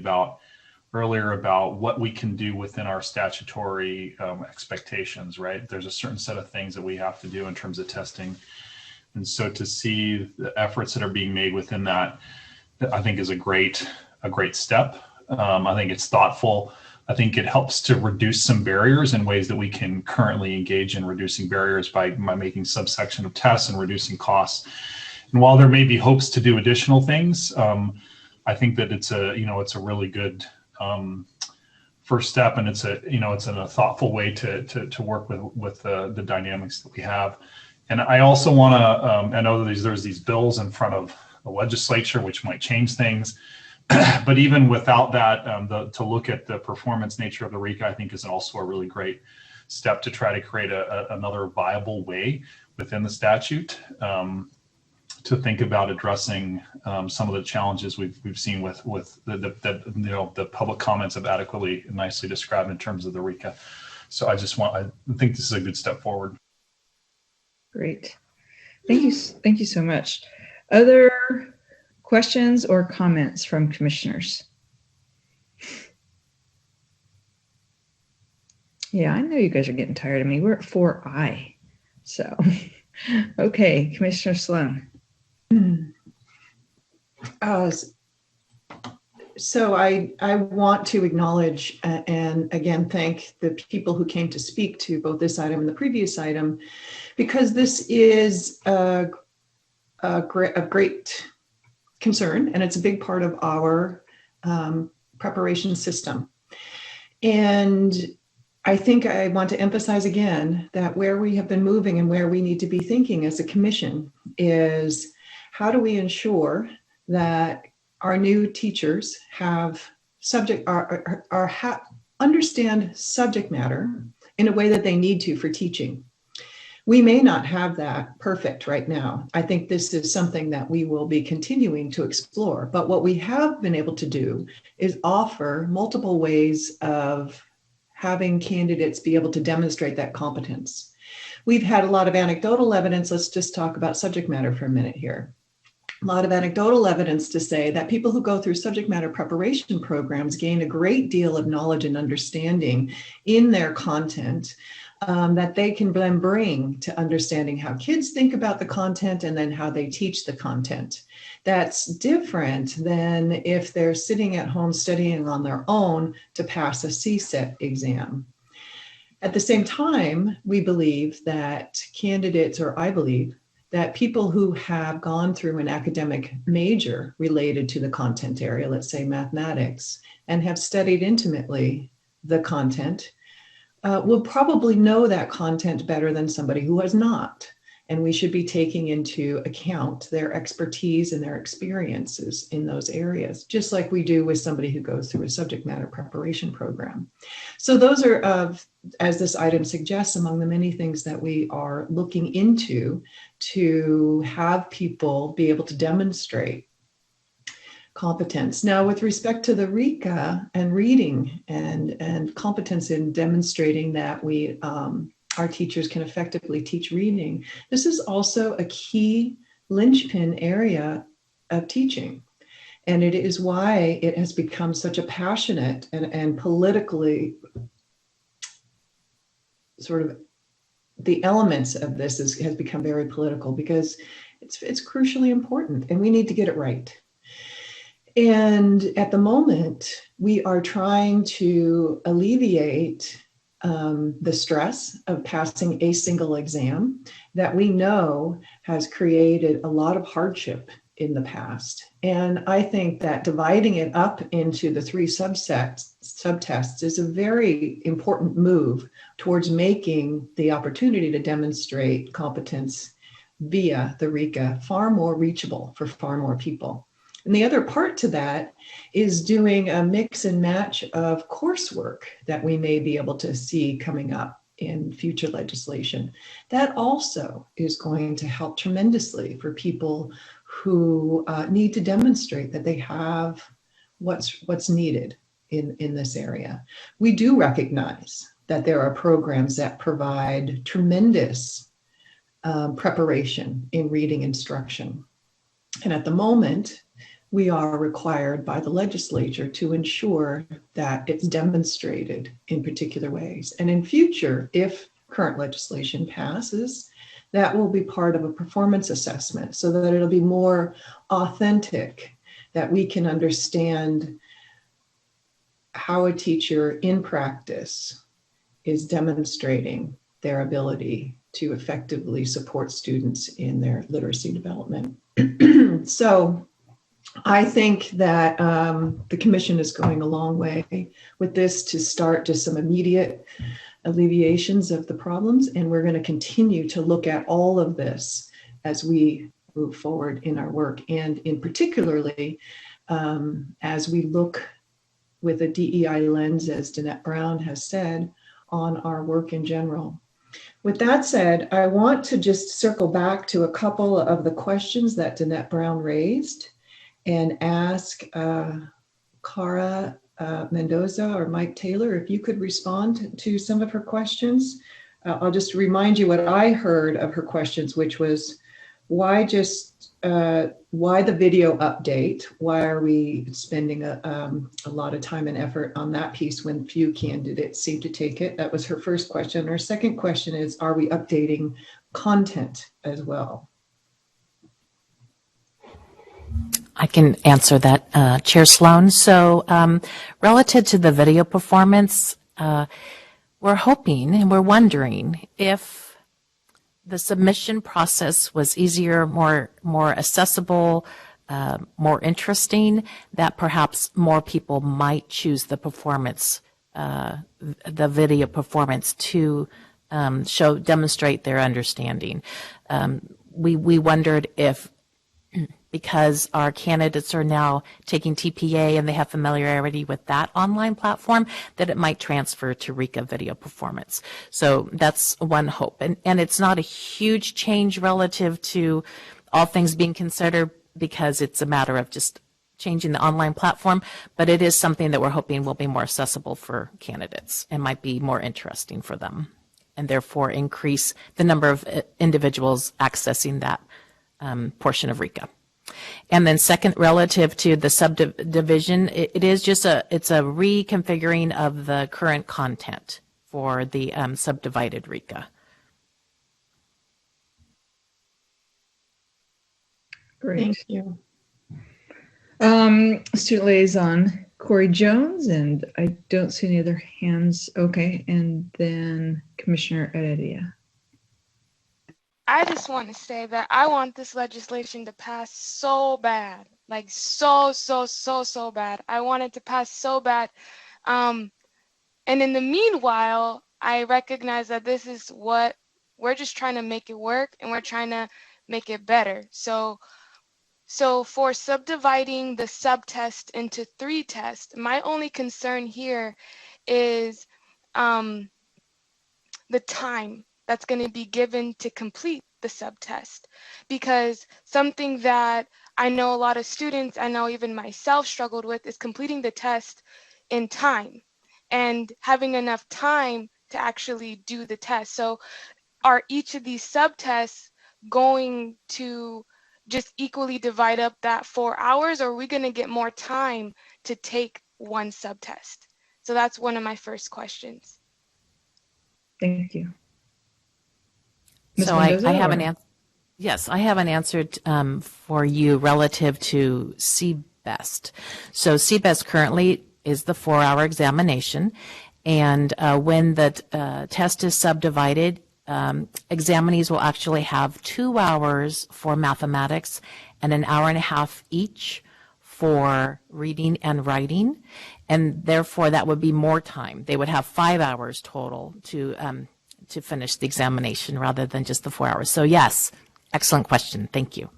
earlier about what we can do within our statutory expectations, right? There's a certain set of things that we have to do in terms of testing. And so to see the efforts that are being made within that, I think is a great step. I think it's thoughtful. I think it helps to reduce some barriers in ways that we can currently engage in reducing barriers by making subsection of tests and reducing costs. And while there may be hopes to do additional things, I think that it's a really good first step, and it's in a thoughtful way to work with the dynamics that we have. And I also want to I know that there's these bills in front of the legislature which might change things, but even without that, to look at the performance nature of the RICA, I think is also a really great step to try to create another viable way within the statute to think about addressing some of the challenges we've seen with the public comments have adequately and nicely described in terms of the RICA. So I think this is a good step forward. Great. Thank you so much. Other questions or comments from commissioners? Yeah, I know you guys are getting tired of me. We're at 4I. So, okay, Commissioner Sloan. So I want to acknowledge and again thank the people who came to speak to both this item and the previous item, because this is a great concern and it's a big part of our preparation system. And I think I want to emphasize again that where we have been moving and where we need to be thinking as a commission is how do we ensure that our new teachers have understand subject matter in a way that they need to for teaching. We may not have that perfect right now. I think this is something that we will be continuing to explore. But what we have been able to do is offer multiple ways of having candidates be able to demonstrate that competence. We've had a lot of anecdotal evidence. Let's just talk about subject matter for a minute here. A lot of anecdotal evidence to say that people who go through subject matter preparation programs gain a great deal of knowledge and understanding in their content that they can then bring to understanding how kids think about the content and then how they teach the content. That's different than if they're sitting at home studying on their own to pass a CSET exam. At the same time, we believe that candidates, or I believe, that people who have gone through an academic major related to the content area, let's say mathematics, and have studied intimately the content, will probably know that content better than somebody who has not. And we should be taking into account their expertise and their experiences in those areas, just like we do with somebody who goes through a subject matter preparation program. So those are, as this item suggests, among the many things that we are looking into to have people be able to demonstrate competence. Now, with respect to the RICA and reading and competence in demonstrating that we our teachers can effectively teach reading, this is also a key linchpin area of teaching. And it is why it has become such a passionate and politically sort of the elements of this has become very political because it's crucially important and we need to get it right. And at the moment, we are trying to alleviate the stress of passing a single exam that we know has created a lot of hardship in the past. And I think that dividing it up into the 3 subtests is a very important move towards making the opportunity to demonstrate competence via the RICA far more reachable for far more people. And the other part to that is doing a mix and match of coursework that we may be able to see coming up in future legislation. That also is going to help tremendously for people who need to demonstrate that they have what's needed in this area. We do recognize that there are programs that provide tremendous preparation in reading instruction. And at the moment, we are required by the legislature to ensure that it's demonstrated in particular ways. And in future, if current legislation passes, that will be part of a performance assessment so that it'll be more authentic, that we can understand how a teacher in practice is demonstrating their ability to effectively support students in their literacy development. So I think that the commission is going a long way with this to start just some immediate alleviations of the problems. And we're going to continue to look at all of this as we move forward in our work. And in particularly, as we look with a DEI lens, as Danette Brown has said, on our work in general. With that said, I want to just circle back to a couple of the questions that Danette Brown raised and ask Cara Mendoza or Mike Taylor if you could respond to some of her questions. I'll just remind you what I heard of her questions, which was why the video update? Why are we spending a lot of time and effort on that piece when few candidates seem to take it? That was her first question. Her second question is, are we updating content as well? I can answer that, Chair Sloan. So relative to the video performance, we're hoping and we're wondering if the submission process was easier, more accessible, more interesting, that perhaps more people might choose the performance, the video performance to demonstrate their understanding. We wondered if, because our candidates are now taking TPA and they have familiarity with that online platform, that it might transfer to RICA video performance. So that's one hope. And it's not a huge change relative to all things being considered, because it's a matter of just changing the online platform, but it is something that we're hoping will be more accessible for candidates and might be more interesting for them, and therefore increase the number of individuals accessing that portion of RICA. And then second, relative to the subdivision, it is just it's a reconfiguring of the current content for the subdivided RICA. Great. Thank you. Student liaison Corey Jones, and I don't see any other hands. Okay, and then Commissioner Heredia. I just want to say that I want this legislation to pass so bad, like so bad. I want it to pass so bad. And in the meanwhile, I recognize that this is what we're just trying to make it work, and we're trying to make it better. So for subdividing the subtest into 3 tests, my only concern here is the time that's going to be given to complete the subtest, because something that I know a lot of students, I know even myself, struggled with is completing the test in time and having enough time to actually do the test. So are each of these subtests going to just equally divide up that 4 hours, or are we going to get more time to take one subtest? So that's one of my first questions. Thank you. So I have an answer. Yes, I have an answer for you relative to CBEST. So CBEST currently is the 4-hour examination, and when the test is subdivided, examinees will actually have 2 hours for mathematics and an hour and a half each for reading and writing, and therefore that would be more time. They would have 5 hours total to finish the examination rather than just the 4 hours. So yes, excellent question. Thank you.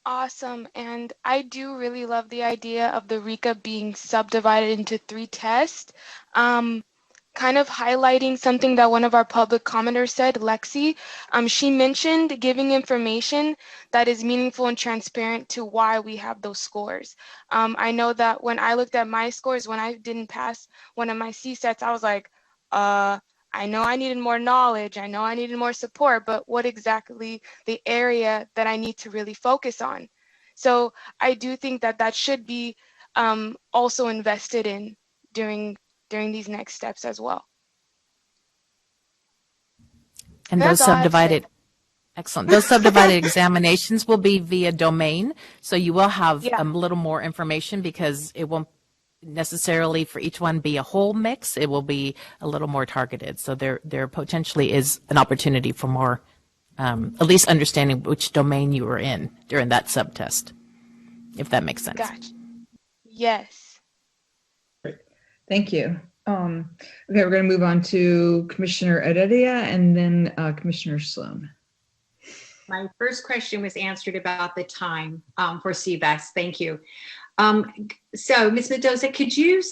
Awesome. And I do really love the idea of the RICA being subdivided into 3 tests. Kind of highlighting something that one of our public commenters said, Lexi. She mentioned giving information that is meaningful and transparent to why we have those scores. I know that when I looked at my scores, when I didn't pass one of my CSETs, I was like, I know I needed more knowledge, I know I needed more support, but what exactly the area that I need to really focus on? So I do think that that should be also invested in during these next steps as well. And those subdivided, excellent. Those subdivided examinations will be via domain, so you will have a little more information, because it won't necessarily for each one be a whole mix. It will be a little more targeted. So there potentially is an opportunity for more, at least understanding which domain you were in during that subtest, if that makes sense. Gotcha. Yes. Great. Thank you. Okay, we're going to move on to Commissioner Heredia and then Commissioner Sloan. My first question was answered about the time for CBEST. Thank you. So, Ms. Mendoza, could you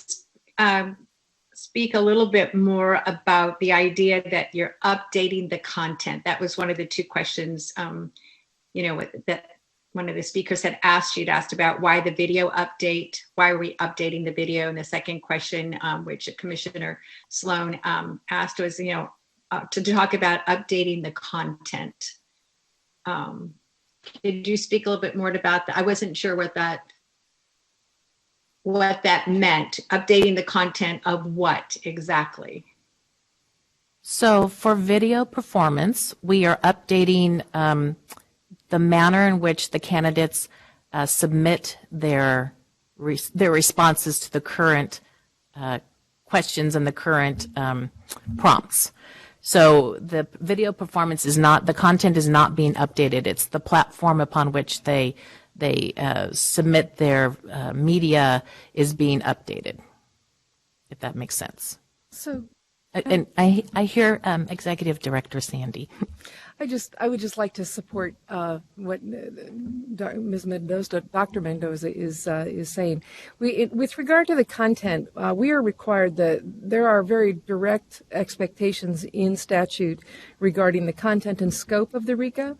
speak a little bit more about the idea that you're updating the content. That was one of the two questions, that one of the speakers had asked. You'd asked about why the video update, why are we updating the video? And the second question, which Commissioner Sloan asked was, to talk about updating the content. Could you speak a little bit more about that? I wasn't sure what that meant. Updating the content of what exactly? So for video performance, we are updating the manner in which the candidates submit their responses to the current questions and the current prompts. So the video performance is not, the content is not being updated. It's the platform upon which they submit their media is being updated, if that makes sense. So, and I hear Executive Director Sandy. I would just like to support what Ms. Mendoza, Dr. Mendoza is saying. With regard to the content, we are required that there are very direct expectations in statute regarding the content and scope of the RICA.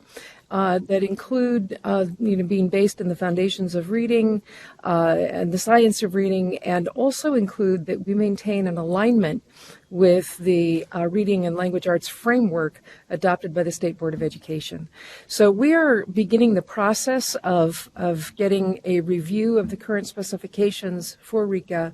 That include, being based in the foundations of reading and the science of reading, and also include that we maintain an alignment with the Reading and Language Arts framework adopted by the State Board of Education. So we are beginning the process of getting a review of the current specifications for RICA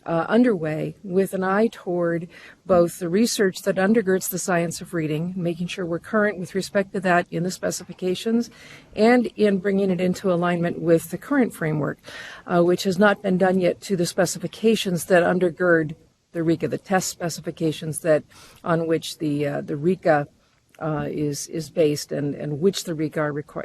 underway, with an eye toward both the research that undergirds the science of reading, making sure we're current with respect to that in the specifications, and in bringing it into alignment with the current framework, which has not been done yet to the specifications that undergird the RICA, the test specifications that on which the RICA is based, and which the RICA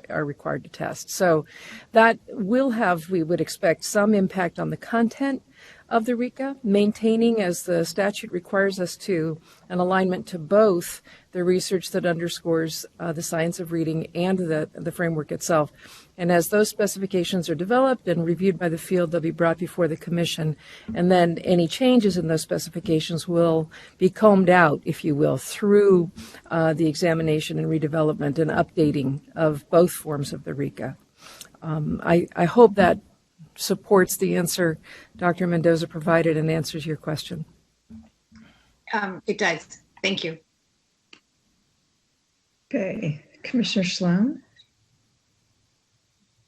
are required to test. So that will have, we would expect, some impact on the content of the RICA, maintaining, as the statute requires us to, an alignment to both the research that underscores the science of reading and the framework itself. And as those specifications are developed and reviewed by the field, they'll be brought before the commission. And then any changes in those specifications will be combed out, if you will, through the examination and redevelopment and updating of both forms of the RICA. I hope that supports the answer Dr. Mendoza provided and answers your question. It does. Thank you. Okay, Commissioner Sloan.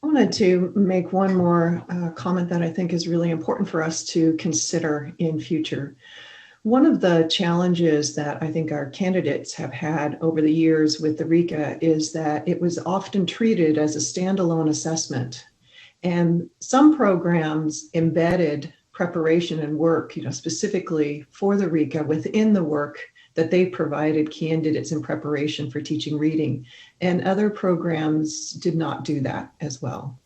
I wanted to make one more comment that I think is really important for us to consider in future. One of the challenges that I think our candidates have had over the years with the RICA is that it was often treated as a standalone assessment. And some programs embedded preparation and work, specifically for the RICA within the work that they provided candidates in preparation for teaching reading. And other programs did not do that as well.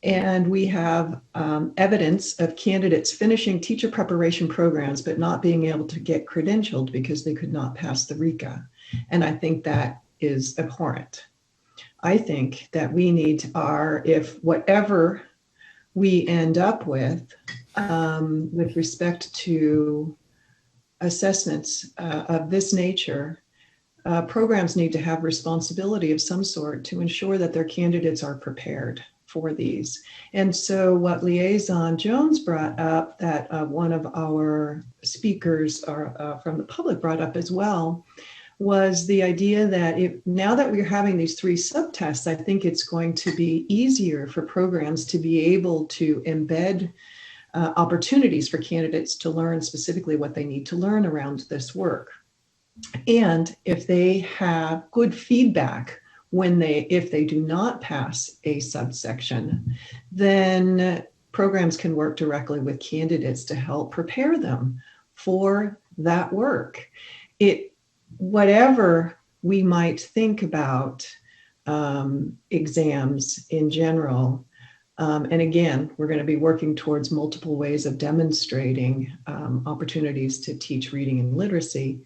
And we have evidence of candidates finishing teacher preparation programs, but not being able to get credentialed because they could not pass the RICA. And I think that is abhorrent. I think that we need if whatever we end up with respect to assessments of this nature, programs need to have responsibility of some sort to ensure that their candidates are prepared for these. And so what Liaison Jones brought up, that one of our speakers from the public brought up as well, was the idea that now that we're having these 3 subtests, I think it's going to be easier for programs to be able to embed opportunities for candidates to learn specifically what they need to learn around this work. And if they have good feedback if they do not pass a subsection, then programs can work directly with candidates to help prepare them for that work. Whatever we might think about exams in general, and again, we're going to be working towards multiple ways of demonstrating opportunities to teach reading and literacy.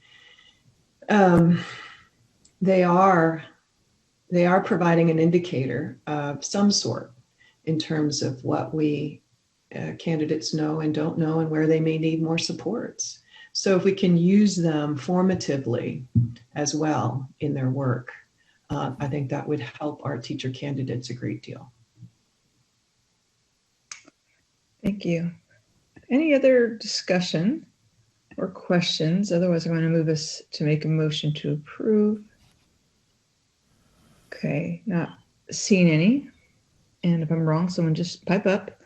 They are providing an indicator of some sort in terms of what we candidates know and don't know, and where they may need more supports. So if we can use them formatively as well in their work, I think that would help our teacher candidates a great deal. Thank you. Any other discussion or questions? Otherwise, I'm going to move us to make a motion to approve. Okay, not seeing any. And if I'm wrong, someone just pipe up.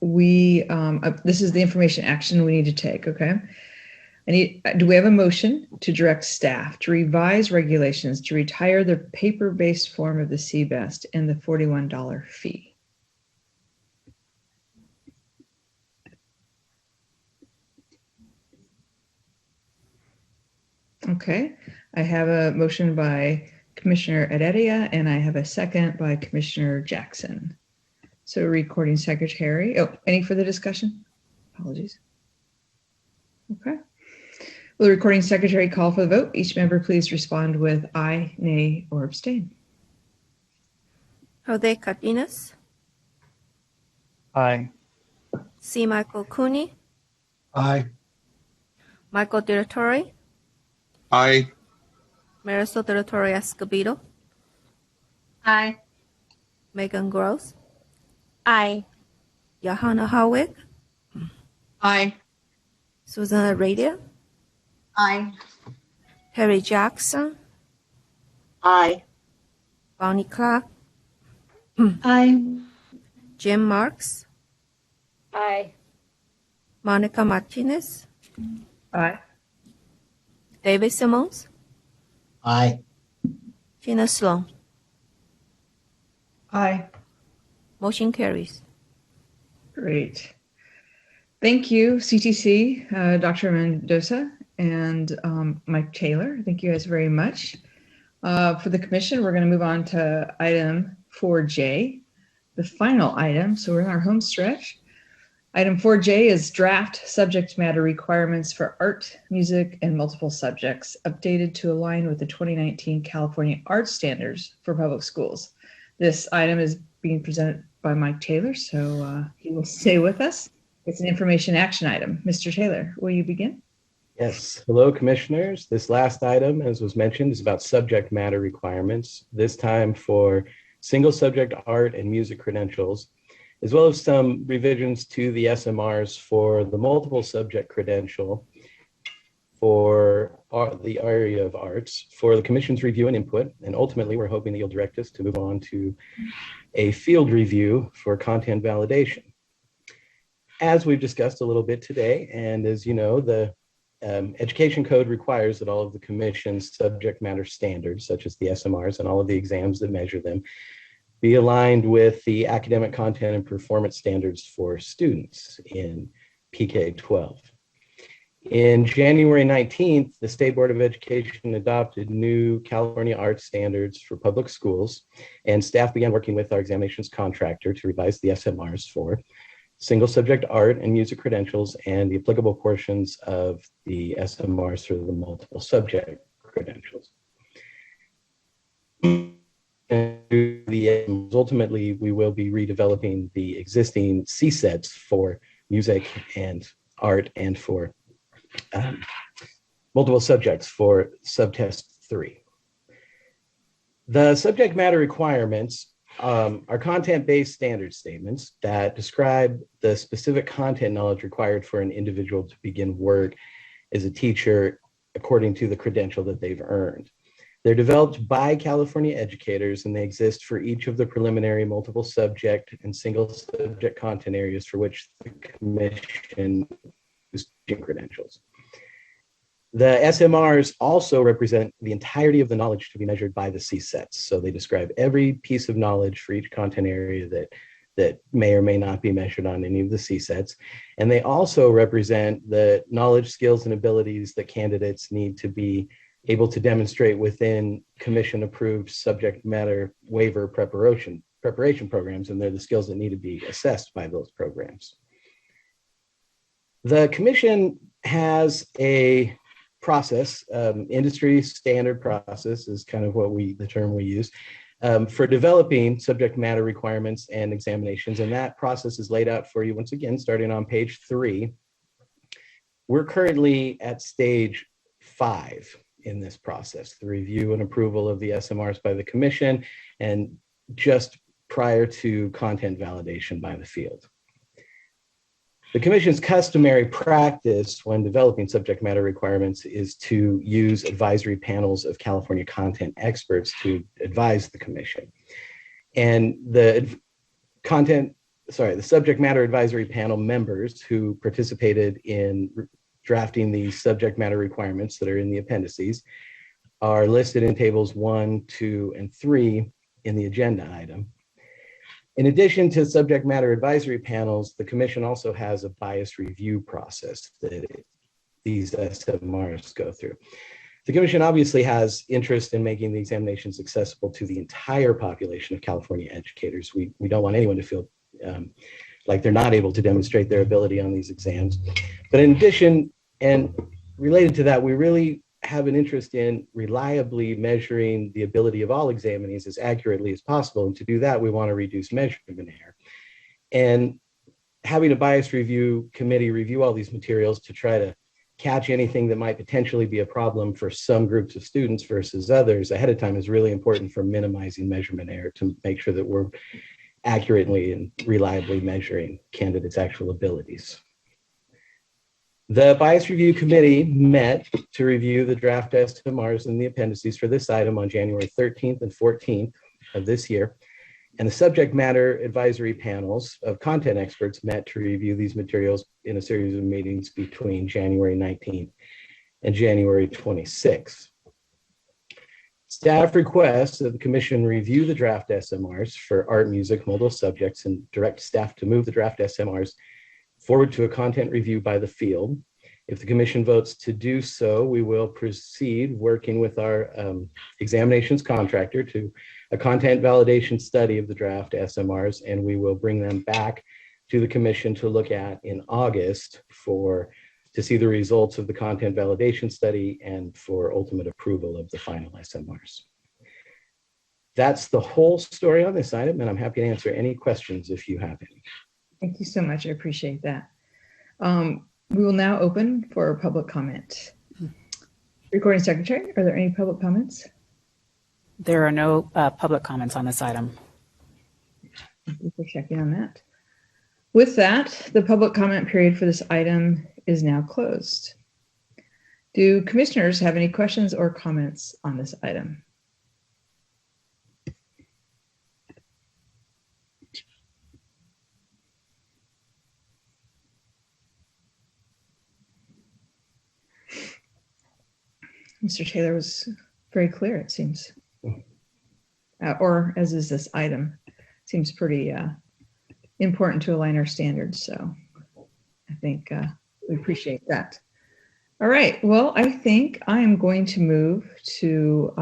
This is the information action we need to take, okay? Do we have a motion to direct staff to revise regulations to retire the paper-based form of the CBEST and the $41 fee? Okay, I have a motion by Commissioner Heredia, and I have a second by Commissioner Jackson. So recording secretary, any further discussion? Apologies. Okay. Will the recording secretary call for the vote? Each member please respond with aye, nay, or abstain. Jose Cardenas, Aye. C. Michael Cooney, Aye. Michael Direttore, Aye. Marisol Direttore Escobedo, Aye. Megan Gross, Aye. Johanna Howig, Aye. Susanna Radia, Aye. Harry Jackson, Aye. Bonnie Clark, Aye. Jim Marks, Aye. Monica Martinez, Aye. David Simmons, Aye. Tina Sloan. Aye. Motion carries. Great. Thank you, CTC, Dr. Mendoza, and Mike Taylor. Thank you guys very much. For the commission, we're going to move on to item 4J, the final item. So we're in our home stretch. Item 4J is draft subject matter requirements for art, music, and multiple subjects, updated to align with the 2019 California Art Standards for Public Schools. This item is being presented by Mike Taylor, so he will stay with us. It's an information action item. Mr. Taylor, will you begin? Yes. Hello, commissioners. This last item, as was mentioned, is about subject matter requirements, this time for single subject art and music credentials, as well as some revisions to the SMRs for the multiple subject credential for the area of arts for the commission's review and input. And ultimately, we're hoping that you'll direct us to move on to a field review for content validation. As we've discussed a little bit today, and as you know, the Education Code requires that all of the commission's subject matter standards, such as the SMRs and all of the exams that measure them, be aligned with the academic content and performance standards for students in PK-12. In January 19th, the State Board of Education adopted new California art standards for public schools, and staff began working with our examinations contractor to revise the SMRs for single subject art and music credentials and the applicable portions of the SMRs for the multiple subject credentials. Ultimately, we will be redeveloping the existing CSETs for music and art and for multiple subjects for subtest 3. The subject matter requirements are content-based standard statements that describe the specific content knowledge required for an individual to begin work as a teacher according to the credential that they've earned. They're developed by California educators, and they exist for each of the preliminary multiple subject and single subject content areas for which the commission is teaching credentials. The SMRs also represent the entirety of the knowledge to be measured by the CSETs. So they describe every piece of knowledge for each content area that may or may not be measured on any of the CSETs. And they also represent the knowledge, skills, and abilities that candidates need to be able to demonstrate within commission-approved subject matter waiver preparation programs, and they're the skills that need to be assessed by those programs. The commission has a process, industry standard process is kind of the term we use, for developing subject matter requirements and examinations, and that process is laid out for you once again, starting on page 3. we're currently at stage 5 in this process, the review and approval of the SMRs by the commission, and just prior to content validation by the field. The commission's customary practice when developing subject matter requirements is to use advisory panels of California content experts to advise the commission. And the subject matter advisory panel members who participated in drafting the subject matter requirements that are in the appendices are listed in tables 1, 2, and 3 in the agenda item. In addition to subject matter advisory panels, the commission also has a bias review process that these SMRs go through. The commission obviously has interest in making the examinations accessible to the entire population of California educators. We don't want anyone to feel like they're not able to demonstrate their ability on these exams. But in addition, and related to that, we really have an interest in reliably measuring the ability of all examinees as accurately as possible. And to do that, we want to reduce measurement error. And having a bias review committee review all these materials to try to catch anything that might potentially be a problem for some groups of students versus others ahead of time is really important for minimizing measurement error, to make sure that we're accurately and reliably measuring candidates' actual abilities. The Bias Review Committee met to review the draft SMRs and the appendices for this item on January 13th and 14th of this year. And the subject matter advisory panels of content experts met to review these materials in a series of meetings between January 19th and January 26th. Staff requests that the commission review the draft SMRs for art, music, multiple subjects, and direct staff to move the draft SMRs forward to a content review by the field. If the commission votes to do so, we will proceed working with our examinations contractor to a content validation study of the draft SMRs, and we will bring them back to the commission to look at in August to see the results of the content validation study and for ultimate approval of the final SMRs. That's the whole story on this item, and I'm happy to answer any questions if you have any. Thank you so much. I appreciate that. We will now open for public comment. Recording Secretary, are there any public comments? There are no public comments on this item. Thank you for checking on that. With that, the public comment period for this item is now closed. Do commissioners have any questions or comments on this item? Mr. Taylor was very clear, it seems. Or as is this item, seems pretty important to align our standards. So I think we appreciate that. All right, well, I think I am going to move to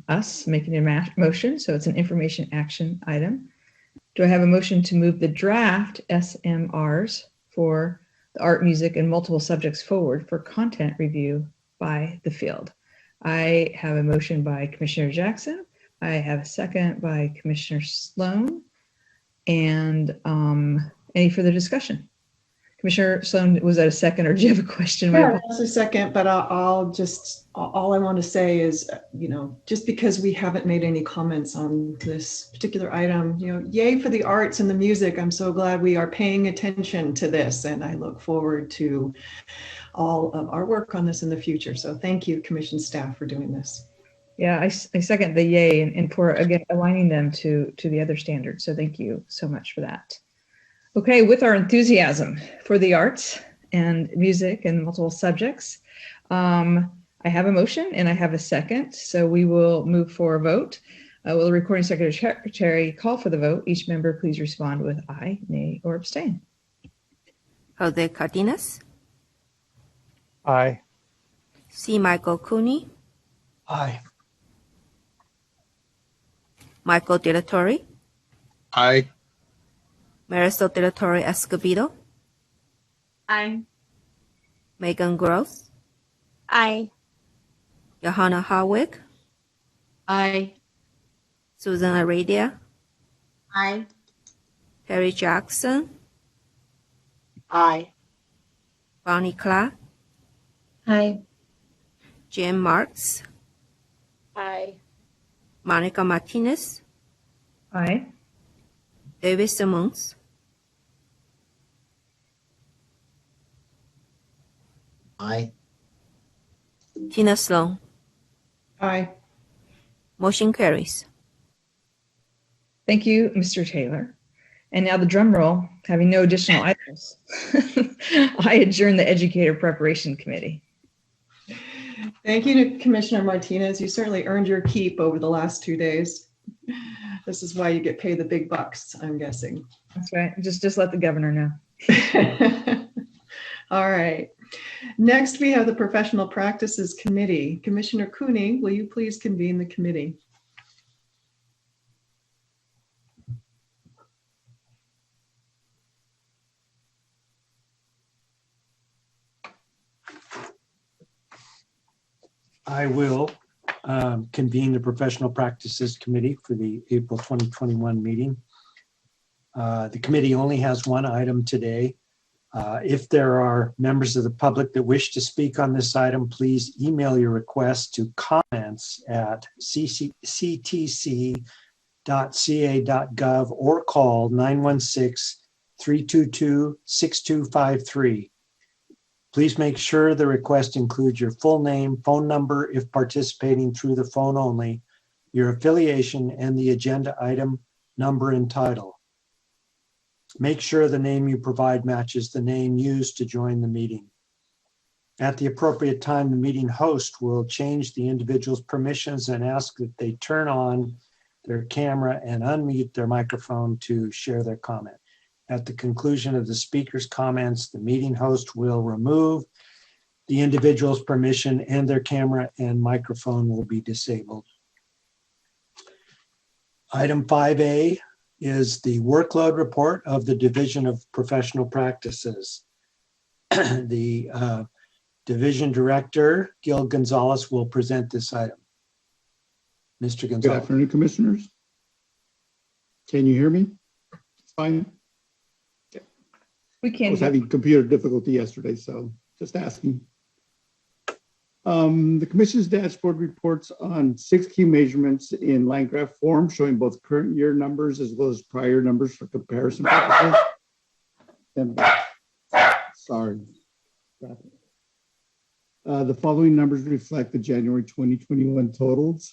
us making a motion. So it's an information action item. Do I have a motion to move the draft SMRs for the art, music, and multiple subjects forward for content review by the field? I have a motion by Commissioner Jackson. I have a second by Commissioner Sloan. And any further discussion? Commissioner Sloan, was that a second, or do you have a question? Yeah, that's a second, but all I want to say is, just because we haven't made any comments on this particular item, yay for the arts and the music. I'm so glad we are paying attention to this, and I look forward to all of our work on this in the future. So thank you, Commission staff, for doing this. Yeah, I second the yay and for, again, aligning them to the other standards. So thank you so much for that. Okay, with our enthusiasm for the arts and music and multiple subjects, I have a motion and I have a second. So we will move for a vote. Will the recording secretary call for the vote? Each member please respond with aye, nay, or abstain. Jose Cardenas. Aye. C. Michael Cooney. Aye. Michael Dilatori. Aye. Marisol Dilatori Escobedo. Aye. Megan Gross. Aye. Johanna Harwick. Aye. Susan Aradia. Aye. Harry Jackson. Aye. Bonnie Clark. Aye. Jan Marks, Aye. Monica Martinez, Aye. David Simmons, Aye. Tina Sloan. Aye. Motion carries. Thank you, Mr. Taylor. And now the drum roll, having no additional items. I adjourn the Educator Preparation Committee. Thank you to Commissioner Martinez. You certainly earned your keep over the last 2 days. This is why you get paid the big bucks, I'm guessing. That's right. Just let the governor know. All right. Next, we have the Professional Practices Committee. Commissioner Cooney, will you please convene the committee? I will convene the Professional Practices Committee for the April 2021 meeting. The committee only has one item today. If there are members of the public that wish to speak on this item, please email your request to comments@ctc.ca.gov or call 916-322-6253. Please make sure the request includes your full name, phone number if participating through the phone only, your affiliation, and the agenda item number and title. Make sure the name you provide matches the name used to join the meeting. At the appropriate time, the meeting host will change the individual's permissions and ask that they turn on their camera and unmute their microphone to share their comment. At the conclusion of the speaker's comments, the meeting host will remove the individual's permission and their camera and microphone will be disabled. Item 5A is the workload report of the Division of Professional Practices. The Division Director, Gil Gonzalez, will present this item. Mr. Gonzalez. Good afternoon, Commissioners. Can you hear me? It's fine. We can. I was having computer difficulty yesterday, so just asking. The Commission's dashboard reports on 6 key measurements in line graph form, showing both current year numbers as well as prior numbers for comparison purposes. And sorry. The following numbers reflect the January 2021 totals.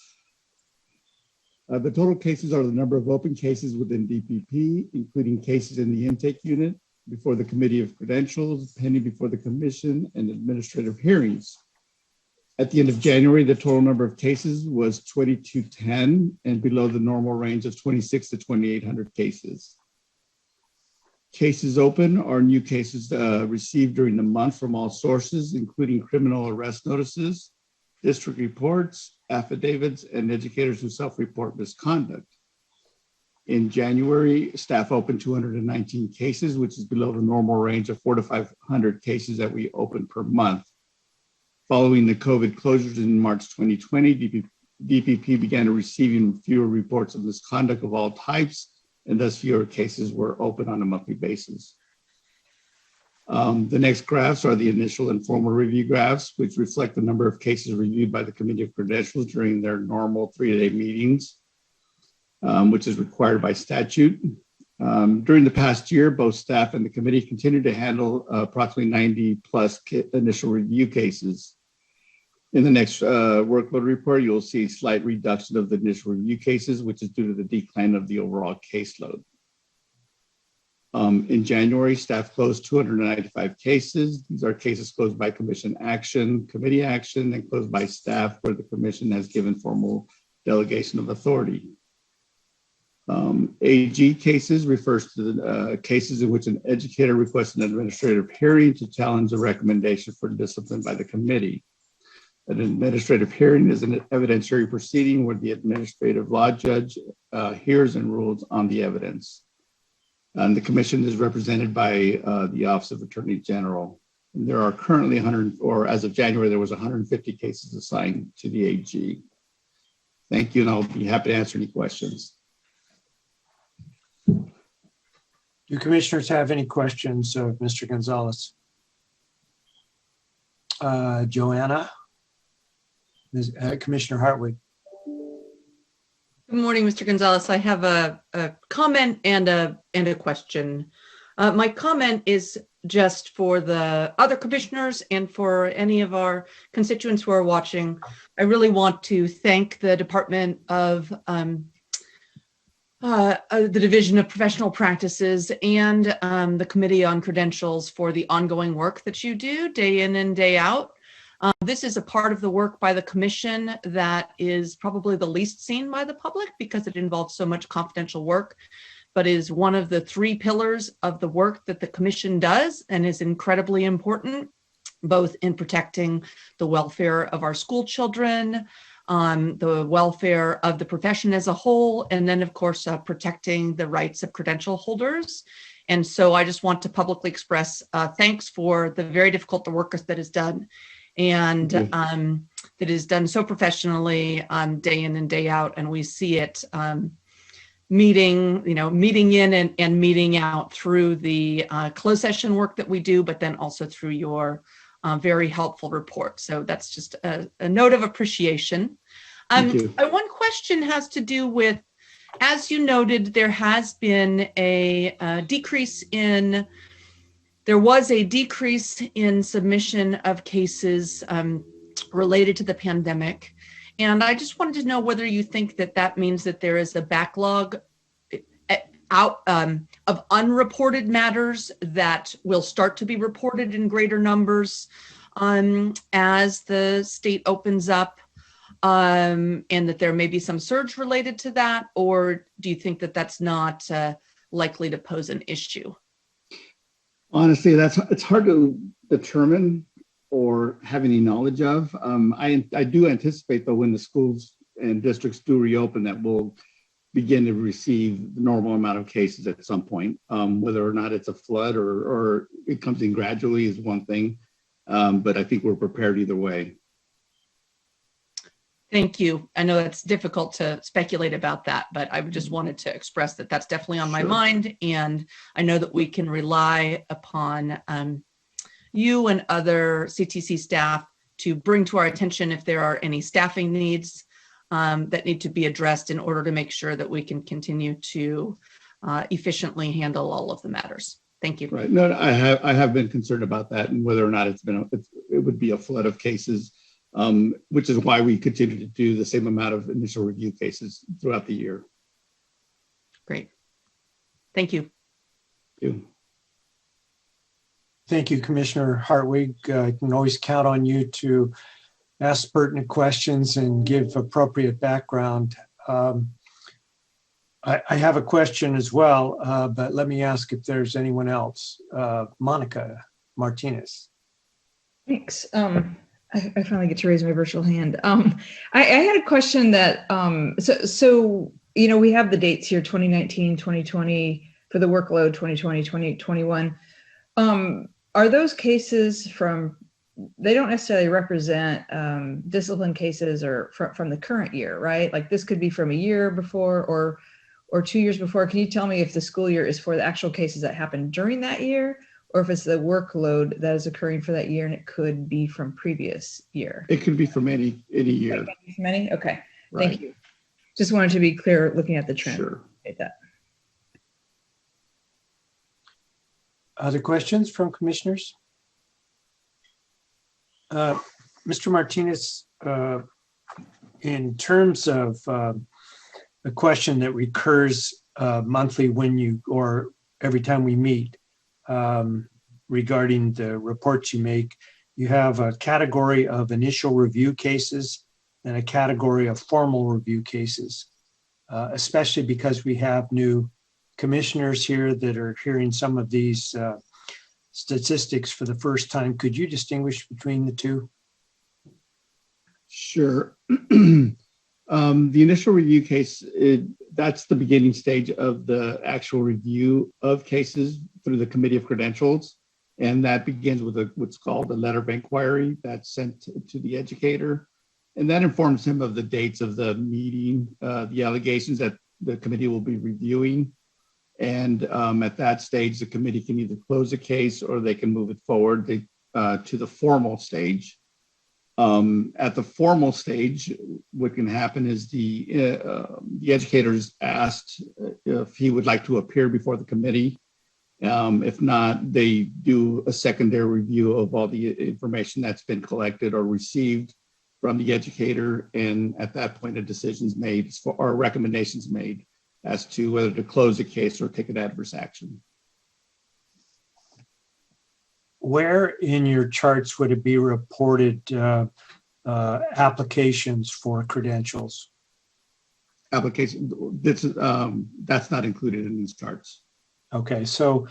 The total cases are the number of open cases within DPP, including cases in the intake unit, before the Committee of Credentials, pending before the Commission, and administrative hearings. At the end of January, the total number of cases was 2210 and below the normal range of 26 to 2,800 cases. Cases open are new cases received during the month from all sources, including criminal arrest notices, district reports, affidavits, and educators who self-report misconduct. In January, staff opened 219 cases, which is below the normal range of 400 to 500 cases that we open per month. Following the COVID closures in March 2020, DPP began receiving fewer reports of misconduct of all types, and thus fewer cases were open on a monthly basis. The next graphs are the initial and formal review graphs, which reflect the number of cases reviewed by the Committee of Credentials during their normal 3-day meetings, which is required by statute. During the past year, both staff and the committee continued to handle approximately 90 plus initial review cases. In the next workload report, you'll see a slight reduction of the initial review cases, which is due to the decline of the overall caseload. In January, staff closed 295 cases. These are cases closed by commission action, committee action, and closed by staff where the commission has given formal delegation of authority. AG cases refers to the cases in which an educator requests an administrative hearing to challenge a recommendation for discipline by the committee. An administrative hearing is an evidentiary proceeding where the administrative law judge hears and rules on the evidence. And the commission is represented by the Office of Attorney General. And there are currently 100, or as of January, there was 150 cases assigned to the AG. Thank you, and I'll be happy to answer any questions. Do commissioners have any questions of Mr. Gonzalez? Joanna. Commissioner Hartwig. Good morning, Mr. Gonzalez. I have a comment and a question. My comment is just for the other commissioners and for any of our constituents who are watching. I really want to thank the Department of the Division of Professional Practices and the Committee on Credentials for the ongoing work that you do day in and day out. This is a part of the work by the Commission that is probably the least seen by the public because it involves so much confidential work, but is one of the 3 pillars of the work that the Commission does and is incredibly important, both in protecting the welfare of our school children, the welfare of the profession as a whole, and then of course protecting the rights of credential holders. And so I just want to publicly express thanks for the very difficult work that is done, and that is done so professionally day in and day out, and we see it meeting in and meeting out through the closed session work that we do, but then also through your very helpful report. So that's just a note of appreciation. One question has to do with, as you noted, there has been a decrease in, there was a decrease in submission of cases related to the pandemic. And I just wanted to know whether you think that that means that there is a backlog of unreported matters that will start to be reported in greater numbers as the state opens up, and that there may be some surge related to that, or do you think that that's not likely to pose an issue? Honestly, it's hard to determine or have any knowledge of. I do anticipate, though, when the schools and districts do reopen, that we'll begin to receive the normal amount of cases at some point. Whether or not it's a flood or it comes in gradually is one thing, but I think we're prepared either way. Thank you. I know it's difficult to speculate about that, but I just wanted to express that that's definitely on my mind, and I know that we can rely upon you and other CTC staff to bring to our attention if there are any staffing needs that need to be addressed in order to make sure that we can continue to efficiently handle all of the matters. Thank you. Right. No, I have been concerned about that, and whether or not it would be a flood of cases, which is why we continue to do the same amount of initial review cases throughout the year. Great. Thank you. Thank you. Thank you, Commissioner Hartwig. I can always count on you to ask pertinent questions and give appropriate background. I have a question as well, but let me ask if there's anyone else. Monica Martinez. Thanks. I finally get to raise my virtual hand. I had a question that, so we have the dates here, 2019, 2020, for the workload, 2020, 2021. Are those cases they don't necessarily represent discipline cases or from the current year, right? Like this could be from a year before or 2 years before. Can you tell me if the school year is for the actual cases that happened during that year, or if it's the workload that is occurring for that year and it could be from previous year? It could be from any year. From any? Okay, right. Thank you. Just wanted to be clear looking at the trend. Sure. That. Other questions from commissioners? Mr. Martinez, in terms of a question that recurs monthly or every time we meet regarding the reports you make, you have a category of initial review cases and a category of formal review cases, especially because we have new commissioners here that are hearing some of these statistics for the first time. Could you distinguish between the two? Sure. The initial review case, that's the beginning stage of the actual review of cases through the Committee of Credentials. And that begins with what's called a letter of inquiry that's sent to the educator. And that informs him of the dates of the meeting, the allegations that the committee will be reviewing. And at that stage, the committee can either close a case or they can move it forward. to the formal stage. At the formal stage, what can happen is the educator is asked if he would like to appear before the committee. If not, they do a secondary review of all the information that's been collected or received from the educator, and at that point, a decision is made or recommendations made as to whether to close a case or take an adverse action. Where in your charts would it be reported applications for credentials? Application, that's not included in these charts. Okay, so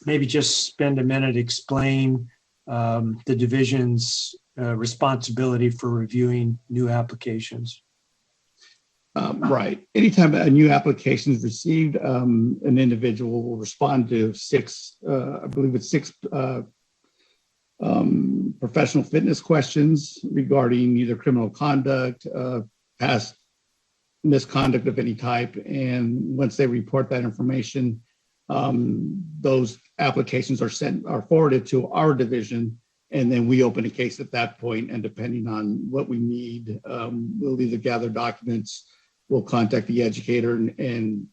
maybe just spend a minute explain the division's responsibility for reviewing new applications. Right. Anytime a new application is received, an individual will respond to six professional fitness questions regarding either criminal conduct, past misconduct of any type. And once they report that information, those applications are forwarded to our division, and then we open a case at that point. And depending on what we need, we'll either gather documents, we'll contact the educator and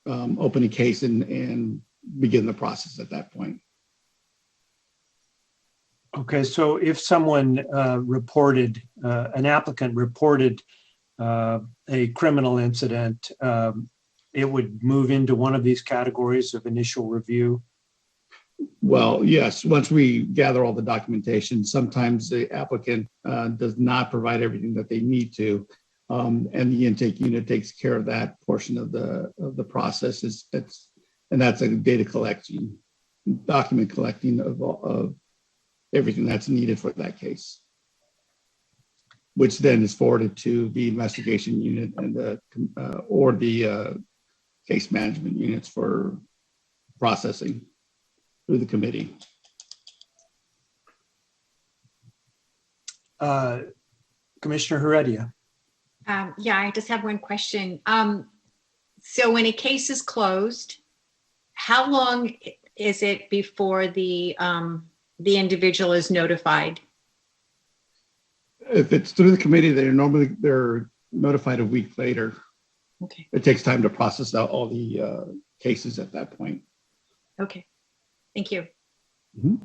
open a case and begin the process at that point. Okay, so if someone an applicant reported a criminal incident, it would move into one of these categories of initial review? Well, yes, once we gather all the documentation, sometimes the applicant does not provide everything that they need to. And the intake unit takes care of that portion of the process. And that's a data collection, document collecting of everything that's needed for that case, which then is forwarded to the investigation unit and the case management units for processing through the committee. Commissioner Heredia. Yeah, I just have one question. So when a case is closed, how long is it before the individual is notified? If it's through the committee, they're notified a week later. Okay. It takes time to process out all the cases at that point. Okay, thank you. Mm-hmm.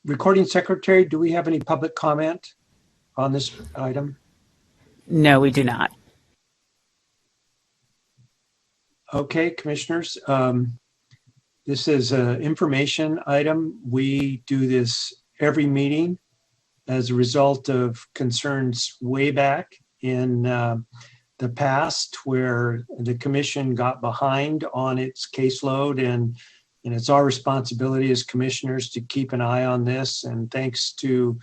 Recording secretary, do we have any public comment on this item? No, we do not. Okay, commissioners. This is an information item. We do this every meeting as a result of concerns way back in the past where the commission got behind on its caseload, and it's our responsibility as commissioners to keep an eye on this. And thanks to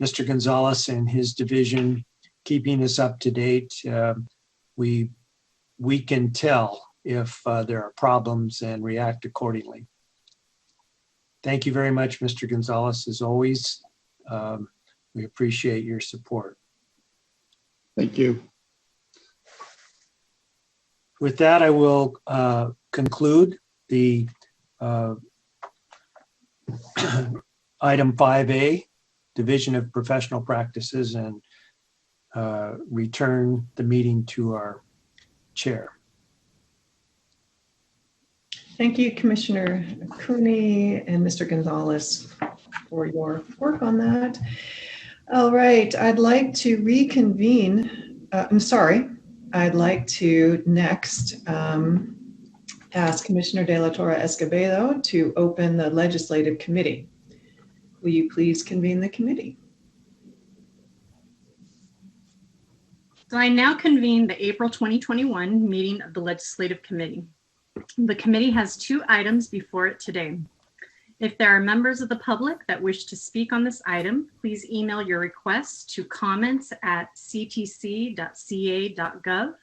Mr. Gonzalez and his division keeping us up to date, we can tell if there are problems and react accordingly. Thank you very much, Mr. Gonzalez, as always. We appreciate your support. Thank you. With that, I will conclude the item 5A, Division of Professional Practices, and return the meeting to our chair. Thank you, Commissioner Cooney and Mr. Gonzalez, for your work on that. All right, I'd like to reconvene. I'd like to next ask Commissioner De La Torre Escobedo to open the Legislative Committee. Will you please convene the committee? So I now convene the April 2021 meeting of the Legislative Committee. The committee has 2 items before it today. If there are members of the public that wish to speak on this item, please email your requests to comments@ctc.ca.gov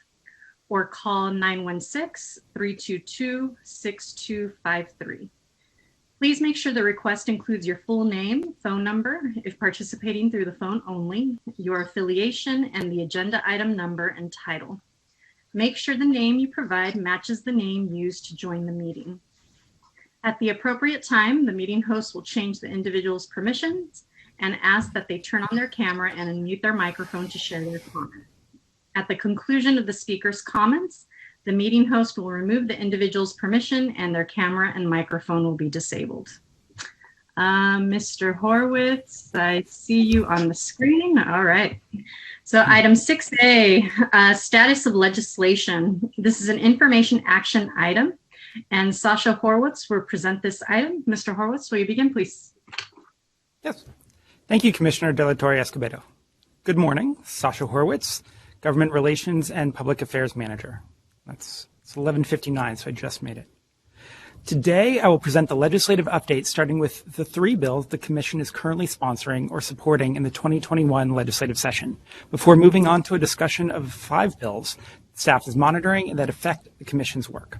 or call 916-322-6253. Please make sure the request includes your full name, phone number, if participating through the phone only, your affiliation, and the agenda item number and title. Make sure the name you provide matches the name used to join the meeting. At the appropriate time, the meeting host will change the individual's permissions and ask that they turn on their camera and unmute their microphone to share their comment. At the conclusion of the speaker's comments, the meeting host will remove the individual's permission and their camera and microphone will be disabled. Mr. Horwitz, I see you on the screen. All right. So item 6A, status of legislation. This is an information action item, and Sasha Horwitz will present this item. Mr. Horwitz, will you begin, please? Yes. Thank you, Commissioner De La Torre Escobedo. Good morning. Sasha Horwitz, Government Relations and Public Affairs Manager. It's 11:59, so I just made it. Today, I will present the legislative update starting with the 3 bills the Commission is currently sponsoring or supporting in the 2021 legislative session, before moving on to a discussion of 5 bills staff is monitoring and that affect the Commission's work.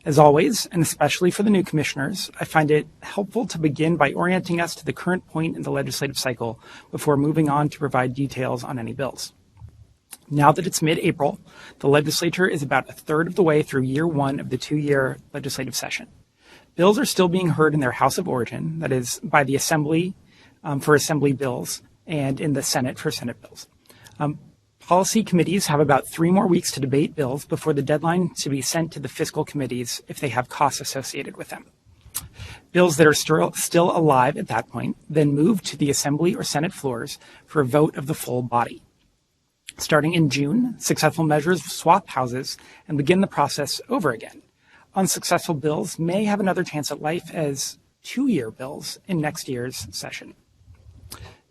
As always, and especially for the new commissioners, I find it helpful to begin by orienting us to the current point in the legislative cycle before moving on to provide details on any bills. Now that it's mid-April, the legislature is about a third of the way through year 1 of the 2-year legislative session. Bills are still being heard in their House of Origin, that is, by the Assembly for Assembly bills and in the Senate for Senate bills. Policy committees have about 3 more weeks to debate bills before the deadline to be sent to the fiscal committees if they have costs associated with them. Bills that are still alive at that point then move to the Assembly or Senate floors for a vote of the full body. Starting in June, successful measures swap houses and begin the process over again. Unsuccessful bills may have another chance at life as 2-year bills in next year's session.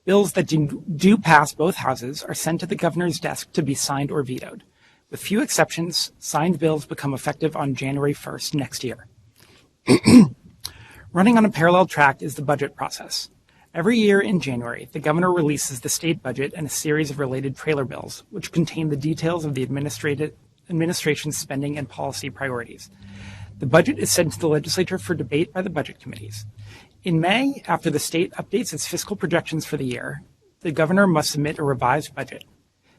Bills that do pass both houses are sent to the governor's desk to be signed or vetoed. With few exceptions, signed bills become effective on January 1st next year. Running on a parallel track is the budget process. Every year in January, the governor releases the state budget and a series of related trailer bills, which contain the details of the administration's spending and policy priorities. The budget is sent to the legislature for debate by the budget committees. In May, after the state updates its fiscal projections for the year, the governor must submit a revised budget.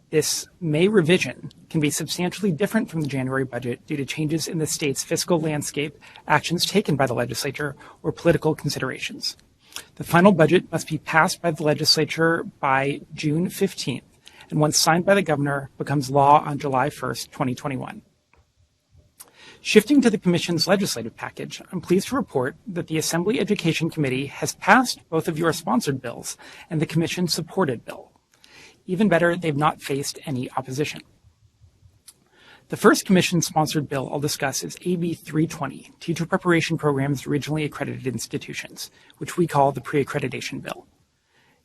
This May revision can be substantially different from the January budget due to changes in the state's fiscal landscape, actions taken by the legislature, or political considerations. The final budget must be passed by the legislature by June 15th, and once signed by the governor, becomes law on July 1st, 2021. Shifting to the Commission's legislative package, I'm pleased to report that the Assembly Education Committee has passed both of your sponsored bills and the Commission's supported bill. Even better, they've not faced any opposition. The first Commission-sponsored bill I'll discuss is AB 320, Teacher Preparation Programs Regionally Accredited Institutions, which we call the Pre-Accreditation Bill.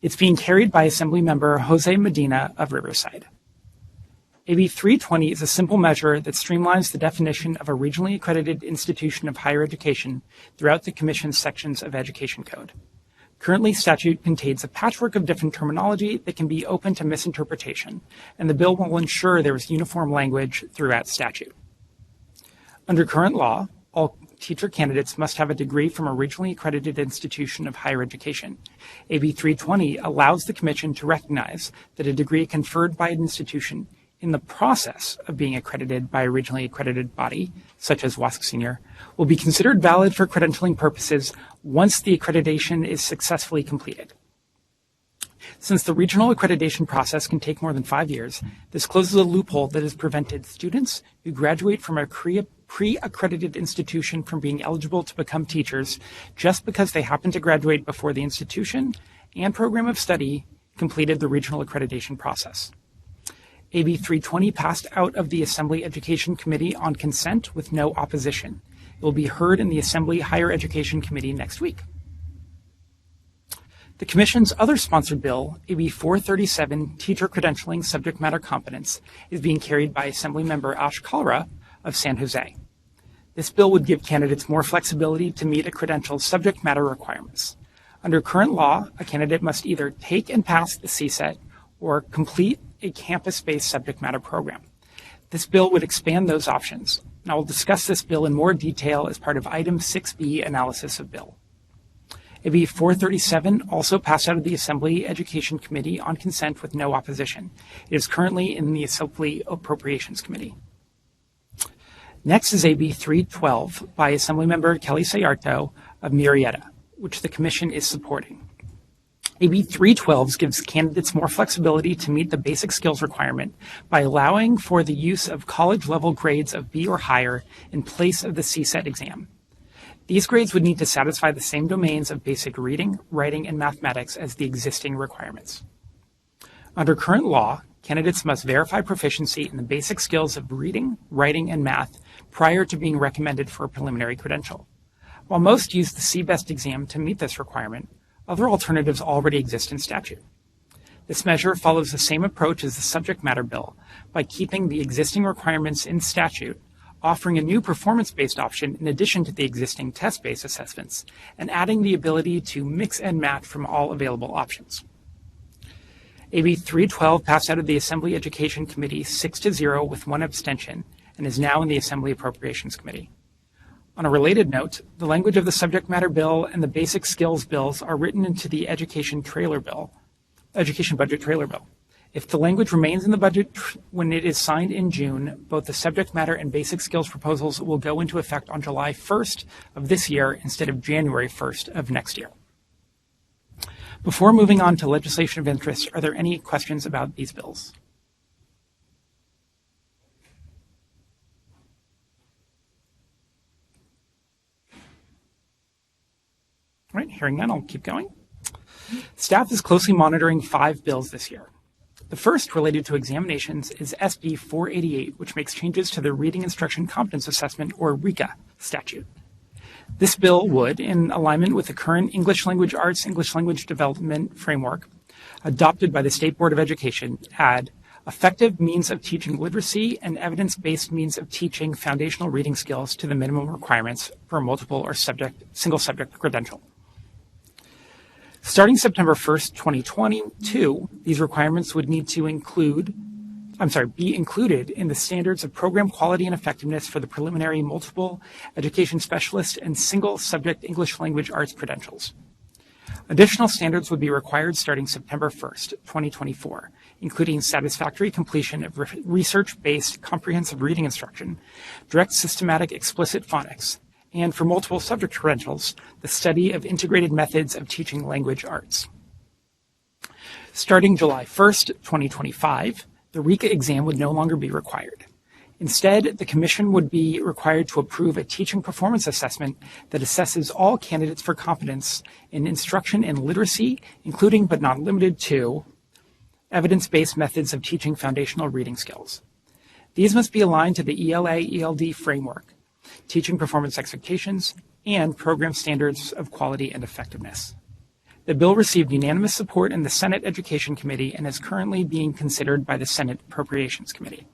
It's being carried by Assembly Member Jose Medina of Riverside. AB 320 is a simple measure that streamlines the definition of a regionally accredited institution of higher education throughout the Commission's sections of Education Code. Currently, statute contains a patchwork of different terminology that can be open to misinterpretation, and the bill will ensure there is uniform language throughout statute. Under current law, all teacher candidates must have a degree from a regionally accredited institution of higher education. AB 320 allows the Commission to recognize that a degree conferred by an institution in the process of being accredited by a regionally accredited body, such as WASC Senior, will be considered valid for credentialing purposes once the accreditation is successfully completed. Since the regional accreditation process can take more than 5 years, this closes a loophole that has prevented students who graduate from a pre-accredited institution from being eligible to become teachers just because they happen to graduate before the institution and program of study completed the regional accreditation process. AB 320 passed out of the Assembly Education Committee on consent with no opposition. It will be heard in the Assembly Higher Education Committee next week. The Commission's other sponsored bill, AB 437, Teacher Credentialing Subject Matter Competence, is being carried by Assemblymember Ash Kalra of San Jose. This bill would give candidates more flexibility to meet a credential's subject matter requirements. Under current law, a candidate must either take and pass the CSET or complete a campus-based subject matter program. This bill would expand those options, and I will discuss this bill in more detail as part of Item 6B analysis of bill. AB 437 also passed out of the Assembly Education Committee on consent with no opposition. It is currently in the Assembly Appropriations Committee. Next is AB 312 by Assemblymember Kelly Sayarto of Murrieta, which the Commission is supporting. AB 312 gives candidates more flexibility to meet the basic skills requirement by allowing for the use of college-level grades of B or higher in place of the CSET exam. These grades would need to satisfy the same domains of basic reading, writing, and mathematics as the existing requirements. Under current law, candidates must verify proficiency in the basic skills of reading, writing, and math prior to being recommended for a preliminary credential. While most use the CBEST exam to meet this requirement, other alternatives already exist in statute. This measure follows the same approach as the subject matter bill by keeping the existing requirements in statute, offering a new performance-based option in addition to the existing test-based assessments, and adding the ability to mix and match from all available options. AB 312 passed out of the Assembly Education Committee 6-0 with 1 abstention and is now in the Assembly Appropriations Committee. On a related note, the language of the subject matter bill and the basic skills bills are written into the education budget trailer bill. If the language remains in the budget when it is signed in June, both the subject matter and basic skills proposals will go into effect on July 1st of this year instead of January 1st of next year. Before moving on to legislation of interest, are there any questions about these bills? All right, hearing none, I'll keep going. Staff is closely monitoring 5 bills this year. The first, related to examinations, is SB 488, which makes changes to the Reading Instruction Competence Assessment, or RICA, statute. This bill would, in alignment with the current English Language Arts English Language Development Framework adopted by the State Board of Education, add effective means of teaching literacy and evidence-based means of teaching foundational reading skills to the minimum requirements for a multiple or single subject credential. Starting September 1st, 2022, these requirements would need to be included in the standards of program quality and effectiveness for the preliminary multiple education specialist and single subject English language arts credentials. Additional standards would be required starting September 1st, 2024, including satisfactory completion of research-based comprehensive reading instruction, direct systematic explicit phonics, and for multiple subject credentials, the study of integrated methods of teaching language arts. Starting July 1st, 2025, the RICA exam would no longer be required. Instead, the Commission would be required to approve a teaching performance assessment that assesses all candidates for competence in instruction and literacy, including but not limited to evidence-based methods of teaching foundational reading skills. These must be aligned to the ELA-ELD framework, teaching performance expectations, and program standards of quality and effectiveness. The bill received unanimous support in the Senate Education Committee and is currently being considered by the Senate Appropriations Committee.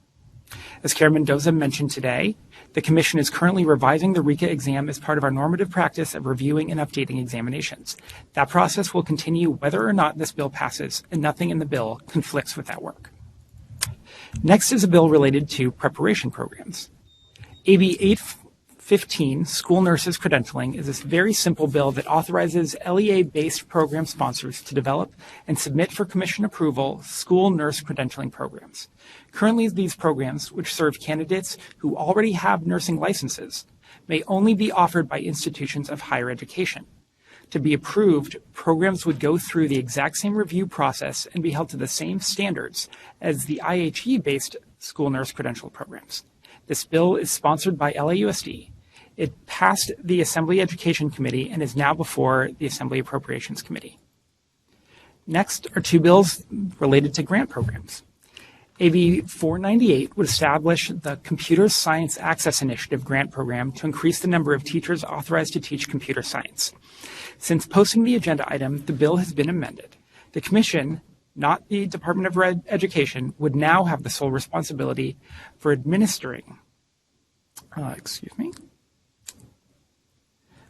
As Chair Mendoza mentioned today, the Commission is currently revising the RICA exam as part of our normative practice of reviewing and updating examinations. That process will continue whether or not this bill passes, and nothing in the bill conflicts with that work. Next is a bill related to preparation programs. AB 815, School Nurses Credentialing, is a very simple bill that authorizes LEA-based program sponsors to develop and submit for Commission approval school nurse credentialing programs. Currently, these programs, which serve candidates who already have nursing licenses, may only be offered by institutions of higher education. To be approved, programs would go through the exact same review process and be held to the same standards as the IHE-based school nurse credential programs. This bill is sponsored by LAUSD. It passed the Assembly Education Committee and is now before the Assembly Appropriations Committee. Next are 2 bills related to grant programs. AB 498 would establish the Computer Science Access Initiative grant program to increase the number of teachers authorized to teach computer science. Since posting the agenda item, the bill has been amended. The Commission, not the Department of Education, would now have the sole responsibility for administering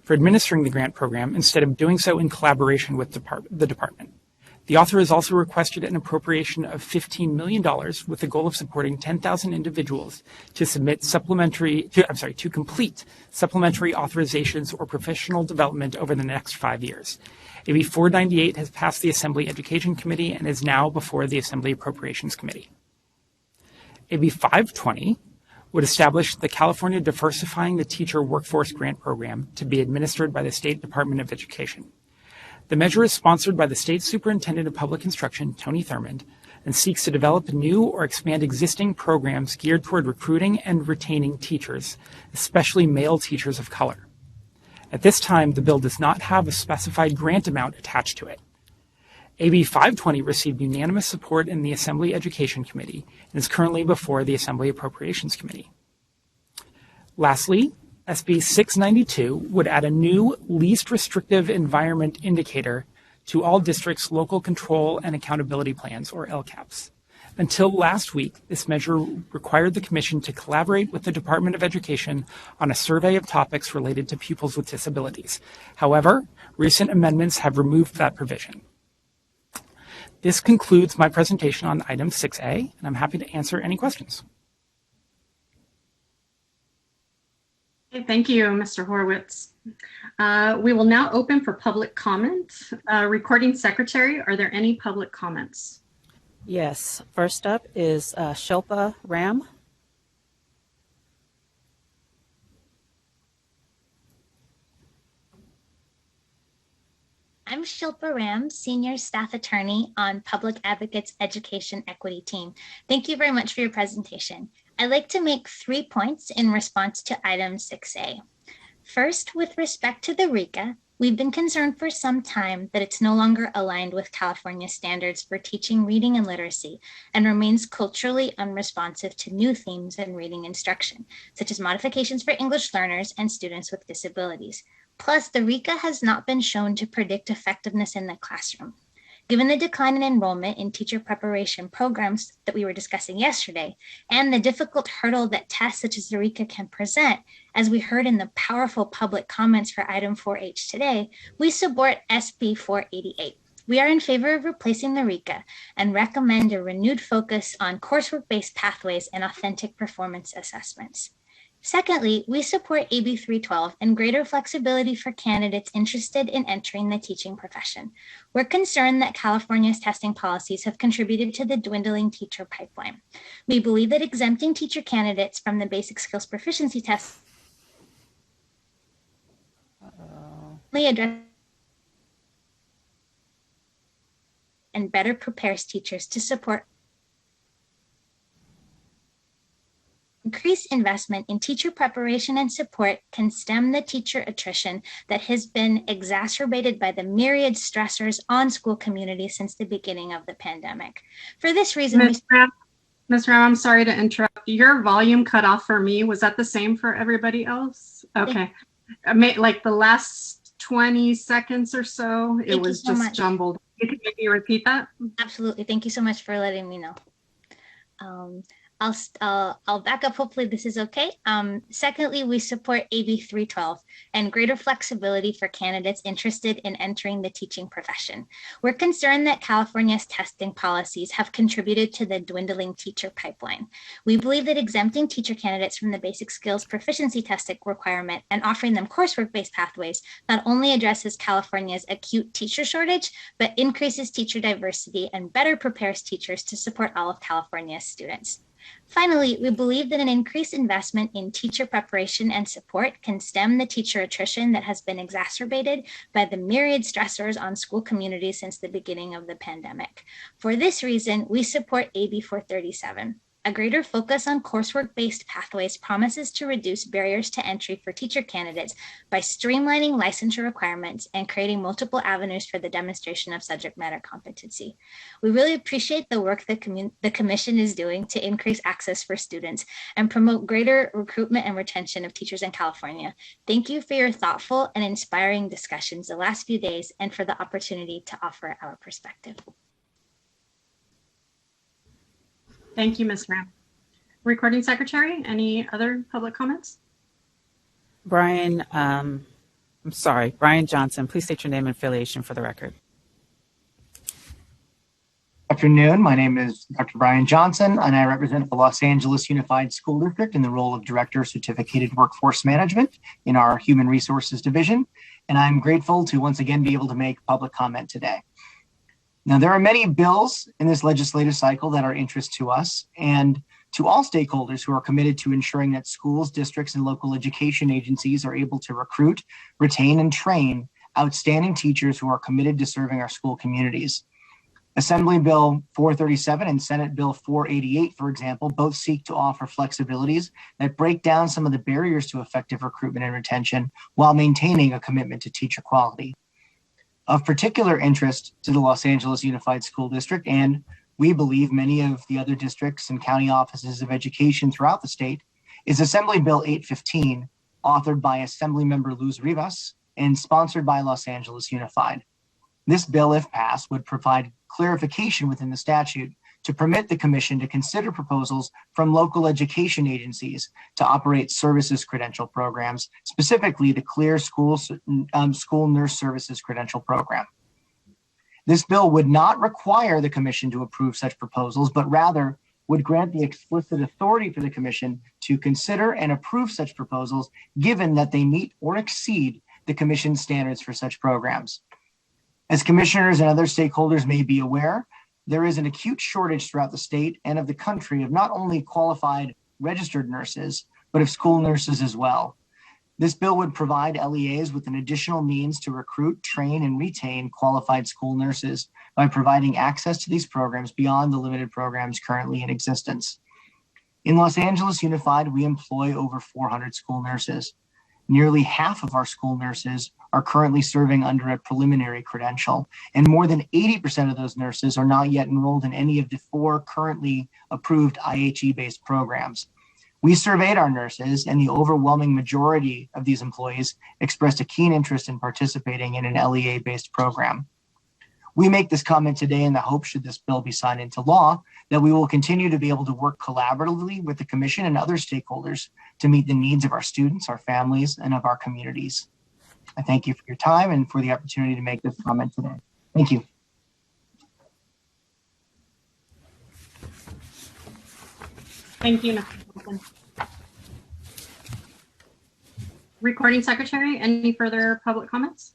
the grant program instead of doing so in collaboration with the department. The author has also requested an appropriation of $15 million with the goal of supporting 10,000 individuals to complete supplementary authorizations or professional development over the next 5 years. AB 498 has passed the Assembly Education Committee and is now before the Assembly Appropriations Committee. AB 520 would establish the California Diversifying the Teacher Workforce Grant Program to be administered by the State Department of Education. The measure is sponsored by the State Superintendent of Public Instruction, Tony Thurmond, and seeks to develop new or expand existing programs geared toward recruiting and retaining teachers, especially male teachers of color. At this time, the bill does not have a specified grant amount attached to it. AB 520 received unanimous support in the Assembly Education Committee and is currently before the Assembly Appropriations Committee. Lastly, SB 692 would add a new least restrictive environment indicator to all districts' local control and accountability plans, or LCAPs. Until last week, this measure required the Commission to collaborate with the Department of Education on a survey of topics related to pupils with disabilities. However, recent amendments have removed that provision. This concludes my presentation on item 6A, and I'm happy to answer any questions. Okay, thank you, Mr. Horowitz. We will now open for public comment. Recording Secretary, are there any public comments? Yes. First up is Shilpa Ram. I'm Shilpa Ram, Senior Staff Attorney on Public Advocates Education Equity Team. Thank you very much for your presentation. I'd like to make 3 points in response to item 6A. First, with respect to the RICA, we've been concerned for some time that it's no longer aligned with California standards for teaching reading and literacy and remains culturally unresponsive to new themes in reading instruction, such as modifications for English learners and students with disabilities. Plus, the RICA has not been shown to predict effectiveness in the classroom. Given the decline in enrollment in teacher preparation programs that we were discussing yesterday, and the difficult hurdle that tests such as the RICA can present, as we heard in the powerful public comments for item 4H today, we support SB 488. We are in favor of replacing the RICA and recommend a renewed focus on coursework-based pathways and authentic performance assessments. Secondly, we support AB 312 and greater flexibility for candidates interested in entering the teaching profession. We're concerned that California's testing policies have contributed to the dwindling teacher pipeline. We believe that exempting teacher candidates from the basic skills proficiency test and better prepares teachers to support increased investment in teacher preparation and support can stem the teacher attrition that has been exacerbated by the myriad stressors on school communities since the beginning of the pandemic. For this reason, Ms. Ram, I'm sorry to interrupt. Your volume cut off for me. Was that the same for everybody else? Okay. Like the last 20 seconds or so, it was just jumbled. You can maybe repeat that? Absolutely. Thank you so much for letting me know. I'll back up. Hopefully this is okay. Secondly, we support AB 312 and greater flexibility for candidates interested in entering the teaching profession. We're concerned that California's testing policies have contributed to the dwindling teacher pipeline. We believe that exempting teacher candidates from the basic skills proficiency testing requirement and offering them coursework-based pathways not only addresses California's acute teacher shortage, but increases teacher diversity and better prepares teachers to support all of California's students. Finally, we believe that an increased investment in teacher preparation and support can stem the teacher attrition that has been exacerbated by the myriad stressors on school communities since the beginning of the pandemic. For this reason, we support AB 437. A greater focus on coursework-based pathways promises to reduce barriers to entry for teacher candidates by streamlining licensure requirements and creating multiple avenues for the demonstration of subject matter competency. We really appreciate the work that the Commission is doing to increase access for students and promote greater recruitment and retention of teachers in California. Thank you for your thoughtful and inspiring discussions the last few days and for the opportunity to offer our perspective. Thank you, Ms. Ram. Recording Secretary, any other public comments? Brian Johnson, please state your name and affiliation for the record. Afternoon, my name is Dr. Brian Johnson, and I represent the Los Angeles Unified School District in the role of Director of Certificated Workforce Management in our Human Resources Division, and I'm grateful to once again be able to make public comment today. Now, there are many bills in this legislative cycle that are interest to us, and to all stakeholders who are committed to ensuring that schools, districts, and local education agencies are able to recruit, retain, and train outstanding teachers who are committed to serving our school communities. Assembly Bill 437 and Senate Bill 488, for example, both seek to offer flexibilities that break down some of the barriers to effective recruitment and retention while maintaining a commitment to teacher quality. Of particular interest to the Los Angeles Unified School District, and we believe many of the other districts and county offices of education throughout the state, is Assembly Bill 815, authored by Assemblymember Luz Rivas and sponsored by Los Angeles Unified. This bill, if passed, would provide clarification within the statute to permit the Commission to consider proposals from local education agencies to operate services credential programs, specifically the Clear School Nurse Services Credential Program. This bill would not require the Commission to approve such proposals, but rather would grant the explicit authority for the Commission to consider and approve such proposals, given that they meet or exceed the Commission's standards for such programs. As commissioners and other stakeholders may be aware, there is an acute shortage throughout the state and of the country of not only qualified registered nurses, but of school nurses as well. This bill would provide LEAs with an additional means to recruit, train, and retain qualified school nurses by providing access to these programs beyond the limited programs currently in existence. In Los Angeles Unified, we employ over 400 school nurses. Nearly half of our school nurses are currently serving under a preliminary credential, and more than 80% of those nurses are not yet enrolled in any of the 4 currently approved IHE-based programs. We surveyed our nurses, and the overwhelming majority of these employees expressed a keen interest in participating in an LEA-based program. We make this comment today in the hope, should this bill be signed into law, that we will continue to be able to work collaboratively with the Commission and other stakeholders to meet the needs of our students, our families, and of our communities. I thank you for your time and for the opportunity to make this comment today. Thank you. Thank you, Mr. Johnson. Recording Secretary, any further public comments?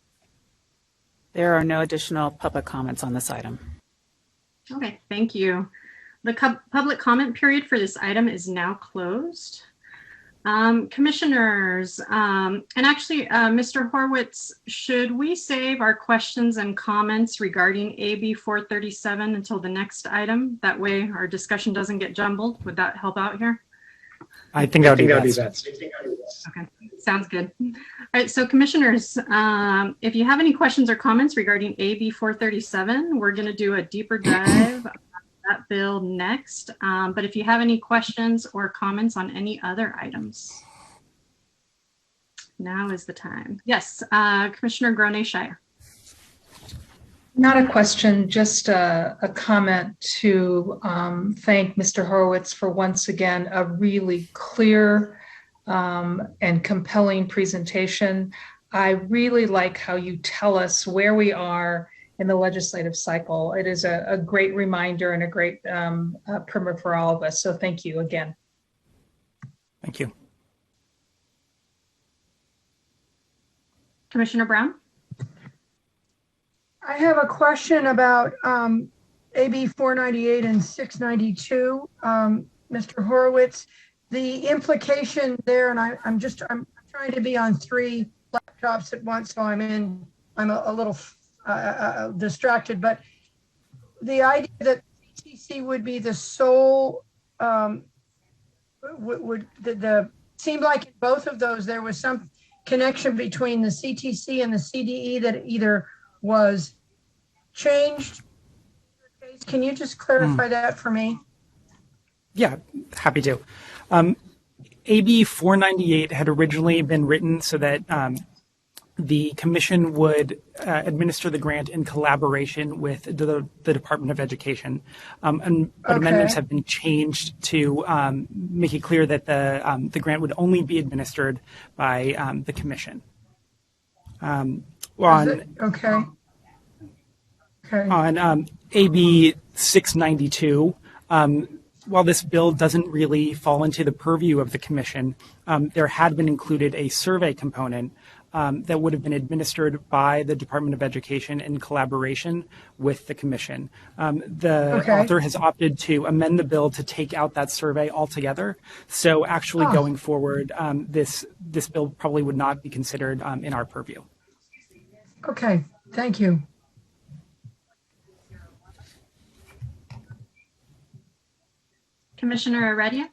There are no additional public comments on this item. Okay, thank you. The public comment period for this item is now closed. Commissioners, and actually, Mr. Horwitz, should we save our questions and comments regarding AB 437 until the next item? That way our discussion doesn't get jumbled. Would that help out here? I think that would be best. Okay, sounds good. All right, so commissioners, if you have any questions or comments regarding AB 437, we're going to do a deeper dive on that bill next. But if you have any questions or comments on any other items, now is the time. Yes, Commissioner Grone-Shire. Not a question, just a comment to thank Mr. Horowitz for once again a really clear and compelling presentation. I really like how you tell us where we are in the legislative cycle. It is a great reminder and a great primer for all of us. So thank you again. Thank you. Commissioner Brown? I have a question about AB 498 and 692. Mr. Horowitz, the implication there, and I'm trying to be on 3 laptops at once, so I'm a little distracted, but the idea that CTC would be the sole seemed like in both of those there was some connection between the CTC and the CDE that either was changed. Can you just clarify that for me? Yeah, happy to. AB 498 had originally been written so that the Commission would administer the grant in collaboration with the Department of Education. But amendments have been changed to make it clear that the grant would only be administered by the Commission. On AB 692, while this bill doesn't really fall into the purview of the Commission, there had been included a survey component that would have been administered by the Department of Education in collaboration with the Commission. The author has opted to amend the bill to take out that survey altogether. So actually going forward, this bill probably would not be considered in our purview. Okay, thank you. Commissioner Heredia?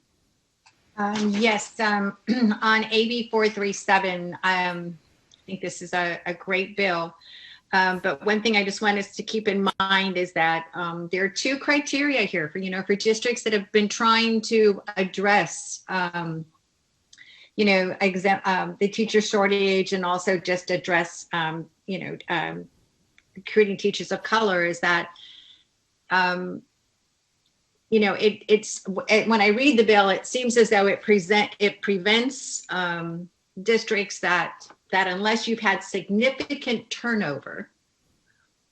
Yes, on AB 437, I think this is a great bill. But one thing I just want us to keep in mind is that there are two criteria here for districts that have been trying to address, the teacher shortage and also just address, recruiting teachers of color is that, when I read the bill, it seems as though it prevents districts that unless you've had significant turnover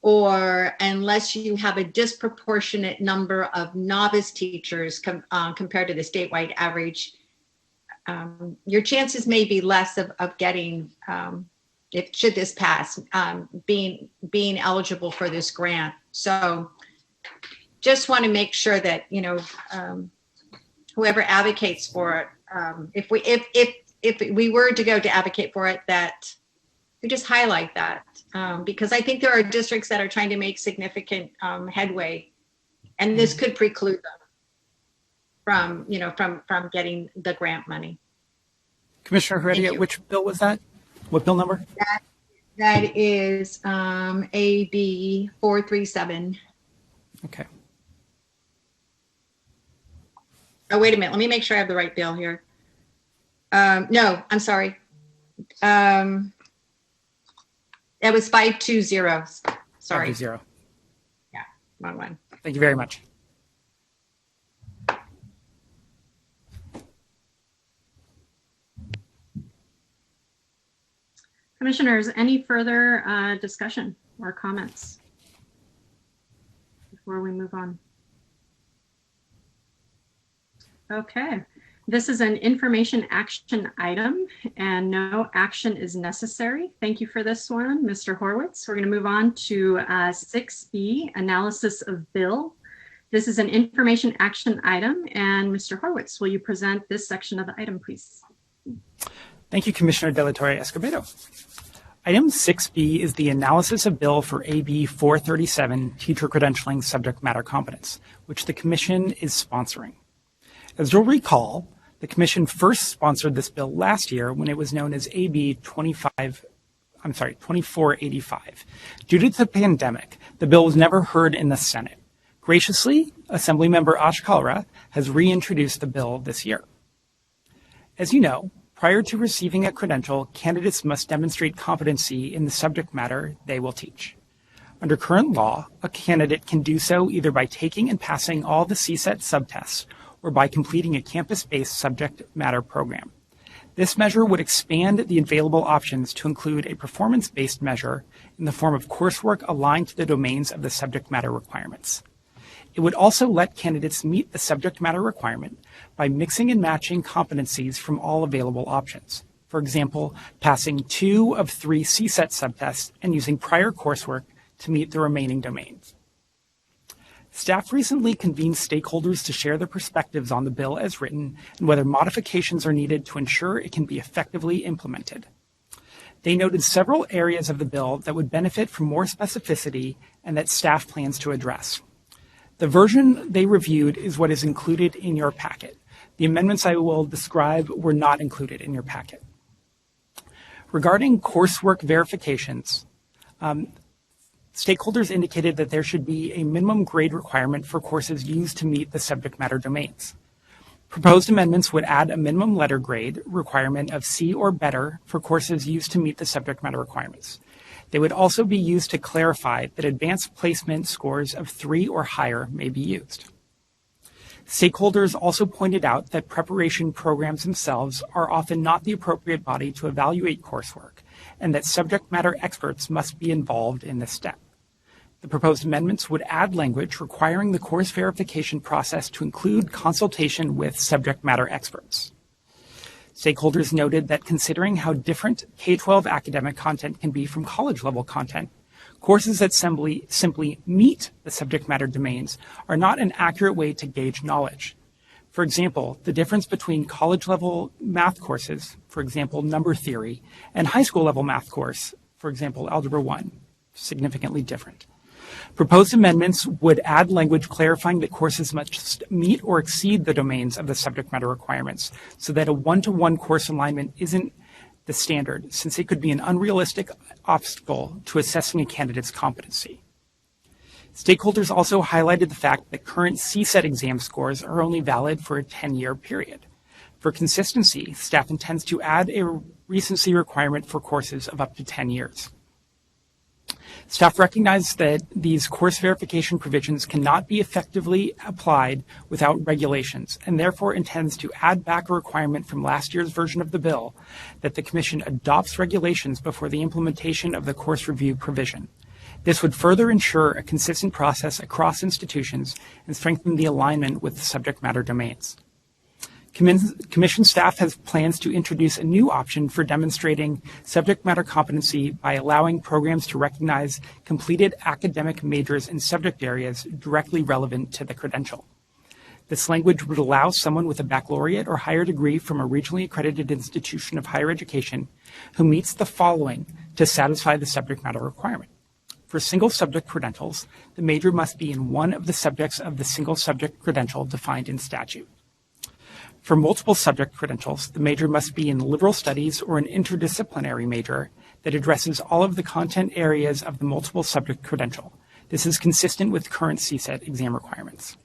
or unless you have a disproportionate number of novice teachers compared to the statewide average, your chances may be less of getting, should this pass, being eligible for this grant. So just want to make sure that, whoever advocates for it, if we were to go to advocate for it, that we just highlight that, because I think there are districts that are trying to make significant headway, and this could preclude them from getting the grant money. Commissioner Heredia, which bill was that? What bill number? That is AB 437. Okay. Oh, wait a minute. Let me make sure I have the right bill here. No, I'm sorry. It was 520. Sorry. 520. Yeah, wrong one. Thank you very much. Commissioners, any further discussion or comments before we move on? Okay, this is an information action item and no action is necessary. Thank you for this one, Mr. Horowitz. We're going to move on to 6B, analysis of bill. This is an information action item, and Mr. Horowitz, will you present this section of the item, please? Thank you, Commissioner De La Torre Escobedo. Item 6B is the analysis of bill for AB 437, teacher credentialing subject matter competence, which the Commission is sponsoring. As you'll recall, the Commission first sponsored this bill last year when it was known as AB 2485. Due to the pandemic, the bill was never heard in the Senate. Graciously, Assemblymember Ashkalra has reintroduced the bill this year. As you know, prior to receiving a credential, candidates must demonstrate competency in the subject matter they will teach. Under current law, a candidate can do so either by taking and passing all the CSET subtests or by completing a campus-based subject matter program. This measure would expand the available options to include a performance-based measure in the form of coursework aligned to the domains of the subject matter requirements. It would also let candidates meet the subject matter requirement by mixing and matching competencies from all available options. For example, passing 2 of 3 CSET subtests and using prior coursework to meet the remaining domains. Staff recently convened stakeholders to share their perspectives on the bill as written and whether modifications are needed to ensure it can be effectively implemented. They noted several areas of the bill that would benefit from more specificity and that staff plans to address. The version they reviewed is what is included in your packet. The amendments I will describe were not included in your packet. Regarding coursework verifications, stakeholders indicated that there should be a minimum grade requirement for courses used to meet the subject matter domains. Proposed amendments would add a minimum letter grade requirement of C or better for courses used to meet the subject matter requirements. They would also be used to clarify that advanced placement scores of 3 or higher may be used. Stakeholders also pointed out that preparation programs themselves are often not the appropriate body to evaluate coursework, and that subject matter experts must be involved in this step. The proposed amendments would add language requiring the course verification process to include consultation with subject matter experts. Stakeholders noted that considering how different K-12 academic content can be from college-level content, courses that simply meet the subject matter domains are not an accurate way to gauge knowledge. For example, the difference between college-level math courses, for example, number theory, and high school-level math course, for example, Algebra 1, significantly different. Proposed amendments would add language clarifying that courses must meet or exceed the domains of the subject matter requirements so that a one-to-one course alignment isn't the standard, since it could be an unrealistic obstacle to assessing a candidate's competency. Stakeholders also highlighted the fact that current CSET exam scores are only valid for a 10-year period. For consistency, staff intends to add a recency requirement for courses of up to 10 years. Staff recognize that these course verification provisions cannot be effectively applied without regulations, and therefore intends to add back a requirement from last year's version of the bill that the Commission adopts regulations before the implementation of the course review provision. This would further ensure a consistent process across institutions and strengthen the alignment with the subject matter domains. Commission staff has plans to introduce a new option for demonstrating subject matter competency by allowing programs to recognize completed academic majors in subject areas directly relevant to the credential. This language would allow someone with a baccalaureate or higher degree from a regionally accredited institution of higher education who meets the following to satisfy the subject matter requirement. For single subject credentials, the major must be in one of the subjects of the single subject credential defined in statute. For multiple subject credentials, the major must be in liberal studies or an interdisciplinary major that addresses all of the content areas of the multiple subject credential. This is consistent with current CSET exam requirements.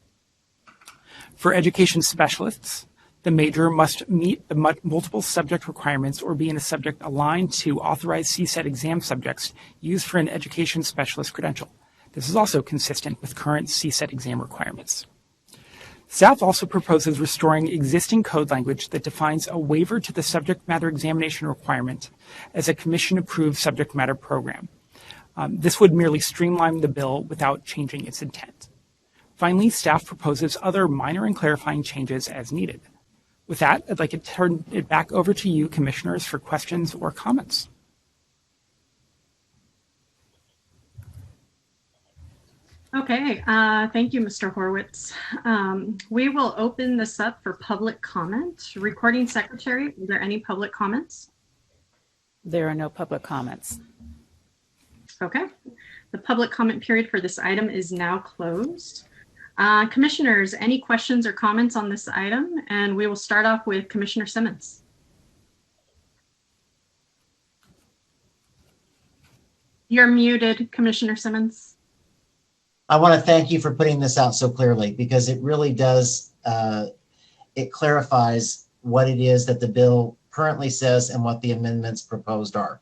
For education specialists, the major must meet the multiple subject requirements or be in a subject aligned to authorized CSET exam subjects used for an education specialist credential. This is also consistent with current CSET exam requirements. Staff also proposes restoring existing code language that defines a waiver to the subject matter examination requirement as a commission-approved subject matter program. This would merely streamline the bill without changing its intent. Finally, staff proposes other minor and clarifying changes as needed. With that, I'd like to turn it back over to you, commissioners, for questions or comments. Okay, thank you, Mr. Horowitz. We will open this up for public comment. Recording secretary, are there any public comments? There are no public comments. Okay, the public comment period for this item is now closed. Commissioners, any questions or comments on this item? And we will start off with Commissioner Simmons. You're muted, Commissioner Simmons. I want to thank you for putting this out so clearly, because it really does, it clarifies what it is that the bill currently says and what the amendments proposed are.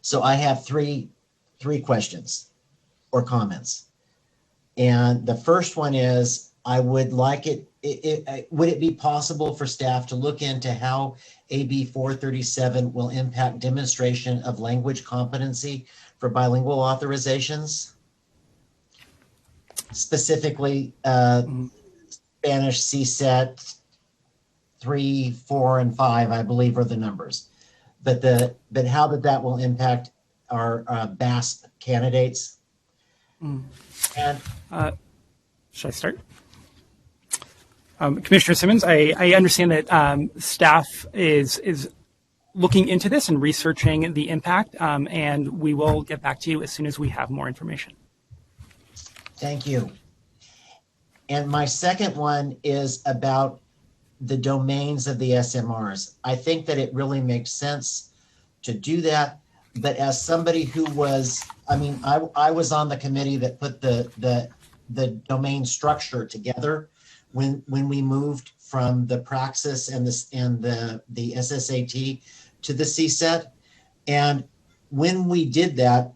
So I have three questions or comments. And the first one is, I would like would it be possible for staff to look into how AB 437 will impact demonstration of language competency for bilingual authorizations? Specifically, Spanish CSET 3, 4, and 5, I believe, are the numbers. But how that will impact our BASP candidates. And should I start? Commissioner Simmons, I understand that staff is looking into this and researching the impact, and we will get back to you as soon as we have more information. Thank you. And my second one is about the domains of the SMRs. I think that it really makes sense to do that. But as somebody who was, I was on the committee that put the domain structure together when we moved from the Praxis and the SSAT to the CSET. And when we did that,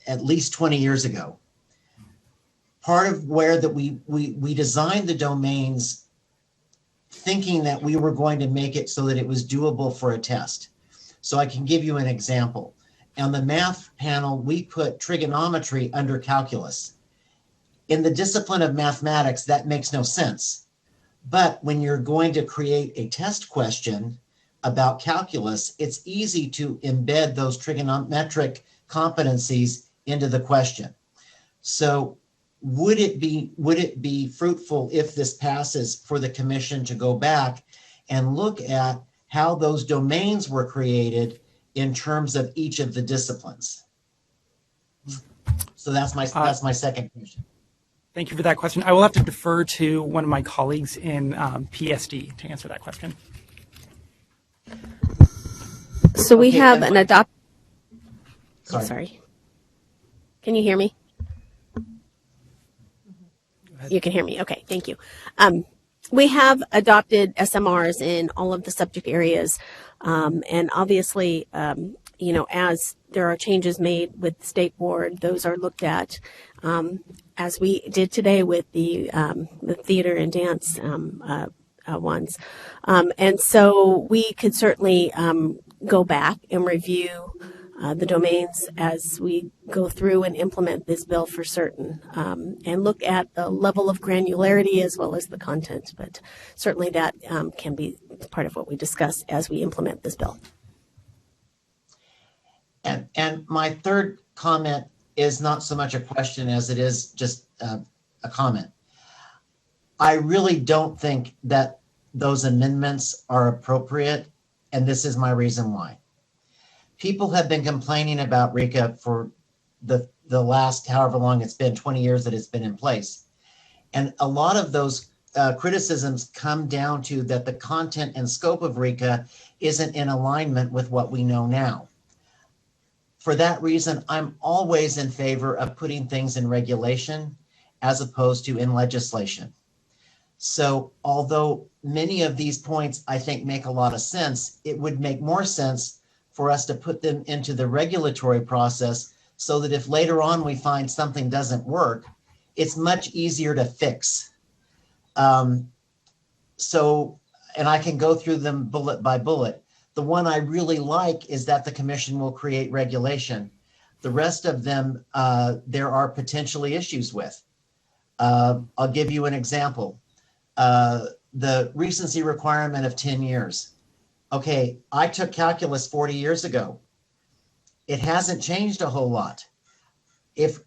at least 20 years ago, part of where that we designed the domains thinking that we were going to make it so that it was doable for a test. So I can give you an example. On the math panel, we put trigonometry under calculus. In the discipline of mathematics, that makes no sense. But when you're going to create a test question about calculus, it's easy to embed those trigonometric competencies into the question. So would it be fruitful if this passes for the commission to go back and look at how those domains were created in terms of each of the disciplines? So that's my second question. Thank you for that question. I will have to defer to one of my colleagues in PSD to answer that question. So we have an sorry. Can you hear me? You can hear me. Okay, thank you. We have adopted SMRs in all of the subject areas. And obviously, you know, as there are changes made with the state board, those are looked at, as we did today with the theater and dance ones. And so we could certainly go back and review the domains as we go through and implement this bill for certain, and look at the level of granularity as well as the content. But certainly that can be part of what we discuss as we implement this bill. And my third comment is not so much a question as it is just a comment. I really don't think that those amendments are appropriate, and this is my reason why. People have been complaining about RICA for the last however long it's been, 20 years that it's been in place. And a lot of those criticisms come down to that the content and scope of RICA isn't in alignment with what we know now. For that reason, I'm always in favor of putting things in regulation as opposed to in legislation. So although many of these points I think make a lot of sense, it would make more sense for us to put them into the regulatory process so that if later on we find something doesn't work, it's much easier to fix. And I can go through them bullet by bullet. The one I really like is that the commission will create regulation. The rest of them, there are potentially issues with. I'll give you an example. The recency requirement of 10 years. Okay, I took calculus 40 years ago. It hasn't changed a whole lot. If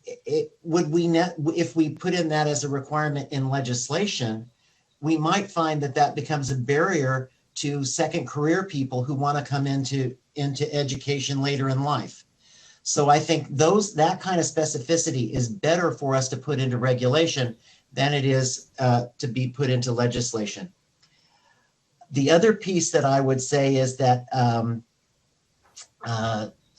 we put in that as a requirement in legislation, we might find that becomes a barrier to second career people who want to come into education later in life. So I think that kind of specificity is better for us to put into regulation than it is to be put into legislation. The other piece that I would say is that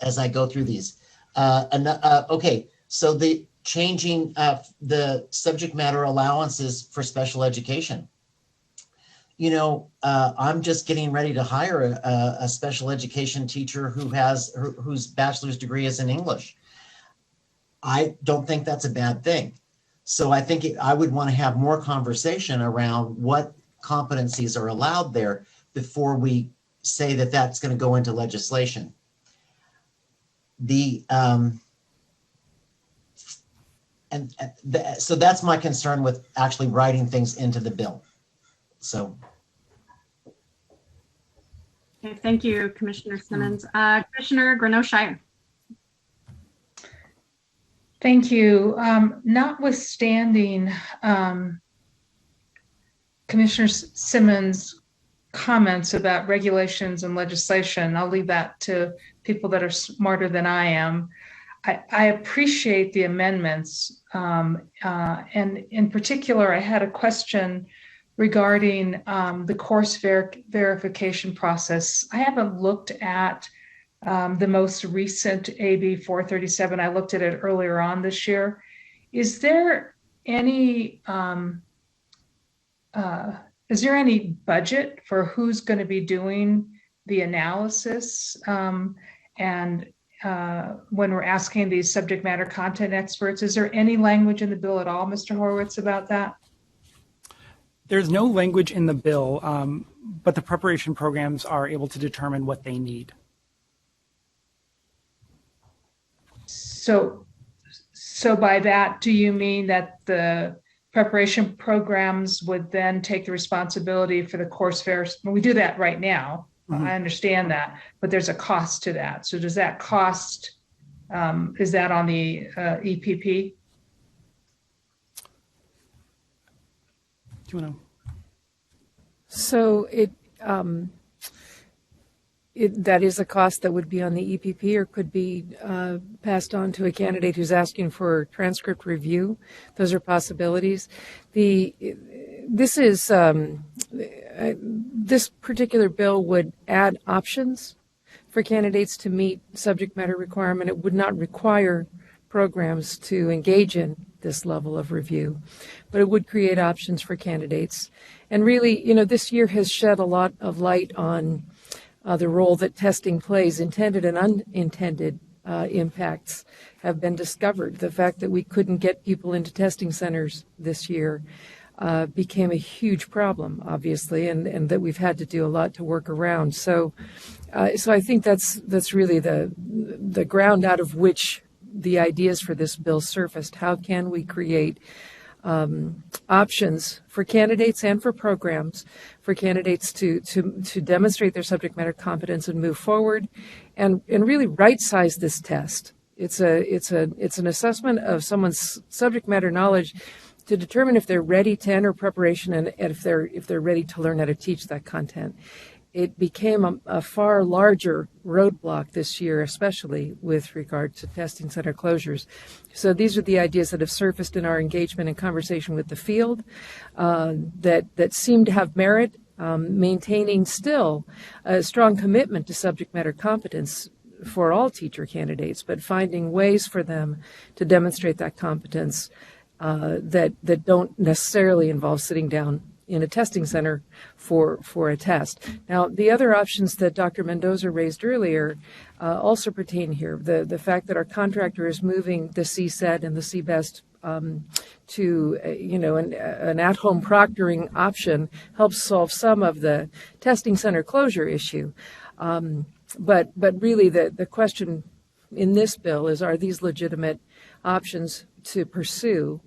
as I go through these, okay, so the changing the subject matter allowances for special education. You know, I'm just getting ready to hire a special education teacher whose bachelor's degree is in English. I don't think that's a bad thing. So I think I would want to have more conversation around what competencies are allowed there before we say that that's going to go into legislation. So that's my concern with actually writing things into the bill. So. Okay, thank you, Commissioner Simmons. Commissioner Greneau-Shire. Thank you. Notwithstanding Commissioner Simmons' comments about regulations and legislation, I'll leave that to people that are smarter than I am. I appreciate the amendments. And in particular, I had a question regarding the course verification process. I haven't looked at the most recent AB 437. I looked at it earlier on this year. Is there any budget for who's going to be doing the analysis? And when we're asking these subject matter content experts, is there any language in the bill at all, Mr. Horowitz, about that? There's no language in the bill, but the preparation programs are able to determine what they need. So by that, do you mean that the preparation programs would then take the responsibility for the course fairs. We do that right now. I understand that, but there's a cost to that. So does that cost, is that on the EPP? Do you want to? So that is a cost that would be on the EPP or could be passed on to a candidate who's asking for transcript review. Those are possibilities. This particular bill would add options for candidates to meet subject matter requirement. It would not require programs to engage in this level of review, but it would create options for candidates. And really, this year has shed a lot of light on the role that testing plays. Intended and unintended impacts have been discovered. The fact that we couldn't get people into testing centers this year became a huge problem, obviously, and that we've had to do a lot to work around. So I think that's really the ground out of which the ideas for this bill surfaced. How can we create options for candidates and for programs for candidates to demonstrate their subject matter competence and move forward, and really right-size this test. It's an assessment of someone's subject matter knowledge to determine if they're ready to enter preparation and if they're ready to learn how to teach that content. It became a far larger roadblock this year, especially with regard to testing center closures. So these are the ideas that have surfaced in our engagement and conversation with the field that seem to have merit, maintaining still a strong commitment to subject matter competence for all teacher candidates, but finding ways for them to demonstrate that competence that don't necessarily involve sitting down in a testing center for a test. Now, the other options that Dr. Mendoza raised earlier also pertain here. The fact that our contractor is moving the CSET and the CBEST to an at-home proctoring option helps solve some of the testing center closure issue. But really the question in this bill is, are these legitimate options to pursue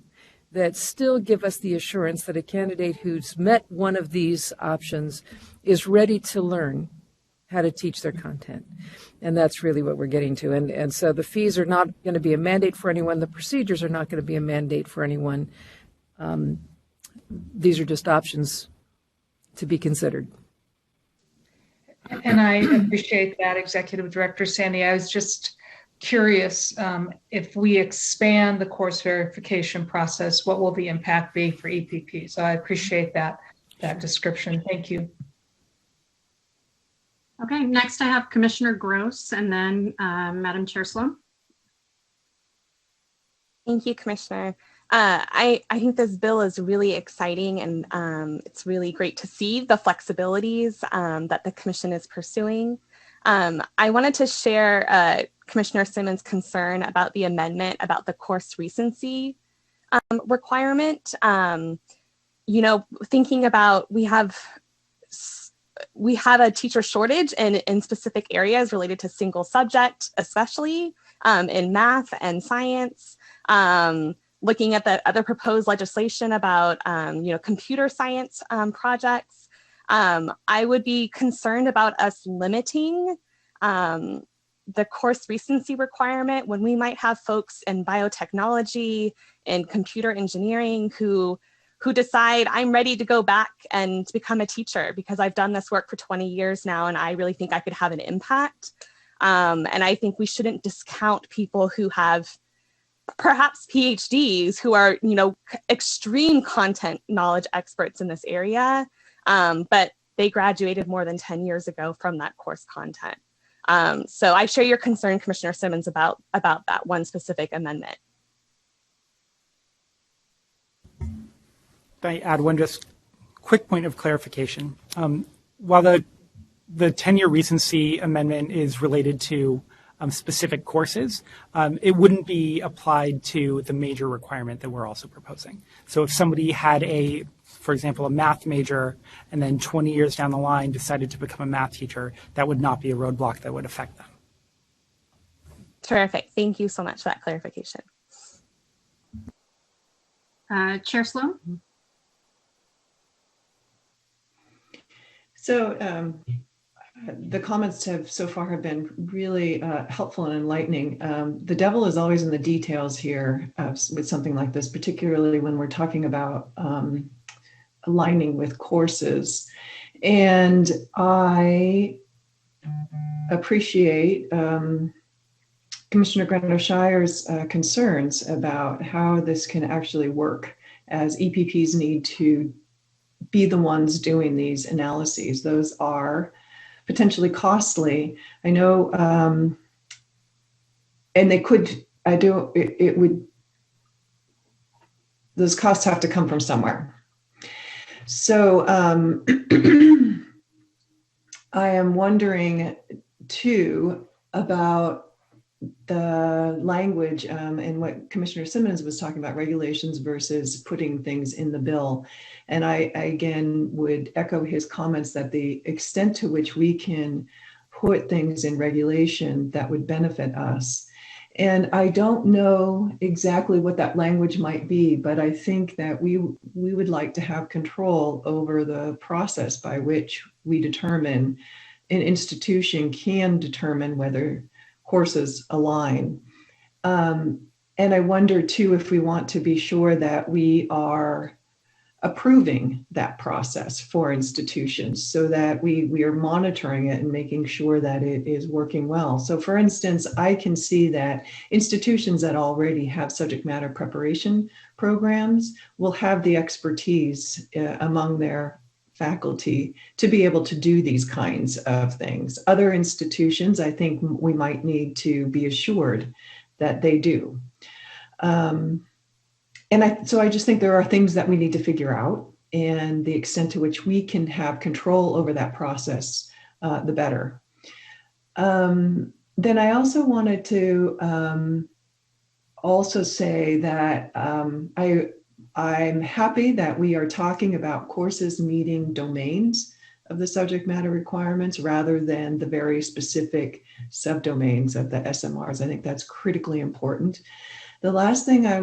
that still give us the assurance that a candidate who's met one of these options is ready to learn how to teach their content? And that's really what we're getting to. And so the fees are not going to be a mandate for anyone. The procedures are not going to be a mandate for anyone. These are just options to be considered. And I appreciate that, Executive Director Sandy. I was just curious, if we expand the course verification process, what will the impact be for EPP? So I appreciate that description. Thank you. Okay, next I have Commissioner Gross and then Madam Chair Sloan. Thank you, Commissioner. I think this bill is really exciting, and it's really great to see the flexibilities that the Commission is pursuing. I wanted to share Commissioner Simmons' concern about the amendment about the course recency requirement. Thinking about we have a teacher shortage in specific areas related to single subject, especially in math and science. Looking at the other proposed legislation about computer science projects, I would be concerned about us limiting the course recency requirement when we might have folks in biotechnology and computer engineering who decide, I'm ready to go back and become a teacher because I've done this work for 20 years now and I really think I could have an impact. And I think we shouldn't discount people who have perhaps PhDs who are, extreme content knowledge experts in this area, but they graduated more than 10 years ago from that course content. So I share your concern, Commissioner Simmons, about that one specific amendment. I add one just quick point of clarification. While the 10-year recency amendment is related to specific courses, it wouldn't be applied to the major requirement that we're also proposing. So if somebody had for example, a math major, and then 20 years down the line decided to become a math teacher, that would not be a roadblock that would affect them. Terrific. Thank you so much for that clarification. Chair Sloan? So the comments have so far have been really helpful and enlightening. The devil is always in the details here with something like this, particularly when we're talking about aligning with courses. And I appreciate Commissioner Grano-Shire's concerns about how this can actually work, as EPPs need to be the ones doing these analyses. Those are potentially costly. I know, and they could, those costs have to come from somewhere. So I am wondering too about the language and what Commissioner Simmons was talking about, regulations versus putting things in the bill. And I again would echo his comments that the extent to which we can put things in regulation that would benefit us. And I don't know exactly what that language might be, but I think that we would like to have control over the process by which we determine, an institution can determine whether courses align. And I wonder too, if we want to be sure that we are approving that process for institutions so that we are monitoring it and making sure that it is working well. So for instance, I can see that institutions that already have subject matter preparation programs will have the expertise among their faculty to be able to do these kinds of things. Other institutions, I think we might need to be assured that they do. So I just think there are things that we need to figure out, and the extent to which we can have control over that process, the better. Then I also wanted to also say that I'm happy that we are talking about courses meeting domains of the subject matter requirements rather than the very specific subdomains of the SMRs. I think that's critically important. The last thing I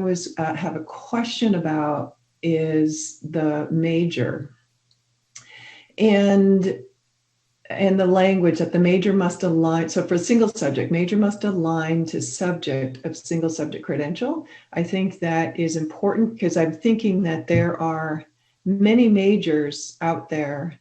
have a question about is the major and the language that the major must align. So for a single subject, major must align to subject of single subject credential. I think that is important because I'm thinking that there are many majors out there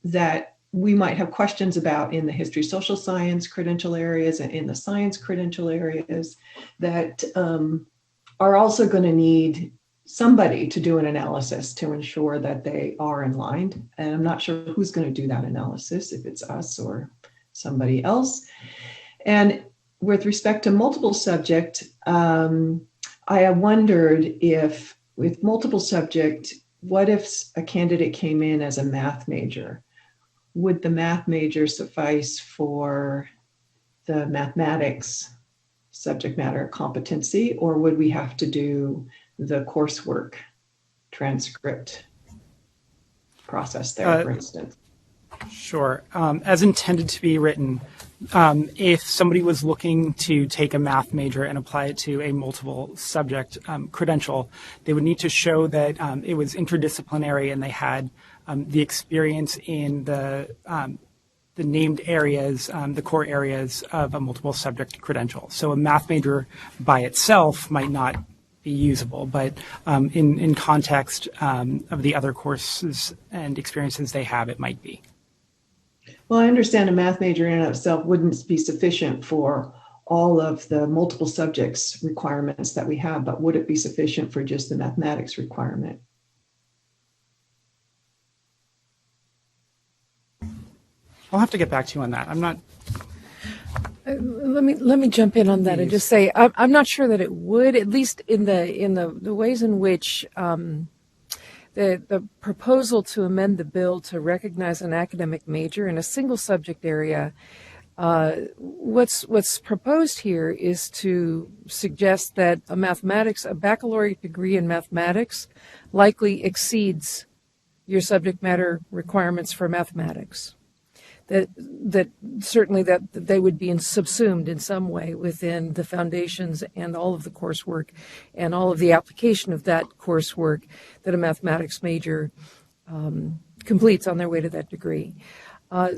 that we might have questions about in the history, social science credential areas and in the science credential areas that are also going to need somebody to do an analysis to ensure that they are in line. And I'm not sure who's going to do that analysis, if it's us or somebody else. And with respect to multiple subject, I wondered if with multiple subject, what if a candidate came in as a math major? Would the math major suffice for the mathematics subject matter competency, or would we have to do the coursework transcript process there, for instance? Sure. As intended to be written, if somebody was looking to take a math major and apply it to a multiple subject credential, they would need to show that it was interdisciplinary and they had the experience in the named areas, the core areas of a multiple subject credential. So a math major by itself might not be usable, but in context of the other courses and experiences they have, it might be. Well, I understand a math major in and of itself wouldn't be sufficient for all of the multiple subjects requirements that we have, but would it be sufficient for just the mathematics requirement? I'll have to get back to you on that. I'm not. Let me jump in on that and just say I'm not sure that it would, at least in the ways in which the proposal to amend the bill to recognize an academic major in a single subject area. What's proposed here is to suggest that a baccalaureate degree in mathematics likely exceeds your subject matter requirements for mathematics. that certainly that they would be subsumed in some way within the foundations and all of the coursework and all of the application of that coursework that a mathematics major completes on their way to that degree. What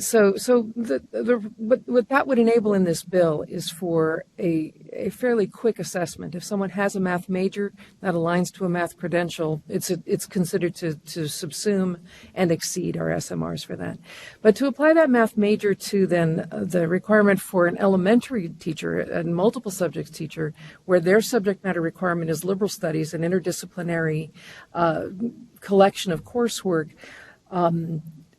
that would enable in this bill is for a fairly quick assessment. If someone has a math major that aligns to a math credential, it's considered to subsume and exceed our SMRs for that. But to apply that math major to then the requirement for an elementary teacher and multiple subjects teacher, where their subject matter requirement is liberal studies and interdisciplinary collection of coursework,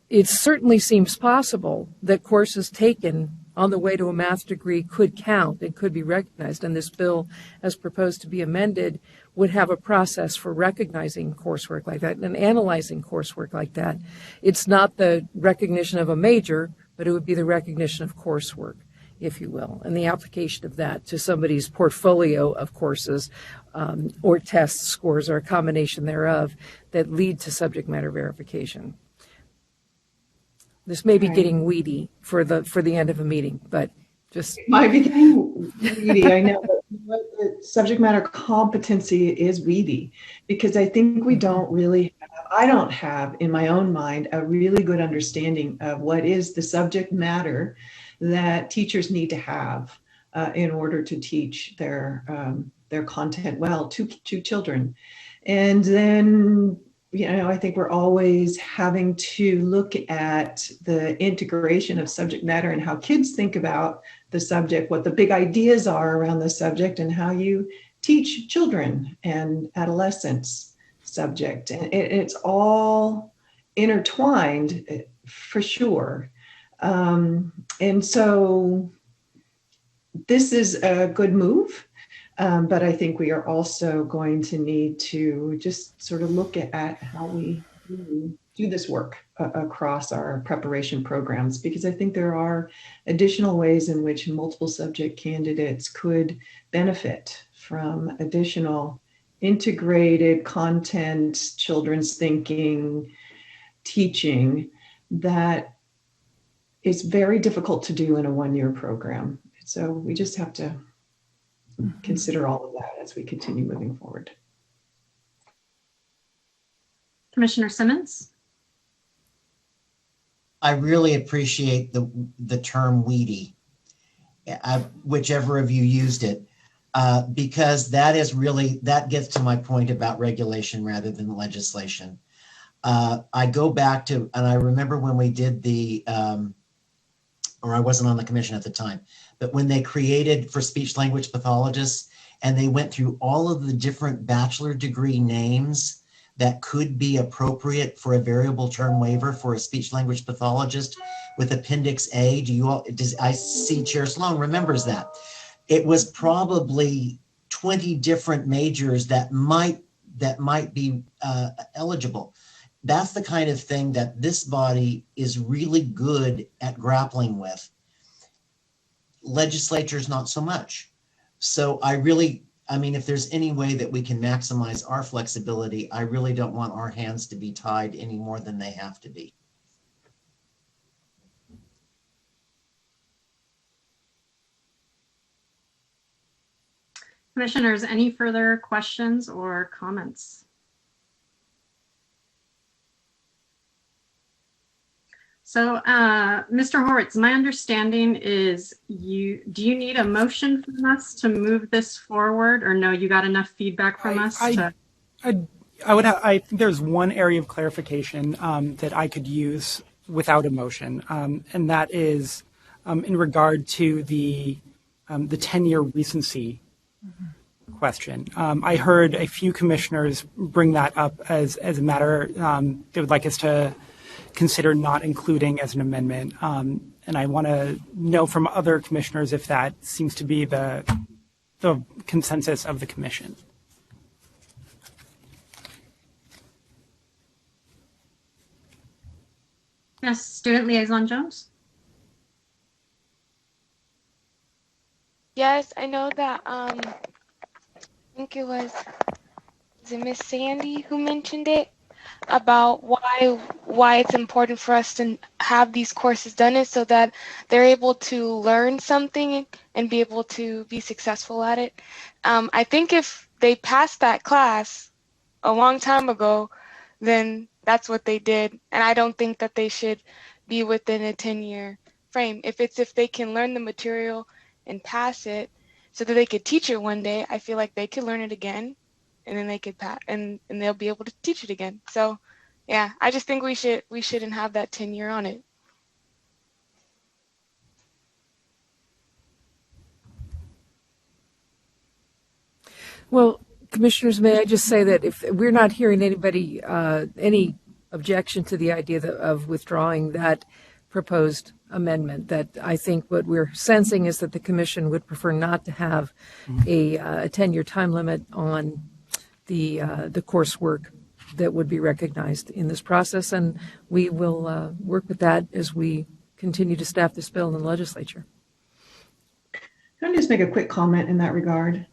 it certainly seems possible that courses taken on the way to a math degree could count and could be recognized. And this bill, as proposed to be amended, would have a process for recognizing coursework like that and analyzing coursework like that. It's not the recognition of a major, but it would be the recognition of coursework, if you will, and the application of that to somebody's portfolio of courses or test scores or a combination thereof that lead to subject matter verification. This may be getting weedy for the end of a meeting, but just it might be getting weedy. I know, but the subject matter competency is weedy because I think we don't really I don't have in my own mind a really good understanding of what is the subject matter that teachers need to have in order to teach their content well to children. And then I think we're always having to look at the integration of subject matter and how kids think about the subject, what the big ideas are around the subject, and how you teach children and adolescents subject. And it's all intertwined for sure. And so this is a good move. But I think we are also going to need to just sort of look at how we do this work across our preparation programs, because I think there are additional ways in which multiple subject candidates could benefit from additional integrated content, children's thinking, teaching that is very difficult to do in a one-year program. So we just have to consider all of that as we continue moving forward. Commissioner Simmons? I really appreciate the term weedy, whichever of you used it, because that gets to my point about regulation rather than legislation. I go back to, and I remember when we did or I wasn't on the commission at the time, but when they created for speech language pathologists and they went through all of the different bachelor degree names that could be appropriate for a variable term waiver for a speech language pathologist with Appendix A. I see Chair Sloan remembers that. It was probably 20 different majors that might be eligible. That's the kind of thing that this body is really good at grappling with. Legislatures, not so much. So if there's any way that we can maximize our flexibility, I really don't want our hands to be tied any more than they have to be. Commissioners, any further questions or comments? So, Mr. Horwitz, my understanding is do you need a motion from us to move this forward, or no, you got enough feedback from us? I think there's one area of clarification that I could use without a motion, and that is in regard to the 10-year recency question. I heard a few commissioners bring that up as a matter they would like us to consider not including as an amendment. And I want to know from other commissioners if that seems to be the consensus of the commission. Yes, Student Liaison Jones? Yes, I know that, I think it was Miss Sandy who mentioned it, about why it's important for us to have these courses done is so that they're able to learn something and be able to be successful at it. I think if they passed that class a long time ago, then that's what they did. And I don't think that they should be within a 10-year frame. If they can learn the material and pass it so that they could teach it one day, I feel like they could learn it again and then they could pass and they'll be able to teach it again. So yeah, I just think we shouldn't have that 10-year on it. Well, Commissioners, may I just say that if we're not hearing anybody, any objection to the idea of withdrawing that proposed amendment, that I think what we're sensing is that the Commission would prefer not to have a 10-year time limit on the coursework that would be recognized in this process, and we will work with that as we continue to staff this bill in the legislature. Can I just make a quick comment in that regard?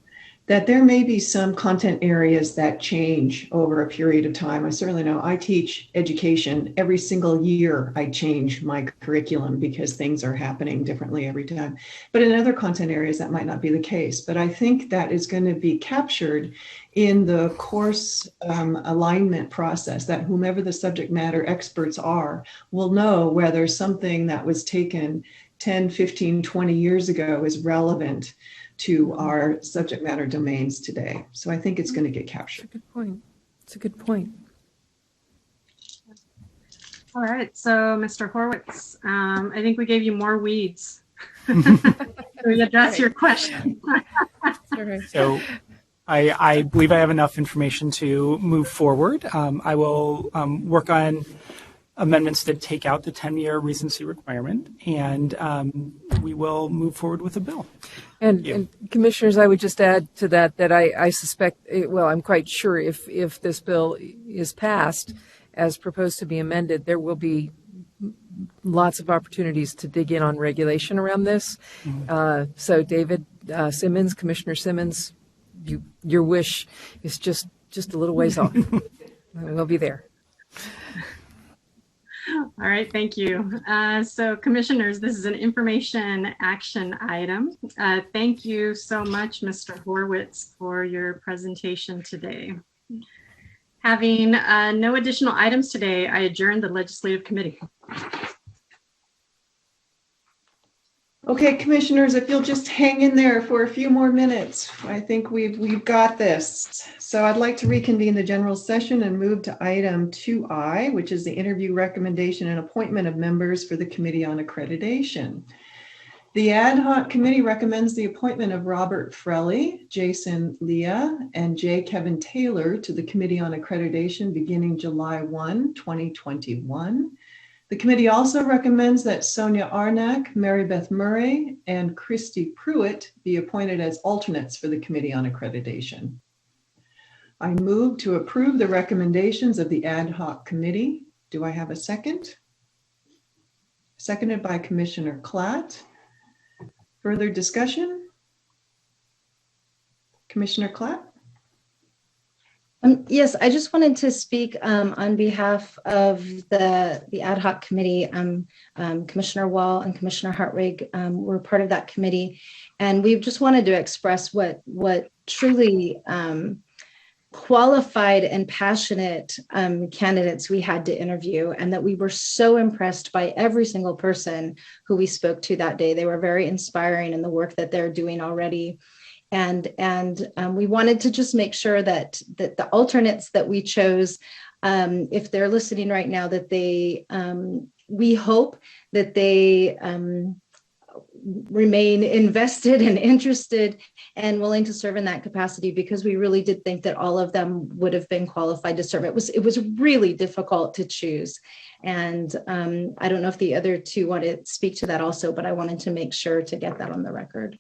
That there may be some content areas that change over a period of time. I certainly know I teach education. Every single year I change my curriculum because things are happening differently every time. But in other content areas that might not be the case. But I think that is going to be captured in the course alignment process, that whomever the subject matter experts are will know whether something that was taken 10, 15, 20 years ago is relevant to our subject matter domains today. So I think it's going to get captured. That's a good point. It's a good point. All right, so Mr. Horowitz, I think we gave you more weeds. We address your question. So I believe I have enough information to move forward. I will work on amendments that take out the 10-year recency requirement, and we will move forward with the bill. And Commissioners, I would just add to that I suspect, well, I'm quite sure if this bill is passed as proposed to be amended, there will be lots of opportunities to dig in on regulation around this. So David Simmons, Commissioner Simmons, your wish is just a little ways off. We'll be there. All right, thank you. So Commissioners, this is an information action item. Thank you so much, Mr. Horowitz, for your presentation today. Having no additional items today, I adjourn the Legislative Committee. Okay, Commissioners, if you'll just hang in there for a few more minutes, I think we've got this. So I'd like to reconvene the general session and move to item 2I, which is the interview, recommendation, and appointment of members for the Committee on Accreditation. The ad hoc committee recommends the appointment of Robert Frelly, Jason Leah, and J. Kevin Taylor to the Committee on Accreditation beginning July 1, 2021. The committee also recommends that Sonia Arnak, Mary Beth Murray, and Christy Pruitt be appointed as alternates for the Committee on Accreditation. I move to approve the recommendations of the ad hoc committee. Do I have a second? Seconded by Commissioner Klatt. Further discussion? Commissioner Klatt? Yes, I just wanted to speak on behalf of the ad hoc committee. Commissioner Wall and Commissioner Hartwig were part of that committee, and we just wanted to express what truly qualified and passionate candidates we had to interview, and that we were so impressed by every single person who we spoke to that day. They were very inspiring in the work that they're doing already. And we wanted to just make sure that the alternates that we chose, if they're listening right now, that they, we hope that they remain invested and interested and willing to serve in that capacity, because we really did think that all of them would have been qualified to serve. It was really difficult to choose. And I don't know if the other two want to speak to that also, but I wanted to make sure to get that on the record.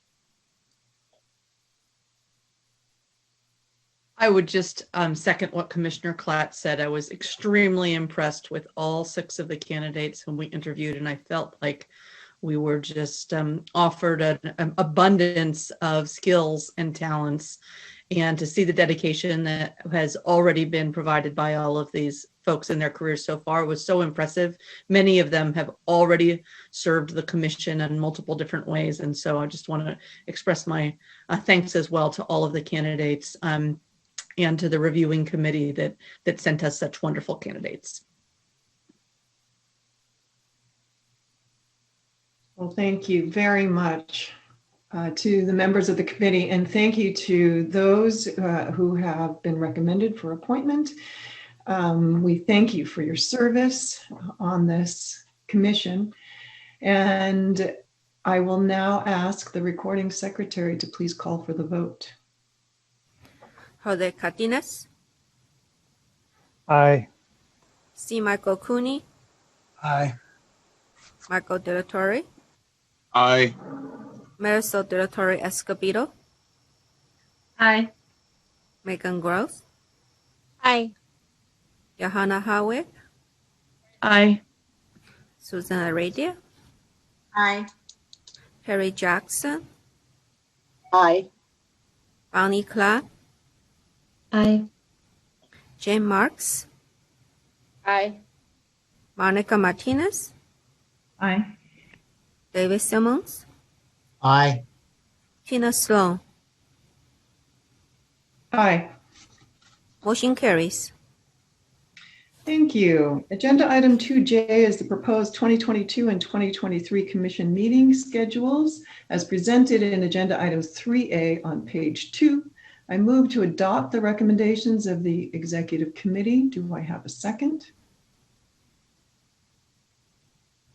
I would just second what Commissioner Klatt said. I was extremely impressed with all 6 of the candidates whom we interviewed, and I felt like we were just offered an abundance of skills and talents, and to see the dedication that has already been provided by all of these folks in their careers so far. It was so impressive. Many of them have already served the commission in multiple different ways. And so I just want to express my thanks as well to all of the candidates and to the reviewing committee that sent us such wonderful candidates. Well, thank you very much to the members of the committee, and thank you to those who have been recommended for appointment. We thank you for your service on this commission, and I will now ask the recording secretary to please call for the vote. Jose Cardenas, Aye. C. Michael Cooney, Aye. Michael De La Torre, Aye. Marisol De La Torre Escobedo, Aye. Megan Gross, Aye. Johanna Howitt, Aye. Susan Aradia, Aye. Harry Jackson, Aye. Bonnie Clark, Aye. Jane Marks, Aye. Monica Martinez, Aye. David Simmons, Aye. Tina Sloan. Aye. Motion carries. Thank you. Agenda item 2J is the proposed 2022 and 2023 commission meeting schedules as presented in agenda item 3A on page 2. I move to adopt the recommendations of the executive committee. Do I have a second?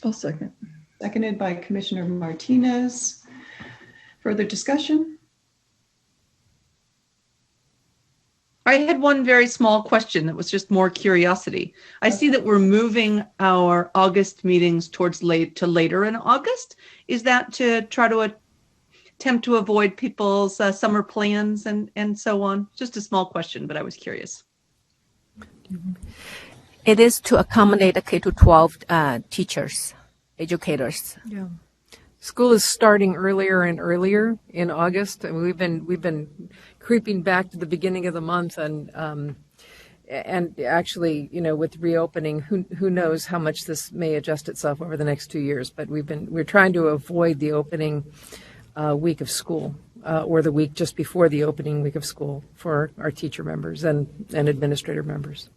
I'll second. Seconded by Commissioner Martinez. Further discussion? I had one very small question that was just more curiosity. I see that we're moving our August meetings towards later in August. Is that to try to attempt to avoid people's summer plans and so on? Just a small question, but I was curious. It is to accommodate the K-12 teachers, educators. Yeah. School is starting earlier and earlier in August, and we've been creeping back to the beginning of the month, and actually, with reopening, who knows how much this may adjust itself over the next 2 years. But we're trying to avoid the opening week of school or the week just before the opening week of school for our teacher members and administrator members.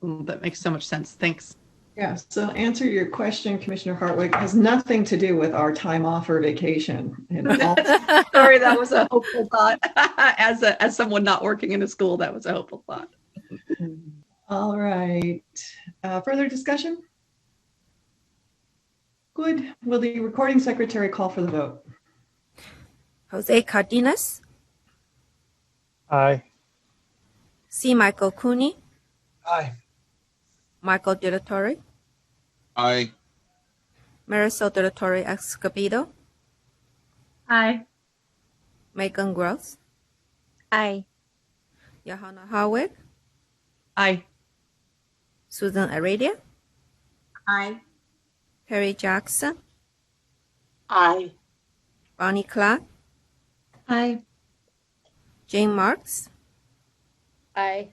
That makes so much sense. Thanks. Yeah, so answer your question, Commissioner Hartwig, has nothing to do with our time off or vacation. Sorry, that was a hopeful thought. As someone not working in a school, that was a hopeful thought. All right. Further discussion? Good. Will the recording secretary call for the vote? Jose Cardenas, Aye. C. Michael Cooney, Aye. Michael De La Torre, Aye. Marisol De La Torre Escobedo, Aye. Megan Gross, Aye. Johanna Howitt, Aye. Susan Aradia, Aye. Harry Jackson, Aye. Bonnie Clark, Aye. Jane Marks, Aye.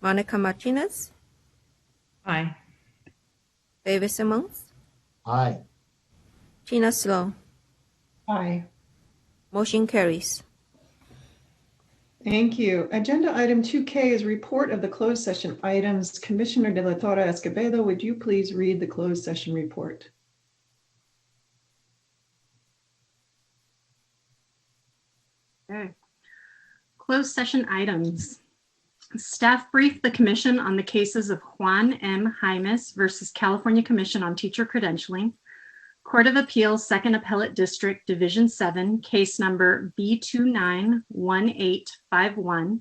Monica Martinez, Aye. David Simmons, Aye. Tina Sloan. Aye. Motion carries. Thank you. Agenda item 2K is report of the closed session items. Commissioner De La Torre Escobedo, would you please read the closed session report? Okay. Closed session items. Staff briefed the commission on the cases of Juan M. Jaimes versus California Commission on Teacher Credentialing, Court of Appeals, 2nd Appellate District, Division 7, case number B291851,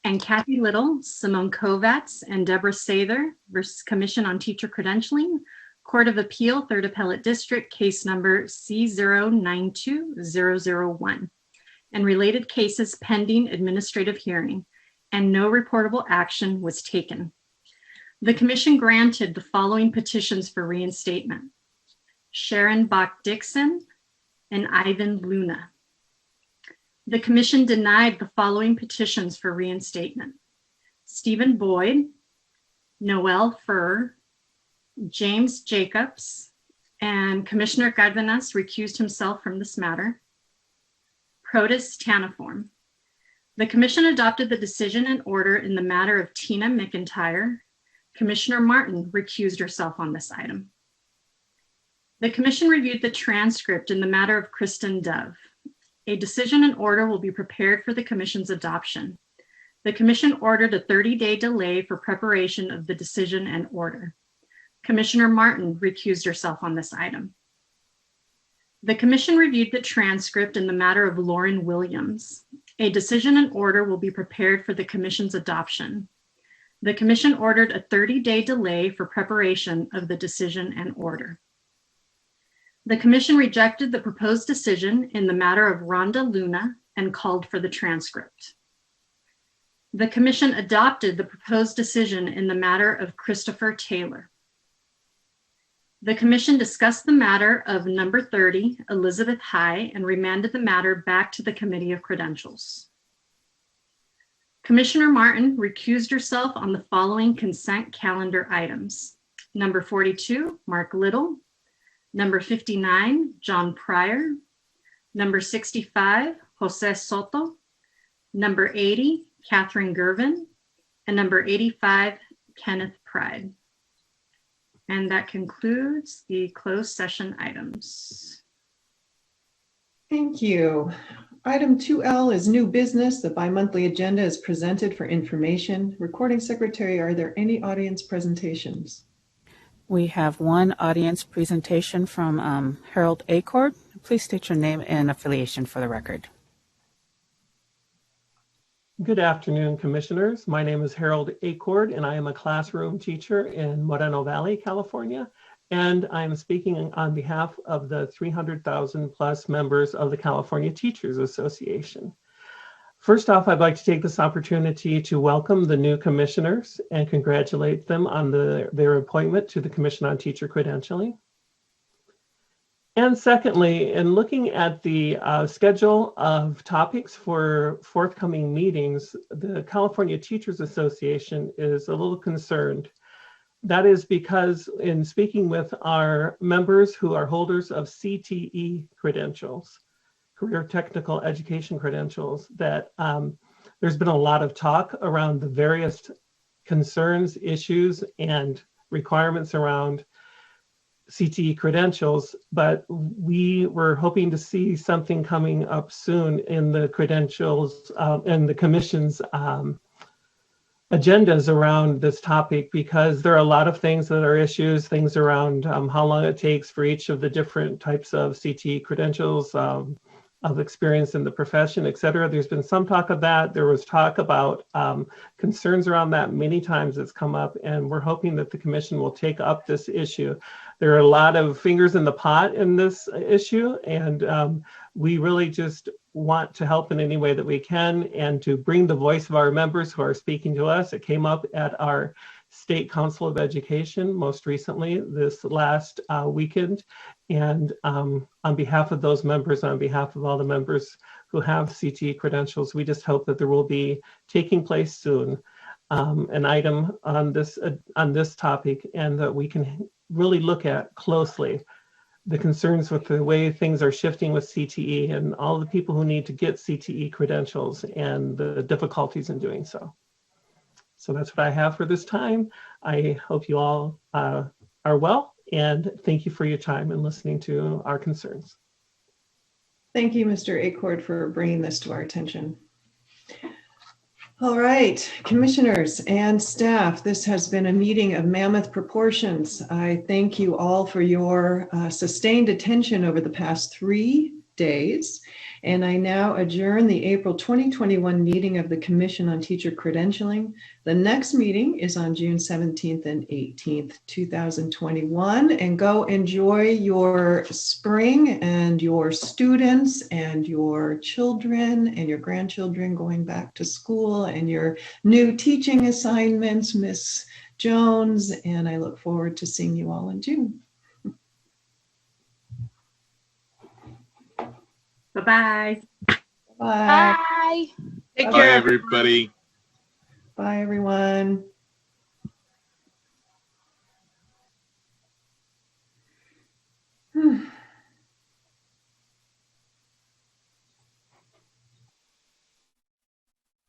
and Kathy Little, Simone Kovatz, and Deborah Sather versus Commission on Teacher Credentialing, Court of Appeal, 3rd Appellate District, case number C092001, and related cases pending administrative hearing, and no reportable action was taken. The commission granted the following petitions for reinstatement: Sharon Bach-Dixon and Ivan Luna. The commission denied the following petitions for reinstatement: Stephen Boyd, Noel Furr, James Jacobs, and Commissioner Cardenas recused himself from this matter. Protus Taniform. The Commission adopted the decision and order in the matter of Tina McIntyre. Commissioner Martin recused herself on this item. The Commission reviewed the transcript in the matter of Kristen Dove. A decision and order will be prepared for the Commission's adoption. The Commission ordered a 30-day delay for preparation of the decision and order. Commissioner Martin recused herself on this item. The Commission reviewed the transcript in the matter of Lauren Williams. A decision and order will be prepared for the Commission's adoption. The Commission ordered a 30-day delay for preparation of the decision and order. The Commission rejected the proposed decision in the matter of Rhonda Luna and called for the transcript. The Commission adopted the proposed decision in the matter of Christopher Taylor. The Commission discussed the matter of number 30, Elizabeth High, and remanded the matter back to the Committee of Credentials. Commissioner Martin recused herself on the following consent calendar items. Number 42, Mark Little. Number 59, John Pryor. Number 65, Jose Soto. Number 80, Catherine Gervin. And number 85, Kenneth Pride. And that concludes the closed session items. Thank you. Item 2L is new business. The bi-monthly agenda is presented for information. Recording Secretary, are there any audience presentations? We have one audience presentation from Harold Acord. Please state your name and affiliation for the record. Good afternoon, Commissioners. My name is Harold Acord, and I am a classroom teacher in Moreno Valley, California. And I'm speaking on behalf of the 300,000 plus members of the California Teachers Association. First off, I'd like to take this opportunity to welcome the new commissioners and congratulate them on their appointment to the Commission on Teacher Credentialing. And secondly, in looking at the schedule of topics for forthcoming meetings, the California Teachers Association is a little concerned. That is because in speaking with our members who are holders of CTE credentials, Career Technical Education credentials, that there's been a lot of talk around the various concerns, issues, and requirements around CTE credentials, but we were hoping to see something coming up soon in the credentials and the Commission's agendas around this topic, because there are a lot of things that are issues, things around how long it takes for each of the different types of CTE credentials, of experience in the profession, et cetera. There's been some talk of that. There was talk about concerns around that many times it's come up, and we're hoping that the Commission will take up this issue. There are a lot of fingers in the pot in this issue, and we really just want to help in any way that we can and to bring the voice of our members who are speaking to us. It came up at our State Council of Education most recently this last weekend. And on behalf of those members, on behalf of all the members who have CTE credentials, we just hope that there will be taking place soon an item on this topic, and that we can really look at closely the concerns with the way things are shifting with CTE and all the people who need to get CTE credentials and the difficulties in doing so. So that's what I have for this time. I hope you all are well, and thank you for your time and listening to our concerns. Thank you, Mr. Acord, for bringing this to our attention. All right, commissioners and staff, this has been a meeting of mammoth proportions. I thank you all for your sustained attention over the past 3 days, and I now adjourn the April 2021 meeting of the Commission on Teacher Credentialing. The next meeting is on June 17th and 18th, 2021, and go enjoy your spring and your students and your children and your grandchildren going back to school and your new teaching assignments, Miss Jones, and I look forward to seeing you all in June. Bye-bye. Bye. Bye. Bye, everybody. Bye, everyone.